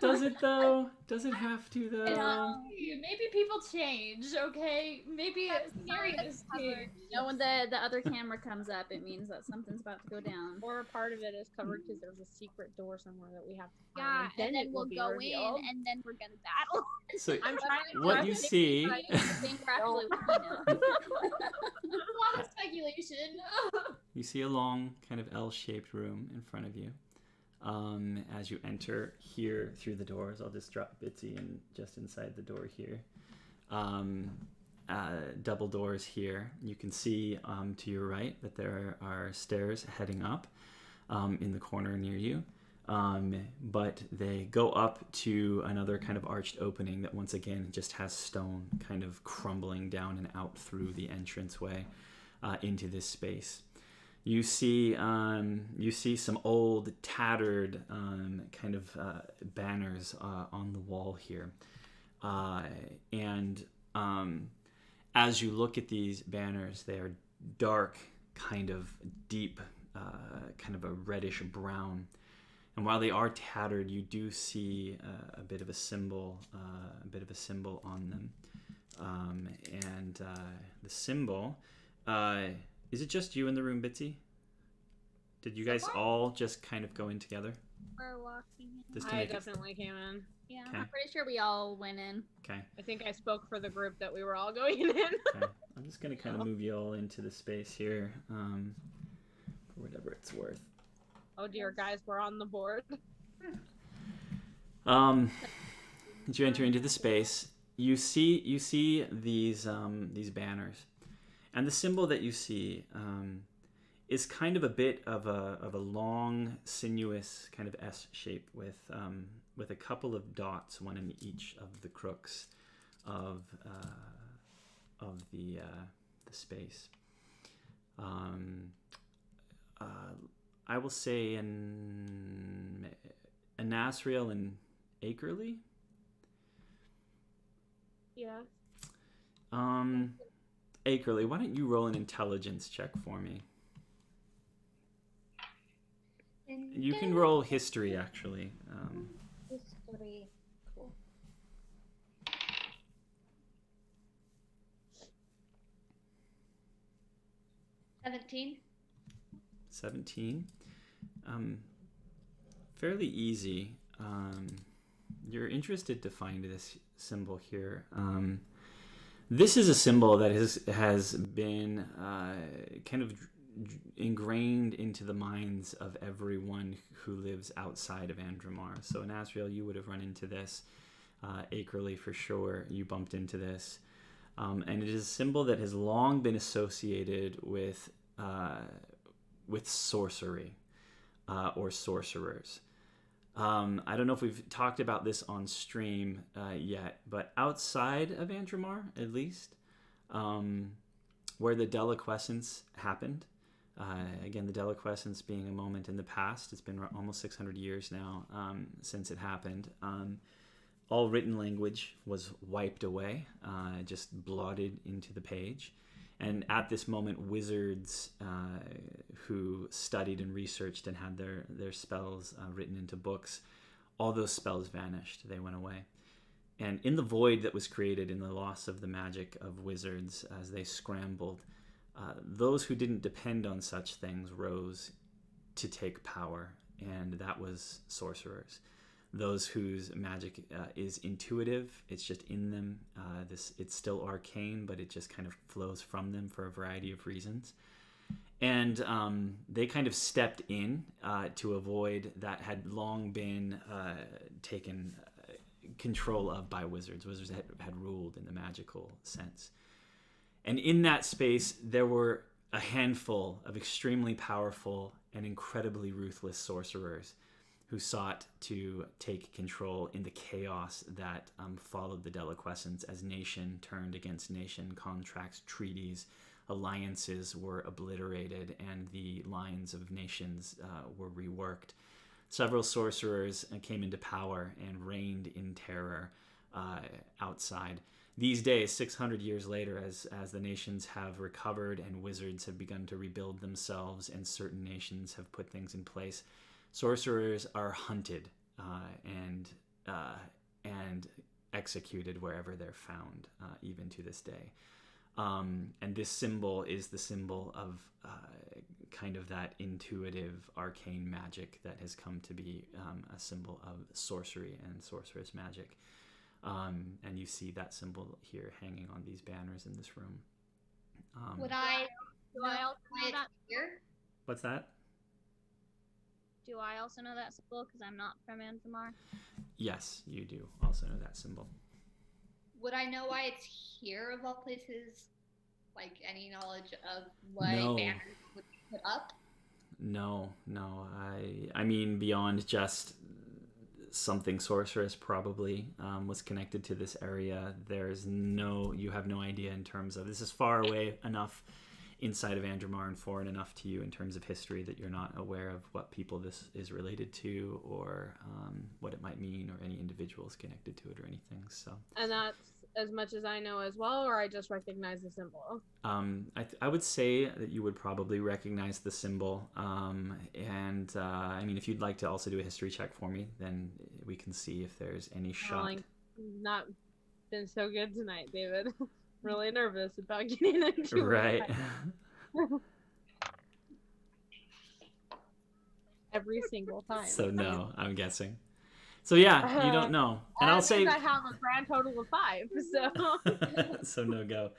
Does it though? Does it have to though? Maybe people change, okay? Maybe scenarios change. When the other camera comes up, it means that something's about to go down. Or part of it is covered because there's a secret door somewhere that we have to find. Yeah, and then it we'll will be go revealed. in, and then we're gonna battle. So I'm trying. what you see, I think we're actually looking at. A lot of speculation. you see a long kind of L-shaped room in front of you. As you enter here through the doors, I'll just drop Bitsy in just inside the door here. Double doors here. You can see to your right that there are stairs heading up in the corner near you. But they go up to another kind of arched opening that once again just has stone kind of crumbling down and out through the entranceway into this space. You see some old tattered kind of banners on the wall here, and as you look at these banners, they are dark, kind of deep, kind of a reddish brown. And while they are tattered, you do see a bit of a symbol on them. And the symbol, is it just you in the room, Bitsy? Did you guys all just kind of go in together? We're walking in. Just to I make it... definitely came in. Yeah. Okay. I'm pretty sure we all went in. Okay. I think I spoke for the group that we were all going in. Okay. I'm just going to kind of move you all into the space here for whatever it's worth. Oh dear, guys, we're on the board. As you enter into the space, you see these banners, and the symbol that you see is kind of a bit of a long, sinuous kind of S shape with a couple of dots, one in each of the crooks of the space. I will say an Astral and Acrely. Yeah. Acrely, why don't you roll an intelligence check for me? You can roll history, actually. History. Cool. 17. 17. Fairly easy. You're interested to find this symbol here. This is a symbol that has been kind of ingrained into the minds of everyone who lives outside of Andromar. So in Astral, you would have run into this. Acrely, for sure, you bumped into this. And it is a symbol that has long been associated with sorcery or sorcerers. I don't know if we've talked about this on stream yet, but outside of Andromar, at least, where the deliquescence happened, again, the deliquescence being a moment in the past, it's been almost 600 years now since it happened. All written language was wiped away, just blotted into the page. And at this moment, wizards who studied and researched and had their spells written into books, all those spells vanished. They went away. And in the void that was created in the loss of the magic of wizards as they scrambled, those who didn't depend on such things rose to take power, and that was sorcerers. Those whose magic is intuitive, it's just in them. It's still arcane, but it just kind of flows from them for a variety of reasons. And they kind of stepped in to a void that had long been taken control of by wizards. Wizards had ruled in the magical sense. And in that space, there were a handful of extremely powerful and incredibly ruthless sorcerers who sought to take control in the chaos that followed the deliquescence as nation turned against nation, contracts, treaties, alliances were obliterated, and the lines of nations were reworked. Several sorcerers came into power and reigned in terror outside. these days, 600 years later, as the nations have recovered and wizards have begun to rebuild themselves and certain nations have put things in place, sorcerers are hunted and executed wherever they're found, even to this day. And this symbol is the symbol of kind of that intuitive arcane magic that has come to be a symbol of sorcery and sorceress magic. And you see that symbol here hanging on these banners in this room. Would I Do I also why know it's that? here? What's that? Do I also know that symbol? Because I'm not from Antamar. Yes, you do also know that symbol. Would I know why it's here of all places? Like any knowledge of why No. banners would be put up? No. I mean, beyond just something sorceress probably was connected to this area. You have no idea in terms of, this is far away enough inside of Andromar and foreign enough to you in terms of history that you're not aware of what people this is related to or what it might mean or any individuals connected to it or anything. So. And that's as much as I know as well, or I just recognize the symbol? I would say that you would probably recognize the symbol. And I mean, if you'd like to also do a history check for me, then we can see if there's any shot. Like, not been so good tonight, David. Really nervous about getting into it. Right. Every single time. So no, I'm guessing. So yeah, you don't know. And I'll say I have a grand total of 5, so. so no go.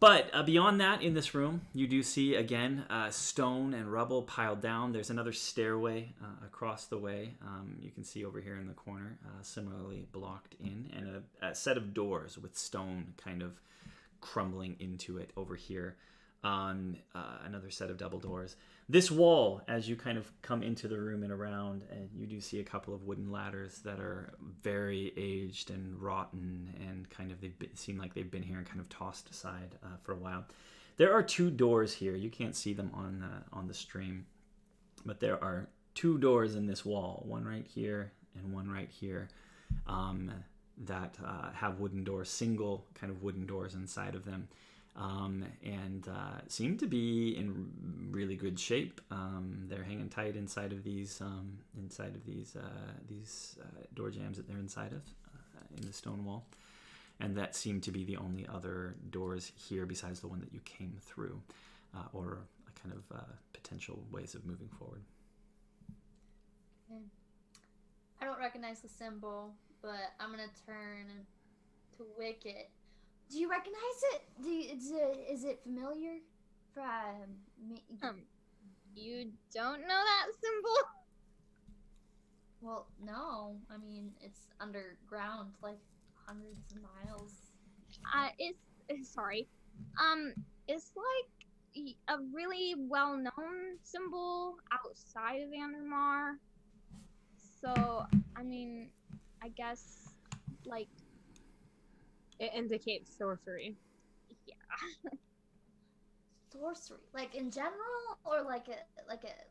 But beyond that, in this room, you do see, again, stone and rubble piled down. There's another stairway across the way. You can see over here in the corner, similarly blocked in, and a set of doors with stone kind of crumbling into it over here. Another set of double doors. This wall, as you kind of come into the room and around, and you do see a couple of wooden ladders that are very aged and rotten, and kind of seem like they've been here and kind of tossed aside for a while. There are 2 doors here. You can't see them on the stream, but there are 2 doors in this wall, one right here and one right here, that have wooden doors, single kind of wooden doors inside of them. And seem to be in really good shape. They're hanging tight inside of these door jams that they're inside of in the stone wall, and that seem to be the only other doors here besides the one that you came through, or a kind of potential ways of moving forward. Okay. I don't recognize the symbol, but I'm gonna turn to Wicket. Do you recognize it? Is it familiar? From me? You don't know that symbol? Well, no. I mean, it's underground, like hundreds of miles. Sorry. It's like a really well-known symbol outside of Andermar. So, I mean, I guess, like, It indicates sorcery. yeah. Sorcery, like in general, or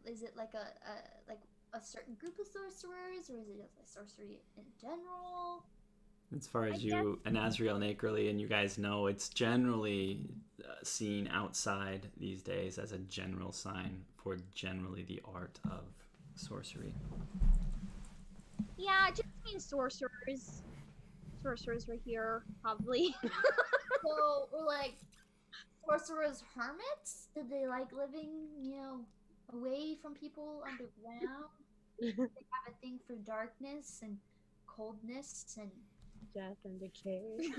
is it like a certain group of sorcerers, or is it just like sorcery in general? As far as you and Azrael and Akerly and you guys know, it's generally seen outside these days as a general sign for generally the art of sorcery. Yeah, it just means sorcerers. Sorcerers were here, probably. So we're like sorcerers hermits? Did they like living, away from people underground? They have a thing for darkness and coldness and Death and decay.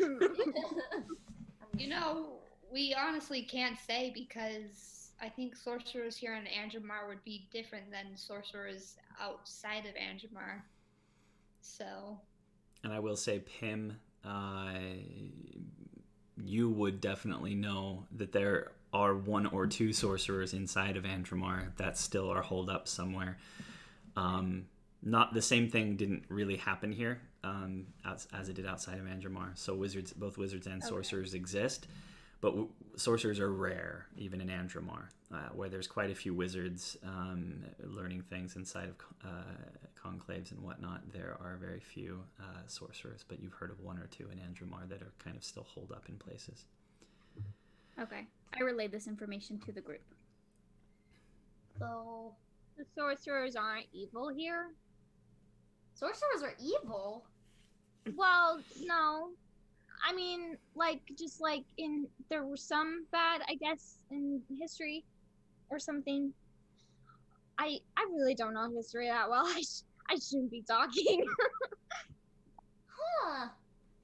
We honestly can't say, because I think sorcerers here in Anjamar would be different than sorcerers outside of Anjamar. So. And I will say, Pim, you would definitely know that there are 1 or 2 sorcerers inside of Andromar that still are holed up somewhere. Not the same thing didn't really happen here as it did outside of Andromar. So both wizards and sorcerers exist, but sorcerers are rare, even in Andromar, where there's quite a few wizards learning things inside of conclaves and whatnot. There are very few sorcerers, but you've heard of one or two in Andromar that are kind of still holed up in places. Okay. I relayed this information to the group. So, The sorcerers aren't evil here. sorcerers are evil. Well, no. I mean, just like there were some bad, I guess, in history or something. I really don't know history that well. I shouldn't be talking. Huh.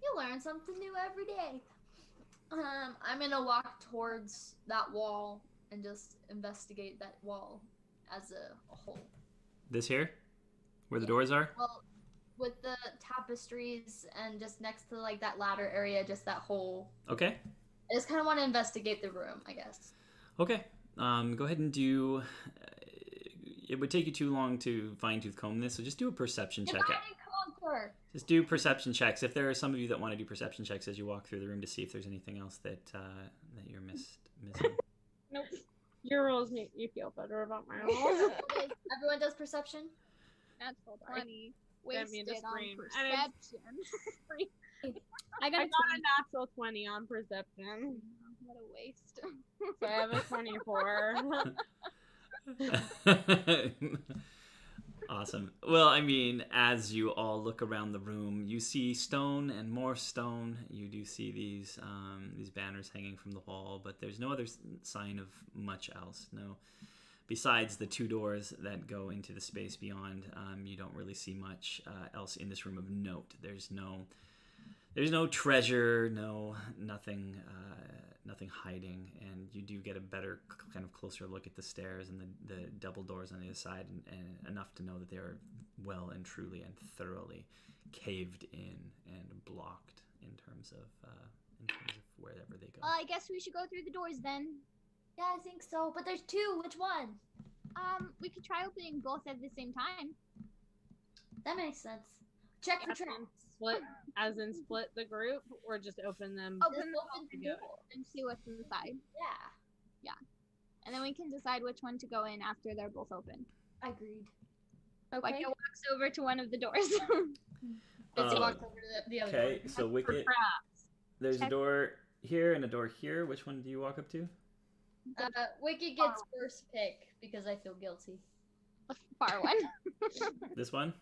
You learn something new every day. I'm gonna walk towards that wall and just investigate that wall as a whole. This here? Where the doors are? Well, with the tapestries and just next to like that ladder area, just that whole. Okay. I just kind of want to investigate the room, I guess. Okay. Go ahead and do... it would take you too long to fine-tooth comb this, so just do a perception check. Divide and conquer. Just do perception checks. If there are some of you that want to do perception checks as you walk through the room to see if there's anything else that that you're missing. Nope. Your rolls make me feel better about my rolls. Everyone does perception? Natural Sorry. 20. Sent me to Wasted on scream. And it's- perception. I got I a got a natural 20 on perception. What a waste. So I have a 24. Awesome. Well, I mean, as you all look around the room, you see stone and more stone. You do see these banners hanging from the wall, but there's no other sign of much else. No, besides the two doors that go into the space beyond, you don't really see much else in this room of note. There's no treasure, nothing hiding, and you do get a better kind of closer look at the stairs and the double doors on the other side, and enough to know that they are well and truly and thoroughly caved in and blocked in terms of wherever they go. Well, I guess we should go through the doors then. Yeah, I think so. But there's two. Which one? We could try opening both at the same time. That makes sense. Check for As in traps. split the group, or just open them. Open Just the open the together. door. and see what's inside. Yeah, And then we can decide which one to go in after they're both open. agreed. Okay. Like, it walks over to one of the doors. Bitsy walked over to the other Okay, door. so For Wicket, traps. there's a Check. door here and a door here. Which one do you walk up to? Wicked gets first pick because I feel guilty. Far one. This one?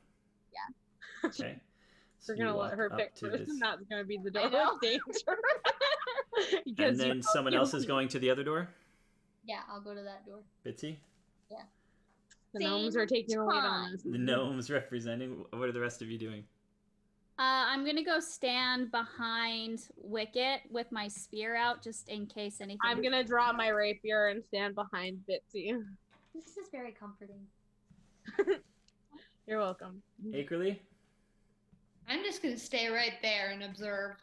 Yeah. Okay. So We're you gonna let walk her up pick to first, this- and that's gonna be the I door know. of danger. And Because then you're someone else is guilty. going to the other door? Yeah, I'll go to that door. Bitsy? The gnomes are taking the lead on this. The gnomes representing. What are the rest of you doing? I'm gonna go stand behind Wicket with my spear out, just in case anything. I'm gonna draw my rapier and stand behind Bitsy. This is very comforting. You're welcome. Akerly? I'm just gonna stay right there and observe.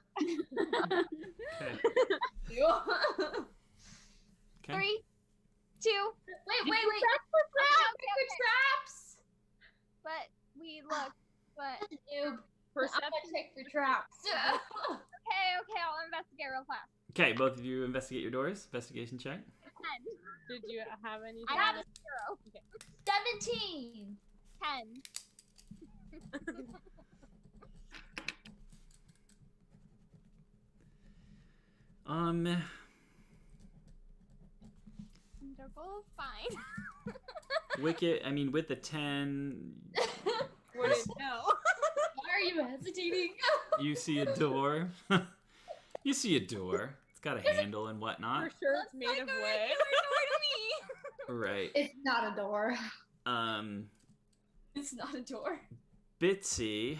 Okay. Okay. 3, 2. Wait. Okay. Traps! But we look. But Noob. I'm Perception. gonna check for traps. okay, I'll investigate real fast. Okay, both of you investigate your doors. Investigation check. 10. Did you have any? I have a 0. 17. 10. They're both fine. Wicket, I mean, with the 10, Wouldn't know. Why are you hesitating? you see a door. You see a door. It's got a handle and For whatnot. sure, it's made of wood. Right. It's not a door. It's not a door. Bitsy,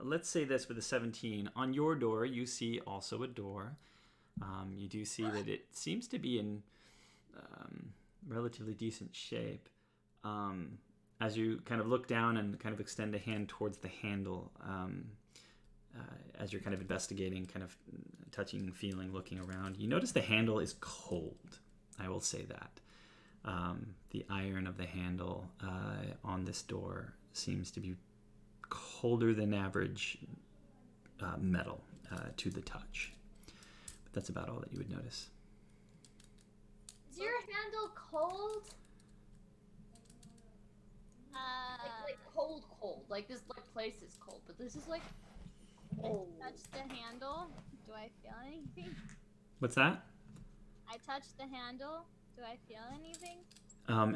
let's say this with a 17. On your door, you see also a door. You do see that it seems to be in relatively decent shape. As you kind of look down and kind of extend a hand towards the handle, as you're kind of investigating, kind of touching, feeling, looking around, you notice the handle is cold. I will say that. The iron of the handle on this door seems to be colder than average metal to the touch. But that's about all that you would notice. Is your handle cold? Like cold, cold. Like this like place is cold, but this is like cold. Touch the handle. Do I feel anything? What's that? I touch the handle. Do I feel anything?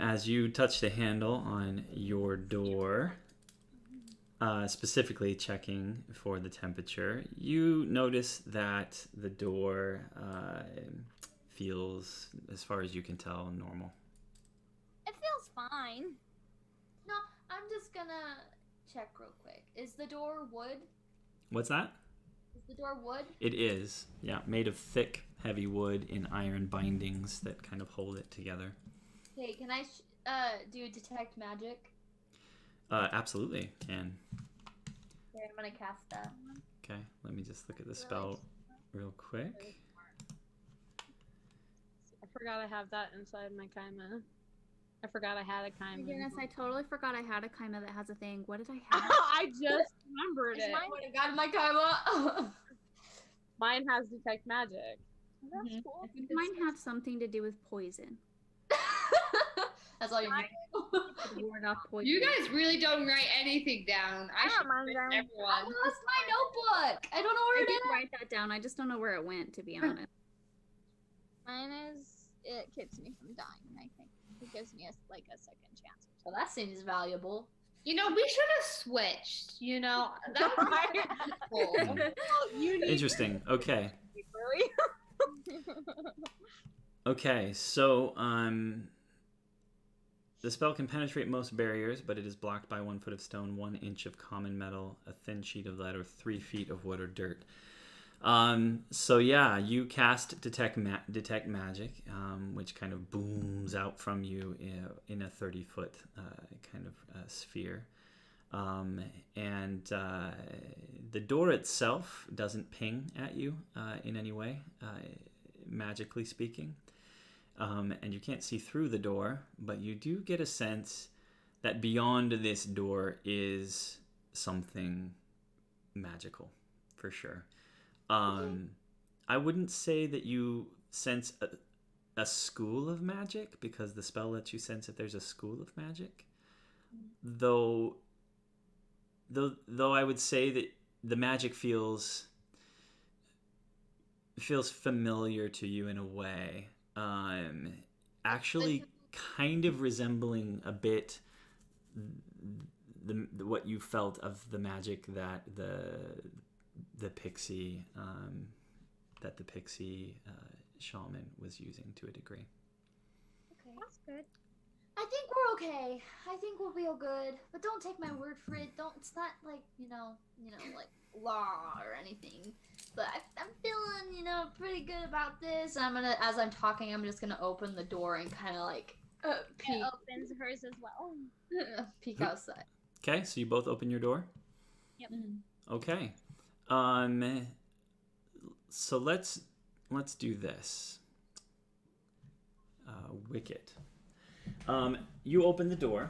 As you touch the handle on your door, specifically checking for the temperature, you notice that the door feels, as far as you can tell, normal. It feels fine. No, I'm just gonna check real quick. Is the door wood? What's that? Is the door wood? It is, yeah, made of thick, heavy wood in iron bindings that kind of hold it together. Okay, can I do detect magic? Absolutely can. Okay, I'm gonna cast that. Okay, let me just look at the spell real quick. I forgot I have that inside my Kaima. I forgot I had a My Kaima. goodness, I totally forgot I had a Kaima that has a thing. What did I have? I just remembered it. I would have gotten my Kaima. Mine has detect magic. That's Mhm. cool. I think mine have something to do with poison. That's all you need. Ward off poison. You guys really don't write anything down. I should mine quiz down. I everyone. lost my notebook. I don't know where I it did is. write that down. I just don't know where it went, to be honest. Mine is it keeps me from dying. I think it gives me a second chance. Well, that seems valuable. You know, we should have switched. You know, that was cool. You need Interesting. Okay. really? Okay, so the spell can penetrate most barriers, but it is blocked by 1 foot of stone, 1 inch of common metal, a thin sheet of lead, or 3 feet of wood or dirt. So yeah, you cast detect magic, which kind of booms out from you in a 30-foot kind of sphere. And the door itself doesn't ping at you in any way, magically speaking. And you can't see through the door, but you do get a sense that beyond this door is something magical, for sure. I wouldn't say that you sense a school of magic, because the spell lets you sense that there's a school of magic. Though I would say that the magic feels familiar to you in a way. Actually kind of resembling a bit what you felt of the magic that the pixie shaman was using to a degree. Okay. That's good. I think we're okay. I think we'll be all good. But don't take my word for it. Don't. It's not like like law or anything. But I'm feeling pretty good about this. As I'm talking, I'm just gonna open the door and kind of like peek, It opens hers as well. peek outside. Okay, so you both open your door? Yep. Okay. So let's do this. Wicket. You open the door,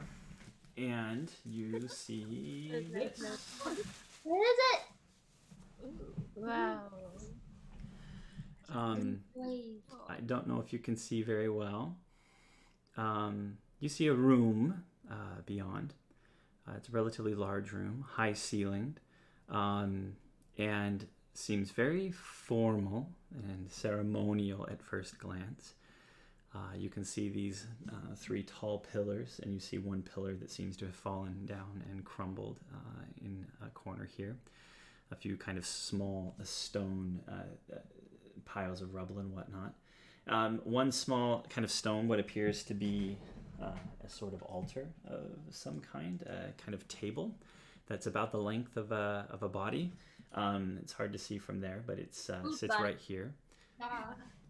and you see this. What is it? Wow. I don't know if you can see very well. You see a room beyond. It's a relatively large room, high ceilinged, and seems very formal and ceremonial at first glance. You can see these 3 tall pillars, and you see one pillar that seems to have fallen down and crumbled in a corner here. A few kind of small stone piles of rubble and whatnot. One small kind of stone, what appears to be a sort of altar of some kind, a kind of table that's about the length of a body. It's hard to see from there, but it sits right here.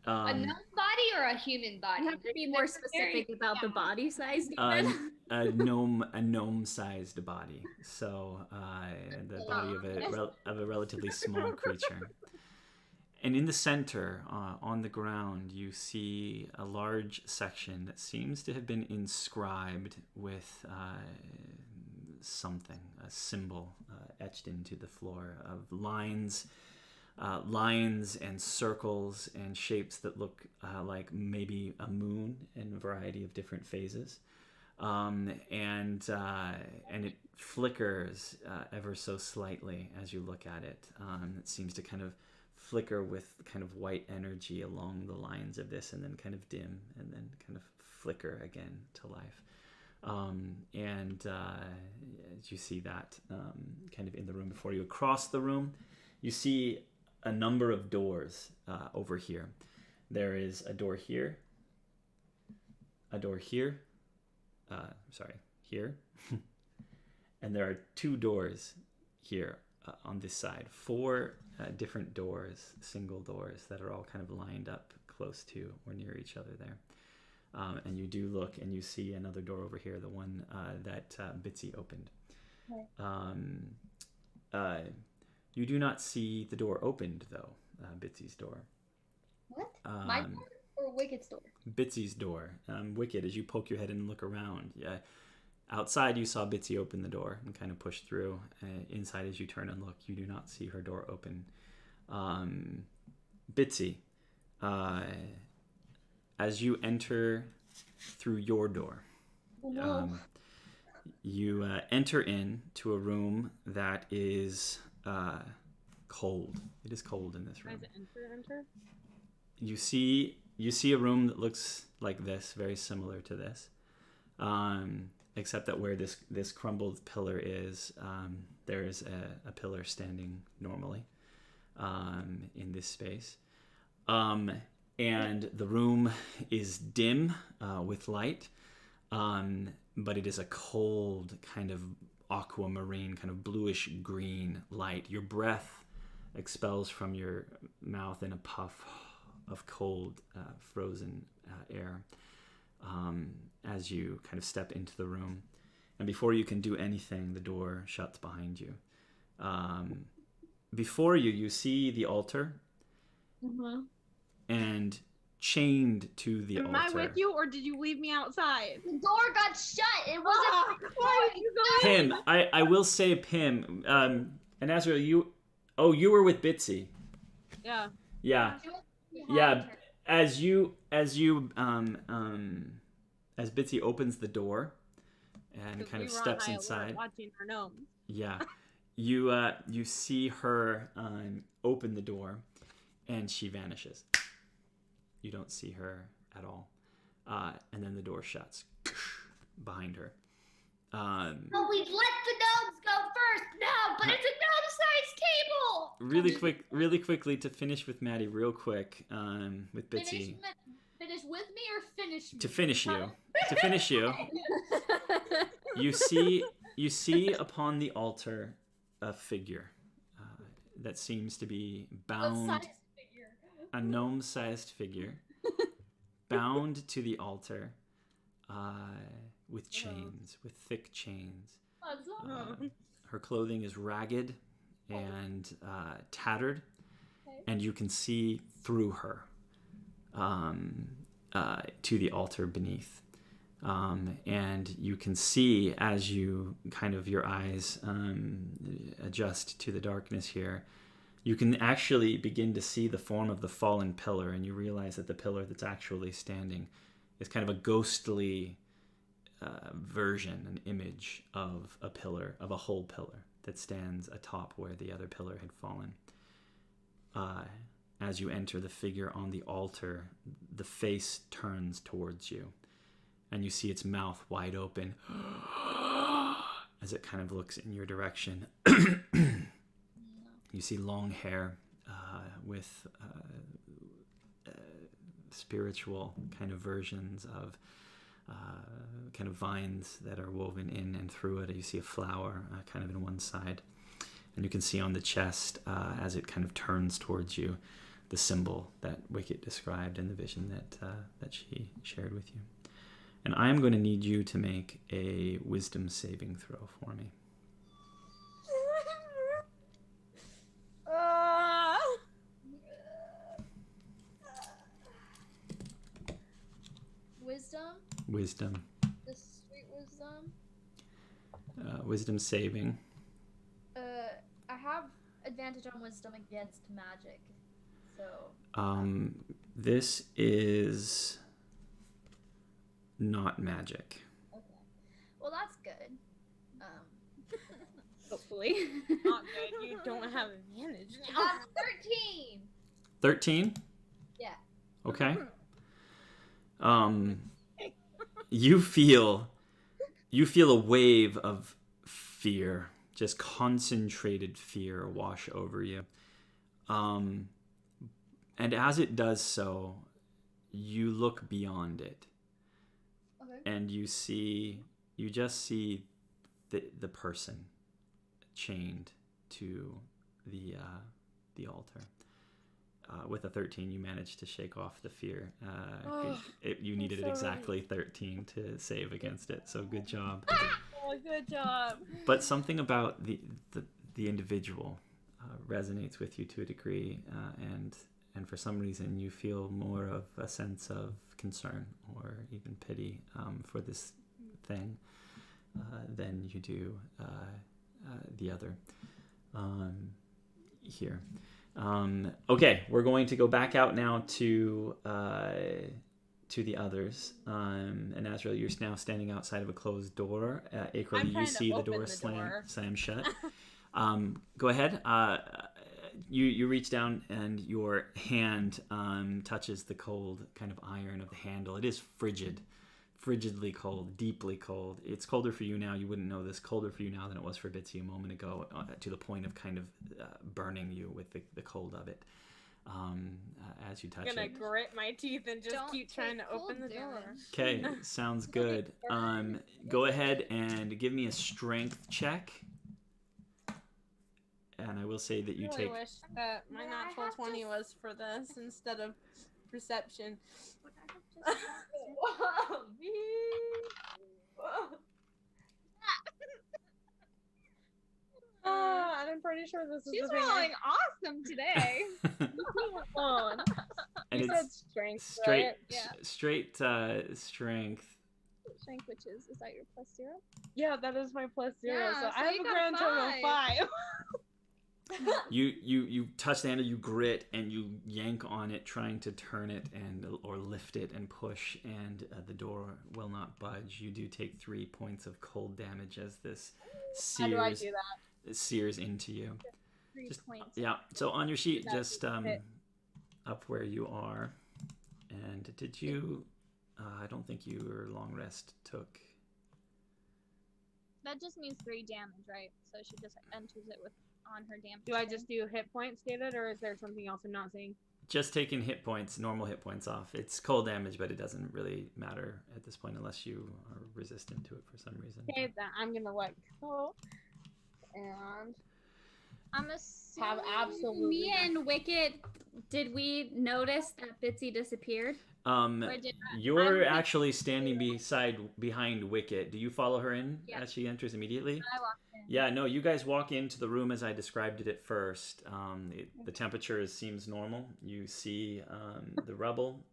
A gnome body or a human body? You have to be more specific about the body size. A gnome-sized body. So the body of a relatively small creature. And in the center, on the ground, you see a large section that seems to have been inscribed with something, a symbol etched into the floor of lines lines and circles and shapes that look like maybe a moon in a variety of different phases. And it flickers ever so slightly as you look at it. It seems to kind of flicker with kind of white energy along the lines of this, and then kind of dim, and then kind of flicker again to life. As you see that kind of in the room before you, across the room, you see a number of doors over here. There is a door here, a door here, here, and there are 2 doors here on this side. 4 different doors, single doors that are all kind of lined up close to or near each other there. And you do look and you see another door over here, the one that Bitsy opened. Okay. You do not see the door opened, though, Bitsy's door. What? My door or Wicked's door? Bitsy's door. Wicked, as you poke your head and look around. Yeah. Outside, you saw Bitsy open the door and kind of push through. Inside, as you turn and look, you do not see her door open. Bitsy, as you enter through your door, you enter into a room that is cold. It is cold in this room. Guys, enter. You see a room that looks like this, very similar to this, except that where this crumbled pillar is, there is a pillar standing normally in this space. And the room is dim with light, but it is a cold kind of aquamarine, kind of bluish green light. Your breath expels from your mouth in a puff of cold, frozen air as you kind of step into the room. And before you can do anything, the door shuts behind you. Before you see the altar. Mm-hmm. And chained to the altar. Am I with you, or did you leave me outside? The door got shut. It wasn't. Why did you go? Pim, I will say Pim. And Azrael, you were with Bitsy. Yeah. Yeah. As Bitsy opens the door and kind of steps inside. Watching our gnomes. Yeah. You see her open the door, and she vanishes. You don't see her at all. And then the door shuts behind her. Oh, we'd let the gnomes go first. No, but it's a gnome-sized table. Really quickly to finish with Maddie, real quick, with Bitsy. Finish with me or finish me? To finish you. You see upon the altar a figure that seems to be bound. What size figure? A gnome-sized figure, bound to the altar, with chains, with thick chains. Her clothing is ragged and tattered, and you can see through her to the altar beneath. And you can see, as you kind of your eyes adjust to the darkness here, you can actually begin to see the form of the fallen pillar, and you realize that the pillar that's actually standing is kind of a ghostly version, an image of a pillar, of a whole pillar that stands atop where the other pillar had fallen. As you enter the figure on the altar, the face turns towards you, and you see its mouth wide open as it kind of looks in your direction. You see long hair with spiritual kind of versions of kind of vines that are woven in and through it. You see a flower kind of in one side. And you can see on the chest, as it kind of turns towards you, the symbol that Wicket described in the vision that she shared with you. And I am going to need you to make a wisdom saving throw for me. Wisdom. The sweet wisdom. Wisdom saving. I have advantage on wisdom against magic. So. This is not magic. Okay. Well, that's good. Hopefully. Not good. You don't have advantage now. 13. 13? Yeah. Okay. You feel a wave of fear, just concentrated fear wash over you. And as it does so, you look beyond it. Okay. And you just see the person chained to the altar. With a 13, you managed to shake off the fear. You needed exactly 13 to save against it, so good job. Oh, good job. But something about the individual resonates with you to a degree, and for some reason you feel more of a sense of concern or even pity for this thing than you do the other here. Okay, we're going to go back out now to the others. And Azrael, you're now standing outside of a closed door. April, you see the door slam shut. Go ahead. You reach down and your hand touches the cold kind of iron of the handle. It is frigidly cold, deeply cold. It's colder for you now. You wouldn't know this. Colder for you now than it was for Bitsy a moment ago, to the point of kind of burning you with the cold of it as you touch it. I'm gonna grit my teeth and just Don't keep trying to take open the cold door. damage. Okay, sounds good. Go ahead and give me a strength check. And I will say that you I really take... wish that my natural 20 was for this instead of perception. And I'm pretty sure this is She's the thing. rolling awesome today. And You it's said strength, right? straight strength. Strength, which is that your +0? Yeah, that is my +0. Yeah, so so I have you a got grand total of 5. You touch the handle, you grit, and you yank on it, trying to turn it or lift it and push, and the door will not budge. You do take 3 points of cold damage as this How do I do that? sears into you. 3 points. Yeah. So on your sheet, That's just hit. up where you are, and did you? I don't think your long rest took. That just means 3 damage, right? So she just enters it with on her damage. Do I thing. just do hit points, David, or is there something else I'm not seeing? Just taking hit points, normal hit points off. It's cold damage, but it doesn't really matter at this point unless you are resistant to it for some reason. Okay, then I'm gonna let go. And I'm assuming have absolutely Me and Wicket, did we notice that Bitsy disappeared? Or did You're I'm- actually standing behind Wicket. Do you follow her in Yeah. as she enters immediately? I walked in? Yeah, no, you guys walk into the room as I described it at first. The temperature seems normal. You see the rubble,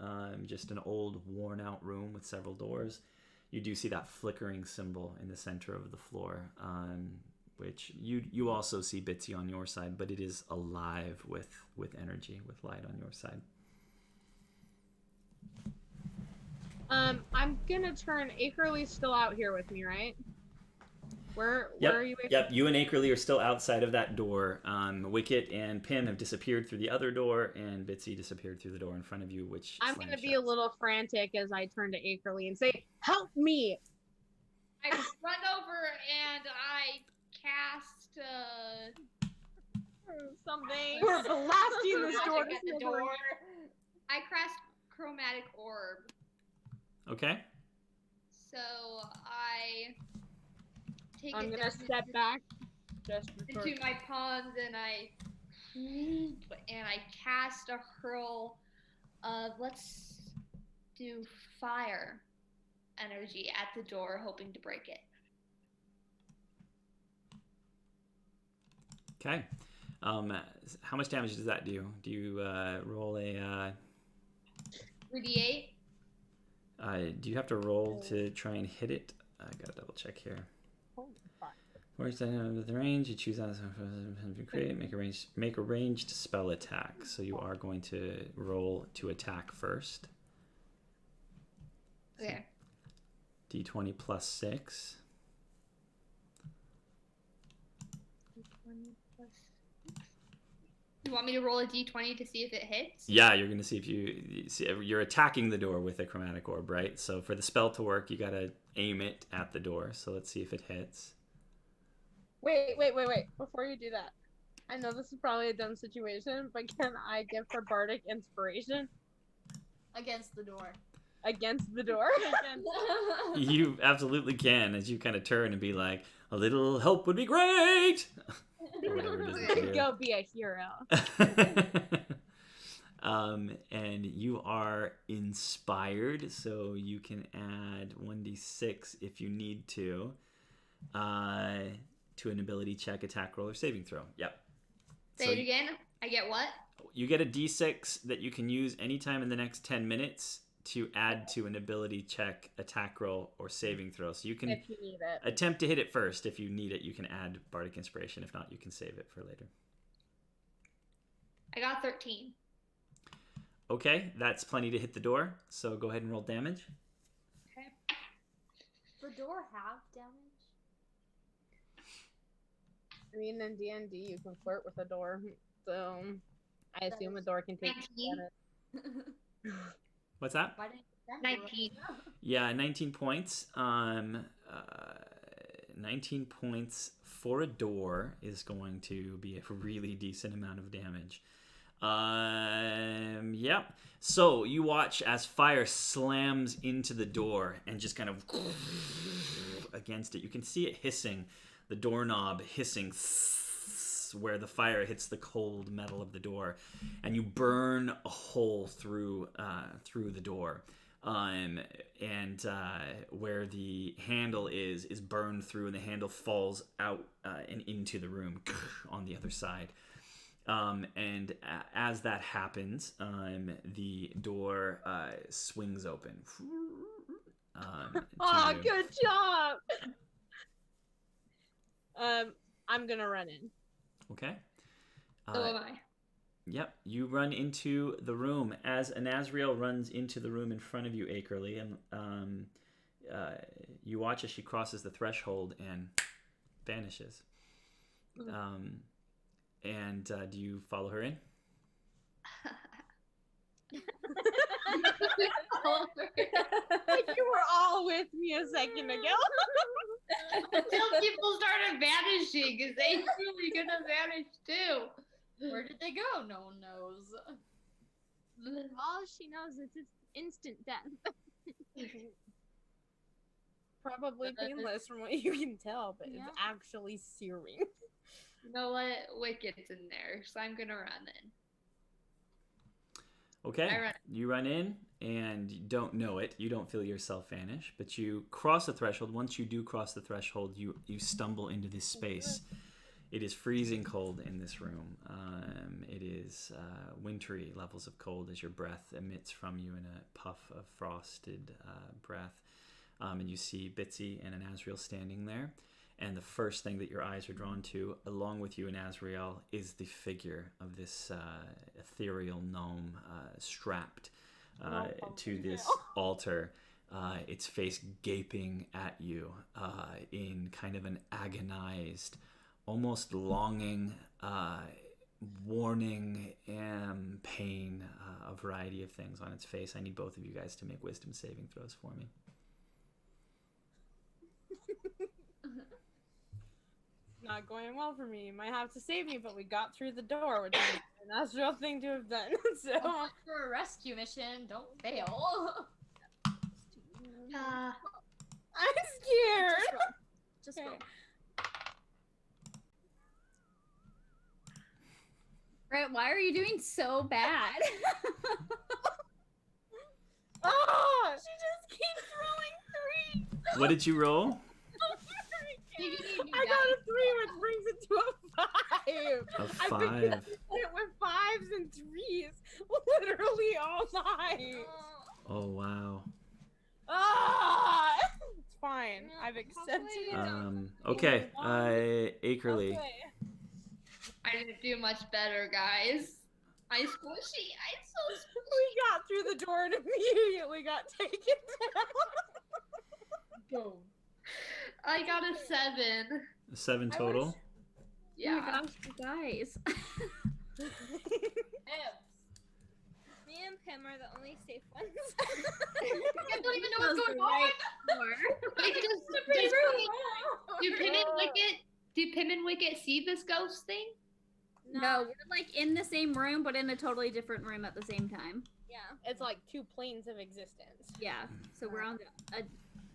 just an old, worn-out room with several doors. You do see that flickering symbol in the center of the floor, which you also see Bitsy on your side, but it is alive with energy, with light on your side. I'm gonna turn. Akerly's still out here with me, right? Where are you? Yep, you and Akerly are still outside of that door. Wicket and Pim have disappeared through the other door, and Bitsy disappeared through the door in front of you, which I'm slammed gonna be shut. a little frantic as I turn to Akerly and say, "Help me!" I run over and I cast Something. We're blasting this door. magic at the door. I cast chromatic orb. Okay. So I take I'm it gonna down step back. Just into my palms and I cast a hurl of, let's do fire energy at the door, hoping to break it. Okay. How much damage does that do? Do you roll a... 3d8. do you have to roll to try and hit it? I gotta double check here. Holy fuck. Works with the range. You choose as you create. Make a ranged spell attack. So you are going to roll to attack first. Okay. D20 plus 6. You want me to roll a d20 to see if it hits? Yeah, you're going to see if you see. You're attacking the door with a chromatic orb, right? So for the spell to work, you got to aim it at the door. So let's see if it hits. Wait. Before you do that, I know this is probably a dumb situation, but can I give her bardic inspiration Against the door. against the door? You absolutely can, as you kind of turn and be like, "A little help would be great." Or whatever it is that you do. Go be a hero. And you are inspired, so you can add 1d6 if you need to an ability check, attack roll, or saving throw. Yep. Say it again. I get what? You get a d6 that you can use anytime in the next 10 minutes to add to an ability check, attack roll, or saving throw. So you can If you need it. attempt to hit it first. If you need it, you can add bardic inspiration. If not, you can save it for later. I got 13. Okay, that's plenty to hit the door. So go ahead and roll damage. Okay. The door have damage? I mean, in D&D, you can flirt with a door, so I assume a door can take 19. damage. What's that? Why didn't you 19. Yeah, 19 points. 19 points for a door is going to be a really decent amount of damage. Yep. So you watch as fire slams into the door and just kind of against it. You can see it hissing, the doorknob hissing where the fire hits the cold metal of the door, and you burn a hole through the door. And where the handle is burned through, and the handle falls out and into the room on the other side. And as that happens, the door swings open. Oh, good job! I'm gonna run in. Okay. So am I. Yep, you run into the room as Anazriel runs into the room in front of you, Akerly, and you watch as she crosses the threshold and vanishes. Do you follow her in? You were all with me a second ago. Until people started vanishing, because they truly gonna vanish too. Where did they go? No one knows. All she knows is it's instant death. Probably painless from what you can tell, but Yeah. it's actually searing. You know what? Wicked's in there, so I'm gonna run in. Okay, I run. you run in and you don't know it. You don't feel yourself vanish, but you cross the threshold. Once you do cross the threshold, you stumble into this space. It is freezing cold in this room. It is wintry levels of cold as your breath emits from you in a puff of frosted breath. And you see Bitsy and Anazriel standing there. And the first thing that your eyes are drawn to, along with you and Azrael, is the figure of this ethereal gnome strapped to this altar, its face gaping at you in kind of an agonized, almost longing, warning, and pain, a variety of things on its face. I need both of you guys to make wisdom saving throws for me. Not going well for me. Might have to save me, but we got through the door, which is an astral thing to have done. So Don't for a rescue mission, don't fail. I'm scared. Just Okay. roll. Brett, why are you doing so bad? Oh, she just keeps rolling 3. What did you roll? I got a 3, which brings it to a 5. A I've been 5. getting it with 5s and 3s literally all night. Oh, wow. Ah! It's fine. I've accepted it. Okay, Akerly. I didn't do much better, guys. I'm squishy. I'm so squishy. We got through the door and immediately got taken down. Boom. I got a 7. 7 total. Yeah. Oh my gosh, you guys. Me and Pim are the only safe ones. I don't even know what's going on. Wait, do Pim and Wicket see this ghost thing? No, we're like in the same room, but in a totally different room at the same time. Yeah. It's like 2 planes of existence. Yeah, so we're on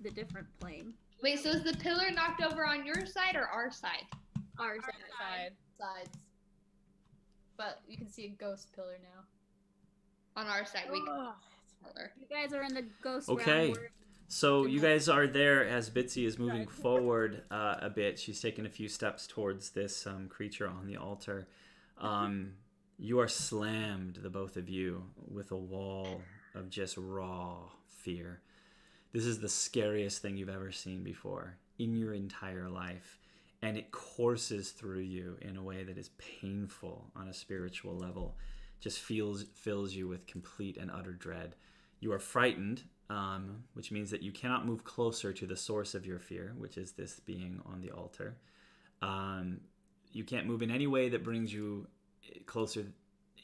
the different plane. Wait, so is the pillar knocked over on your side or our side? Our Side. Sides. But you can see a ghost pillar now. On our side, we Oh, pillar. You guys are in the ghost Okay. round. So you guys are there as Bitsy is moving forward a bit. She's taken a few steps towards this creature on the altar. You are slammed, the both of you, with a wall of just raw fear. This is the scariest thing you've ever seen before in your entire life. And it courses through you in a way that is painful on a spiritual level. Just fills you with complete and utter dread. You are frightened, which means that you cannot move closer to the source of your fear, which is this being on the altar. You can't move in any way that brings you closer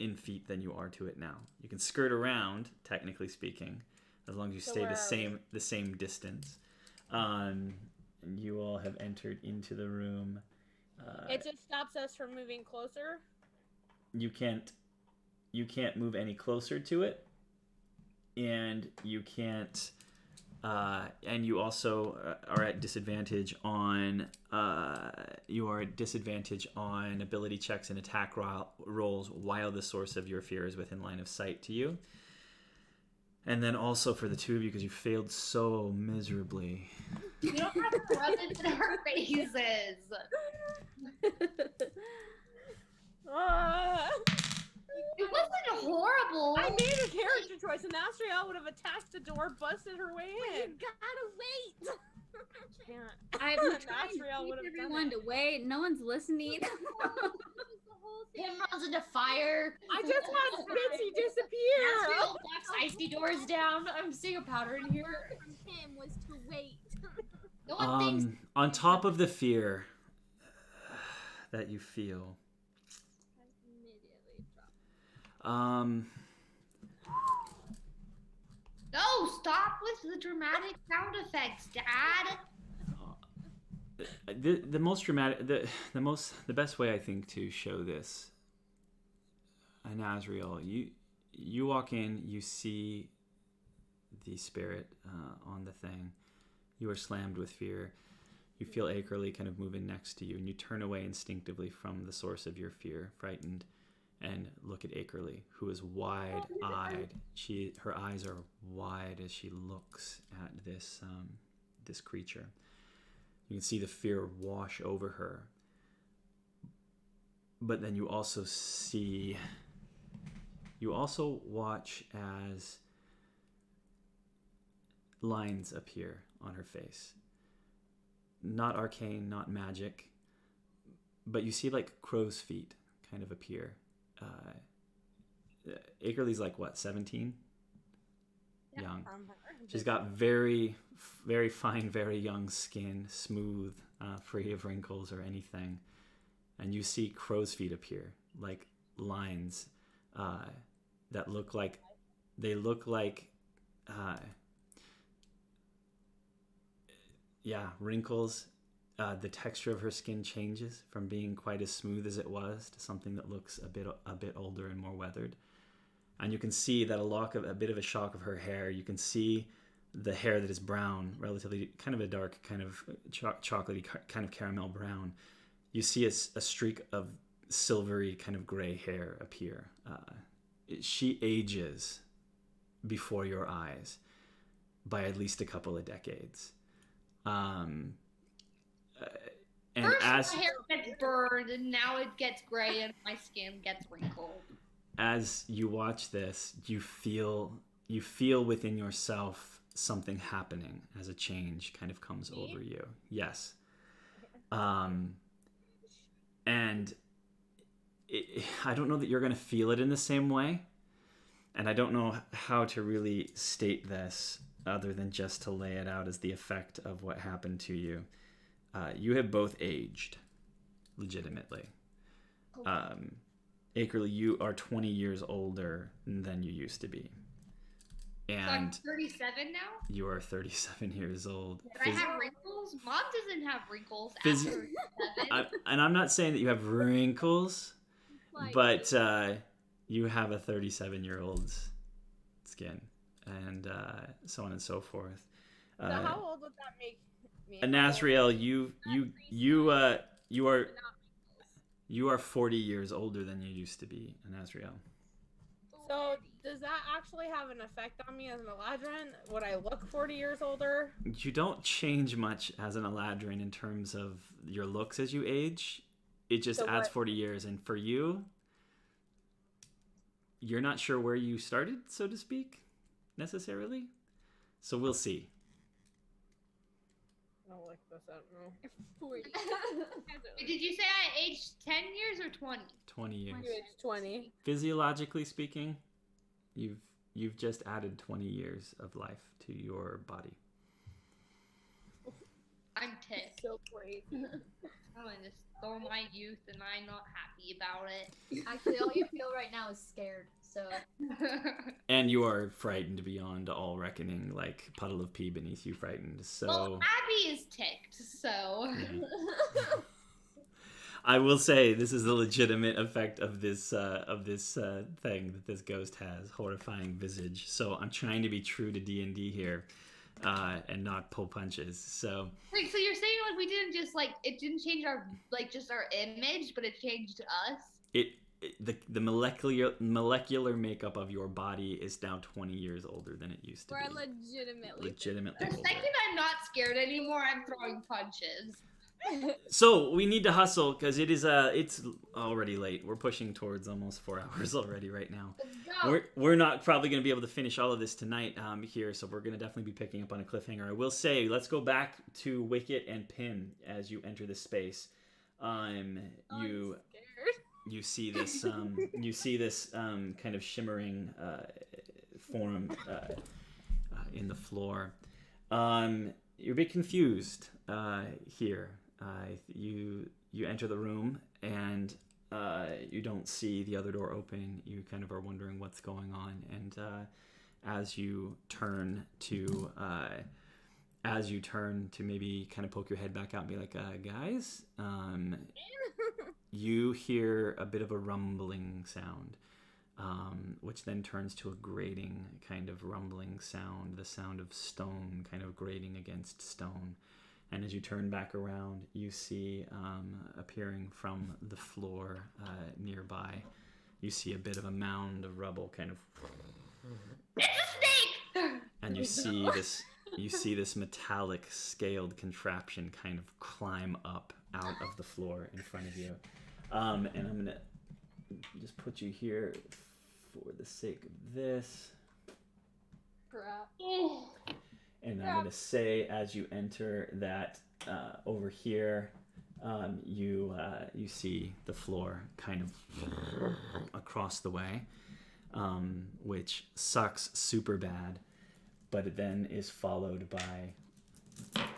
in feet than you are to it now. You can skirt around, technically speaking, as long as you stay the same distance. And you all have entered into the room. it just stops us from moving closer. You can't move any closer to it, and you can't and you also are at disadvantage on ability checks and attack rolls while the source of your fear is within line of sight to you. And then also for the two of you, because you failed so miserably. You don't have to rub it in our faces. It wasn't horrible. I made a character choice, and Astral would have attacked the door, busted her way in. Gotta wait. Can't. I'm trying Astral to would get have done everyone it. to wait. No one's listening. Pim runs into fire. I just had Bitsy disappear. Astral knocks icy doors down. I'm seeing a powder in here. From him was to wait. No one thinks. On top of the fear that you feel, Immediately dropped. No, stop with the dramatic sound effects, Dad. the most dramatic, the best way I think to show this, Azrael, you walk in, you see the spirit on the thing. You are slammed with fear. You feel Akerly kind of moving next to you, and you turn away instinctively from the source of your fear, frightened, and look at Akerly, who is wide-eyed. Her eyes are wide as she looks at this creature. You can see the fear wash over her. But then you also watch as lines appear on her face. Not arcane, not magic, but you see like crow's feet kind of appear. Akerly's like what, 17? Yeah. Young. She's got very, very fine, very young skin, smooth, free of wrinkles or anything. And you see crow's feet appear, like lines that look like wrinkles. The texture of her skin changes from being quite as smooth as it was to something that looks a bit older and more weathered. And you can see that a bit of a shock of her hair. You can see the hair that is brown, relatively kind of a dark, kind of chocolatey, kind of caramel brown. You see a streak of silvery, kind of gray hair appear. She ages before your eyes by at least a couple of decades. And First as my hair gets burned, and now it gets gray, and my skin gets wrinkled. as you watch this, you feel within yourself something happening, as a change kind of comes Me? over you. Yes. And I don't know that you're going to feel it in the same way. And I don't know how to really state this other than just to lay it out as the effect of what happened to you. You have both aged, legitimately. Akerly, you are 20 years older than you used to be. So I'm And 37 now? you are 37 years old. And I have wrinkles? Mom doesn't have wrinkles at Phys- 37. And I'm not saying that you have wrinkles, Like, but you have a 37-year-old's skin, and so on and so forth. So how old would that make me? Nasriel, you are 40 years older than you used to be, Nasriel. So does that actually have an effect on me as an Eladrin? Would I look 40 years older? You don't change much as an Eladrin in terms of your looks as you age. It just So adds what- 40 years, and for you, you're not sure where you started, so to speak, necessarily. So we'll see. I'll look this up now. 40. Did you say I aged 10 years or 20? 20 years. You age 20. Physiologically speaking, you've just added 20 years of life to your body. I'm ticked. So great. I'm gonna just throw my youth and I'm not happy about Actually, all you feel right now is scared. So it. And you are frightened beyond all reckoning, like puddle of pee beneath you frightened. So Well, Abby is ticked, so. I will say this is the legitimate effect of this thing that this ghost has, horrifying visage. So I'm trying to be true to D&D here, and not pull punches. So Wait, so you're saying like we didn't just like it didn't change our like just our image, but it changed us? the molecular makeup of your body is now 20 years older than it used to We're be. Legitimately The older. second I'm not scared anymore, I'm throwing punches. So we need to hustle because it's already late. We're pushing towards almost 4 hours already right now. Let's go. We're not probably going to be able to finish all of this tonight here, so we're going to definitely be picking up on a cliffhanger. I will say, let's go back to Wicket and Pim as you enter this space. You see this kind of shimmering form in the floor. You're a bit confused here. You enter the room and you don't see the other door open. You kind of are wondering what's going on, and as you turn to maybe kind of poke your head back out and be like, guys, you hear a bit of a rumbling sound, which then turns to a grating kind of rumbling sound, the sound of stone kind of grating against stone. And as you turn back around, you see appearing from the floor nearby, you see a bit of a mound of rubble kind of... It's a snake! And you see this metallic scaled contraption kind of climb up out of the floor in front of you. And I'm gonna just put you here for the sake of this. crap. And I'm gonna say as you enter that over here, you see the floor kind of across the way, which sucks super bad, but it then is followed by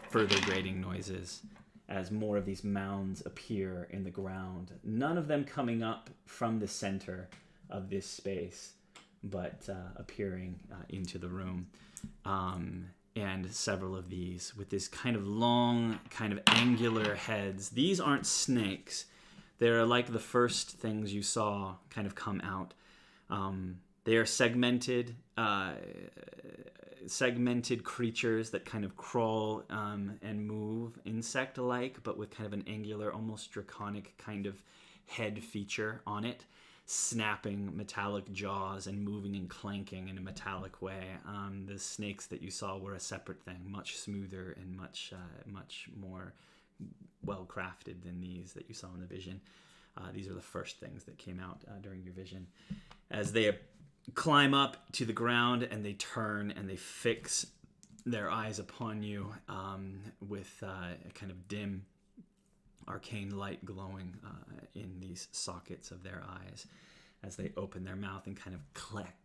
further grating noises as more of these mounds appear in the ground. None of them coming up from the center of this space, but appearing into the room. And several of these with this kind of long, kind of angular heads. These aren't snakes. They're like the first things you saw kind of come out. They are segmented creatures that kind of crawl and move insect-like, but with kind of an angular, almost draconic kind of head feature on it, snapping metallic jaws and moving and clanking in a metallic way. The snakes that you saw were a separate thing, much smoother and much more well-crafted than these that you saw in the vision. These are the first things that came out during your vision. As they climb up to the ground and they turn and they fix their eyes upon you with a kind of dim arcane light glowing in these sockets of their eyes as they open their mouth and kind of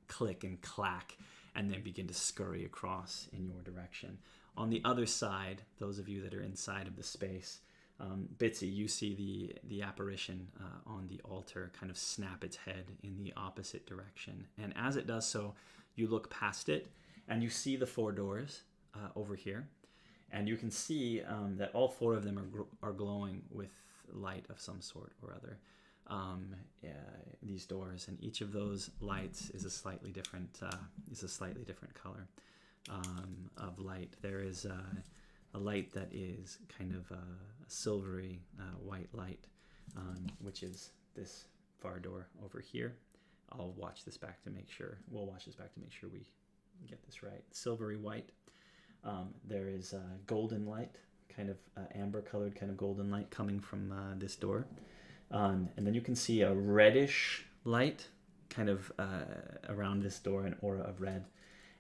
click and clack, and then begin to scurry across in your direction. On the other side, those of you that are inside of the space, Bitsy, you see the apparition on the altar kind of snap its head in the opposite direction. And as it does so, you look past it and you see the 4 doors over here. And you can see that all 4 of them are glowing with light of some sort or other. These doors, and each of those lights is a slightly different color of light. There is a light that is kind of a silvery white light, which is this far door over here. I'll watch this back to make sure. We'll watch this back to make sure we get this right. Silvery white. There is a golden light, kind of amber colored kind of golden light coming from this door. And then you can see a reddish light kind of around this door, an aura of red.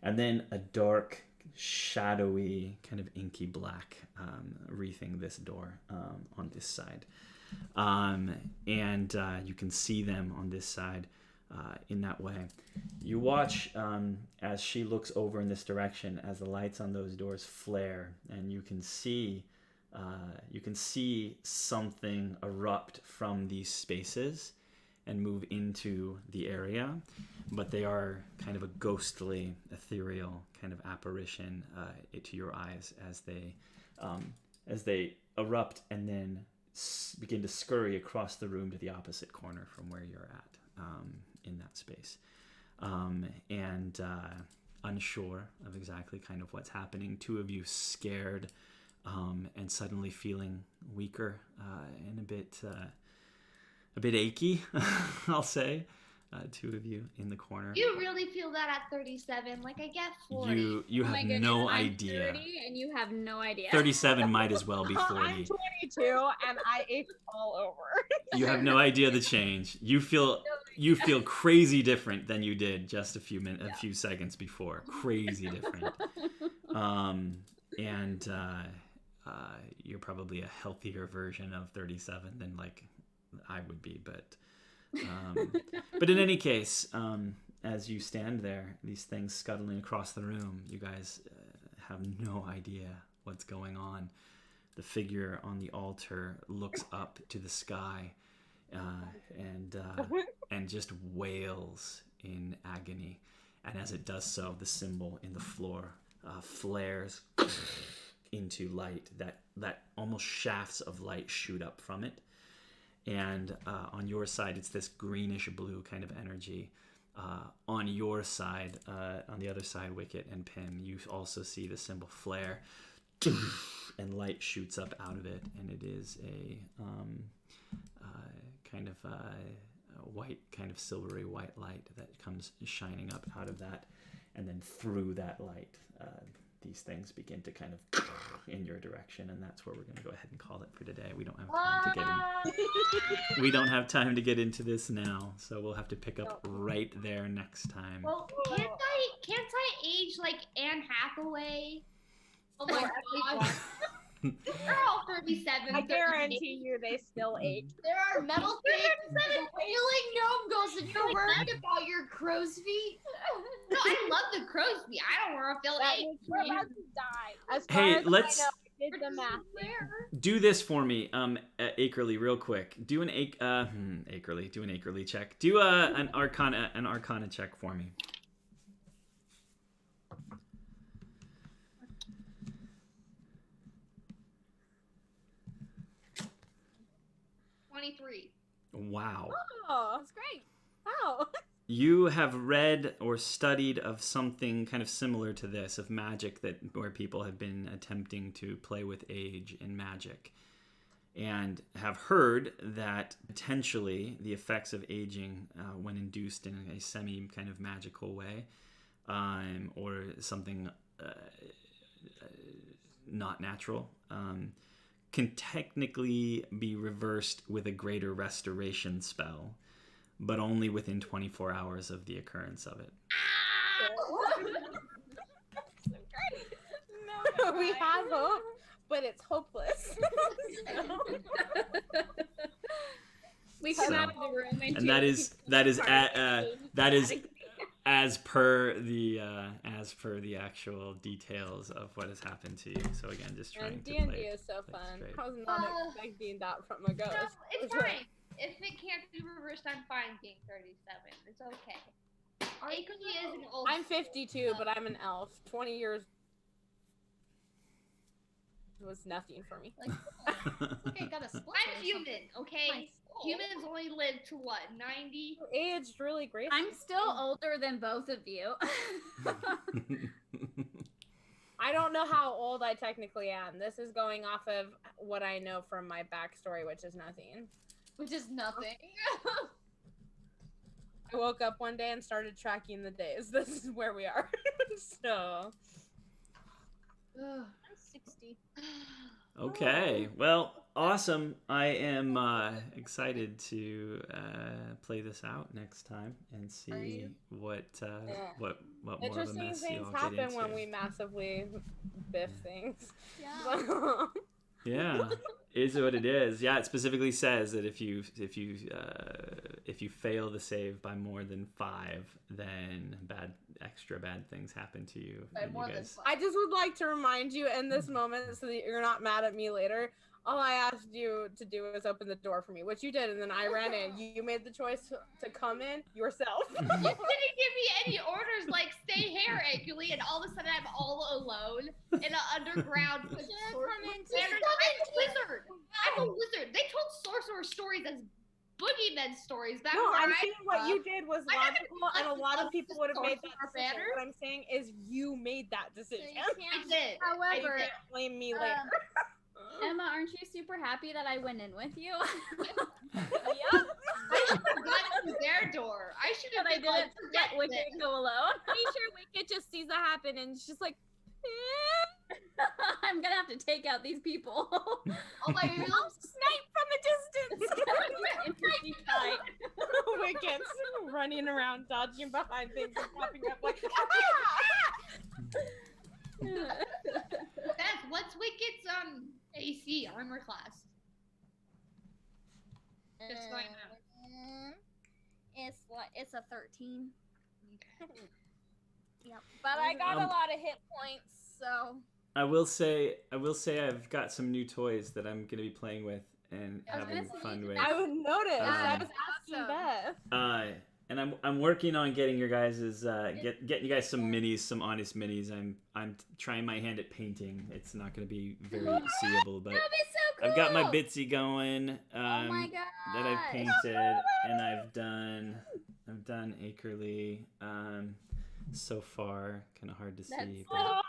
And then a dark, shadowy, kind of inky black wreathing this door on this side. And you can see them on this side in that way. You watch as she looks over in this direction as the lights on those doors flare, and you can see something erupt from these spaces and move into the area, but they are kind of a ghostly, ethereal kind of apparition to your eyes as they erupt and then begin to scurry across the room to the opposite corner from where you're at in that space. And unsure of exactly kind of what's happening, 2 of you scared and suddenly feeling weaker and a bit achy, I'll say. 2 of you in the corner. You really feel that at 37? Like, I get 40. You have no I'm idea. 30 and you have no idea. 37 might as well be 40. I'm 22 and I ache all over. You have no idea the change. You feel crazy different than you did just a few seconds before. Crazy different. And you're probably a healthier version of 37 than like I would be, but in any case, as you stand there, these things scuttling across the room, you guys have no idea what's going on. The figure on the altar looks up to the sky and just wails in agony. And as it does so, the symbol in the floor flares into light. That almost shafts of light shoot up from it. And on your side, it's this greenish blue kind of energy. On your side, on the other side, Wicket and Pim, you also see the symbol flare, and light shoots up out of it, and it is a kind of a white, kind of silvery white light that comes shining up out of that, and then through that light, these things begin to kind of in your direction, and that's where we're going to go ahead and call it for today. We don't have time to get in. We don't have time to get into this now, so we'll have to pick up right there next time. Well, can't I age like Anne Hathaway? Oh my gosh. They're all 37. I guarantee you they still ache. There are metal things. Wailing gnome goes, and you're worried about your crow's feet? No, I love the crow's feet. I don't want to feel That ache. means we're about to die. As far Hey, as let's- I know, I did the math. Do this for me, Akerly, real quick. Do an Akerly. Do an Akerly check. Do an Arcana check for me. 23. Wow. Oh, that's great. Wow. You have read or studied of something kind of similar to this, of magic where people have been attempting to play with age in magic, and have heard that potentially the effects of aging, when induced in a semi kind of magical way, or something not natural, can technically be reversed with a greater restoration spell, but only within 24 hours of the occurrence of it. We have hope, but it's hopeless. We come So- out of the room and And that is as per the actual details of what has happened to you. So again, just trying And to D&D play is so play fun. straight. I was not expecting that from a ghost. No, it's fine. If it can't be reversed, I'm fine being 37. It's okay. Akerly is an old. I'm 52, but I'm an elf. 20 years was nothing for me. Like, okay, got a split. I'm human, okay? Humans only live to what, 90? You aged really gracefully. I'm still older than both of you. I don't know how old I technically am. This is going off of what I know from my backstory, which is nothing. Which is nothing. I woke up one day and started tracking the days. This is where we are. So. I'm 60. Okay, well, awesome. I am excited to play this out next time and see what more of a Interesting mess things y'all get happen into. when we massively biff things. Yeah. Yeah, is what it is. Yeah, it specifically says that if you fail the save by more than 5, then extra bad things happen to you. By and more you than guys, 5. I just would like to remind you in this moment so that you're not mad at me later. All I asked you to do was open the door for me, which you did, and then I ran in. You made the choice to come in yourself. You didn't give me any orders like stay here, Akerly, and all of a sudden I'm all alone in an underground. Come into I'm a wizard. I'm a wizard. They told sorcerer stories as boogeymen stories back No, where I'm I saying what you did was I'm not gonna logical, and a lot of people would have made that Sorcerer decision. banner. What I'm saying is you made that So decision. you I can't. did. However, I did. Blame me later. Emma, aren't you super happy that I went in with you? Yep. I should have gone through their door. I should have But I been like, didn't let forget Wicked this. go alone. Pretty sure Wicked just sees that happen and she's just like, I'm gonna have to take out these people. Oh my god. I'll snipe from a distance. Interesting fight. Wicked's running around, dodging behind things and popping up like, Beth, what's Wicked's AC armor class? Just so I know. It's a 13. Okay. Yep. But I got a lot of hit points, so. I will say I've got some new toys that I'm gonna be playing with and I was having gonna say, fun with. I would notice. I was asking awesome. Beth. And I'm working on getting your guys' getting you guys some minis, some honest minis. I'm trying my hand at painting. It's not gonna be very seeable, but That'd be so cool. I've got my Bitsy going. Oh my god. That I've painted, and I've done Akerly. So far, kind of hard to see, That's but, so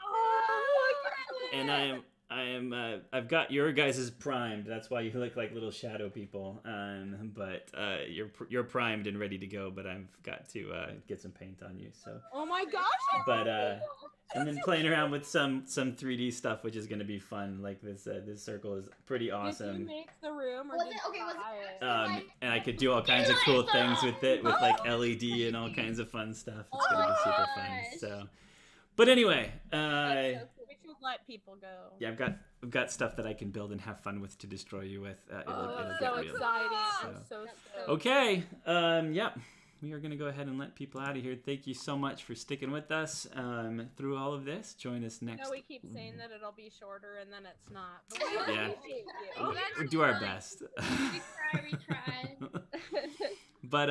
and I've got your guys' primed. That's why you look like little shadow people. But you're primed and ready to go. But I've got to get some paint on you. So, Oh my gosh. but and then playing around with some 3D stuff, which is gonna be fun. Like this circle is pretty Did you awesome. make the room or Was did it- you okay, was it buy actually it? And I could do all kinds of cool things with it, with like LED and all kinds of fun stuff. It's gonna be super fun. So, but anyway, We should let people go. yeah, I've got stuff that I can build and have fun with to destroy you with. It'll That's get so real. exciting. So- I'm so stoked. Okay, yeah, we are gonna go ahead and let people out of here. Thank you so much for sticking with us through all of this. Join us I next. know we keep saying that it'll be shorter and then it's not. But we Yeah. appreciate you. Oh, that's We'll do our fine. best. We try. But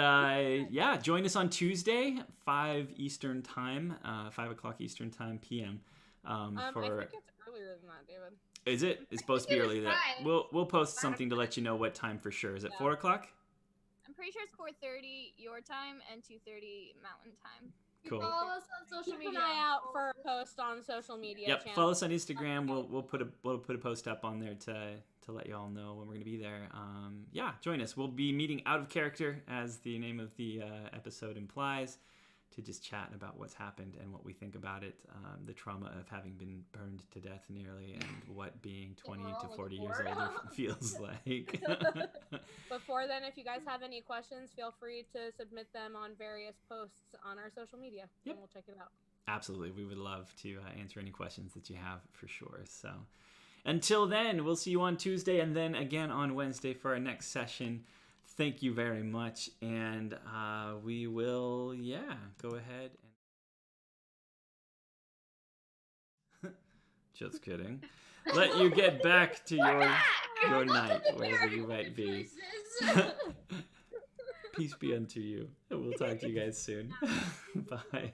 yeah, join us on Tuesday, 5 Eastern time, 5 o'clock Eastern time p.m. I For think it's earlier than that, David. is it? It's supposed to be It was early. That 5. we'll post something to let you know what time for sure. Is it 4 o'clock? I'm pretty sure it's 4:30 your time and 2:30 Mountain Time. Cool. Follow us on social Keep media. an eye out for a post on social media. Yep. channels. Follow us on Instagram. We'll put a post up on there to let y'all know when we're gonna be there. Yeah, join us. We'll be meeting out of character, as the name of the episode implies, to just chat about what's happened and what we think about it, the trauma of having been burned to death nearly, and what being 20 we're to all 40 years bored. older feels like. Before then, if you guys have any questions, feel free to submit them on various posts on our social media. Yep. And we'll check it out. Absolutely. We would love to answer any questions that you have for sure. So until then, we'll see you on Tuesday and then again on Wednesday for our next session. Thank you very much. And we will, go ahead. Just kidding. Let you get back to your night, wherever you might be. Peace be unto you. And we'll talk to you guys soon. Bye.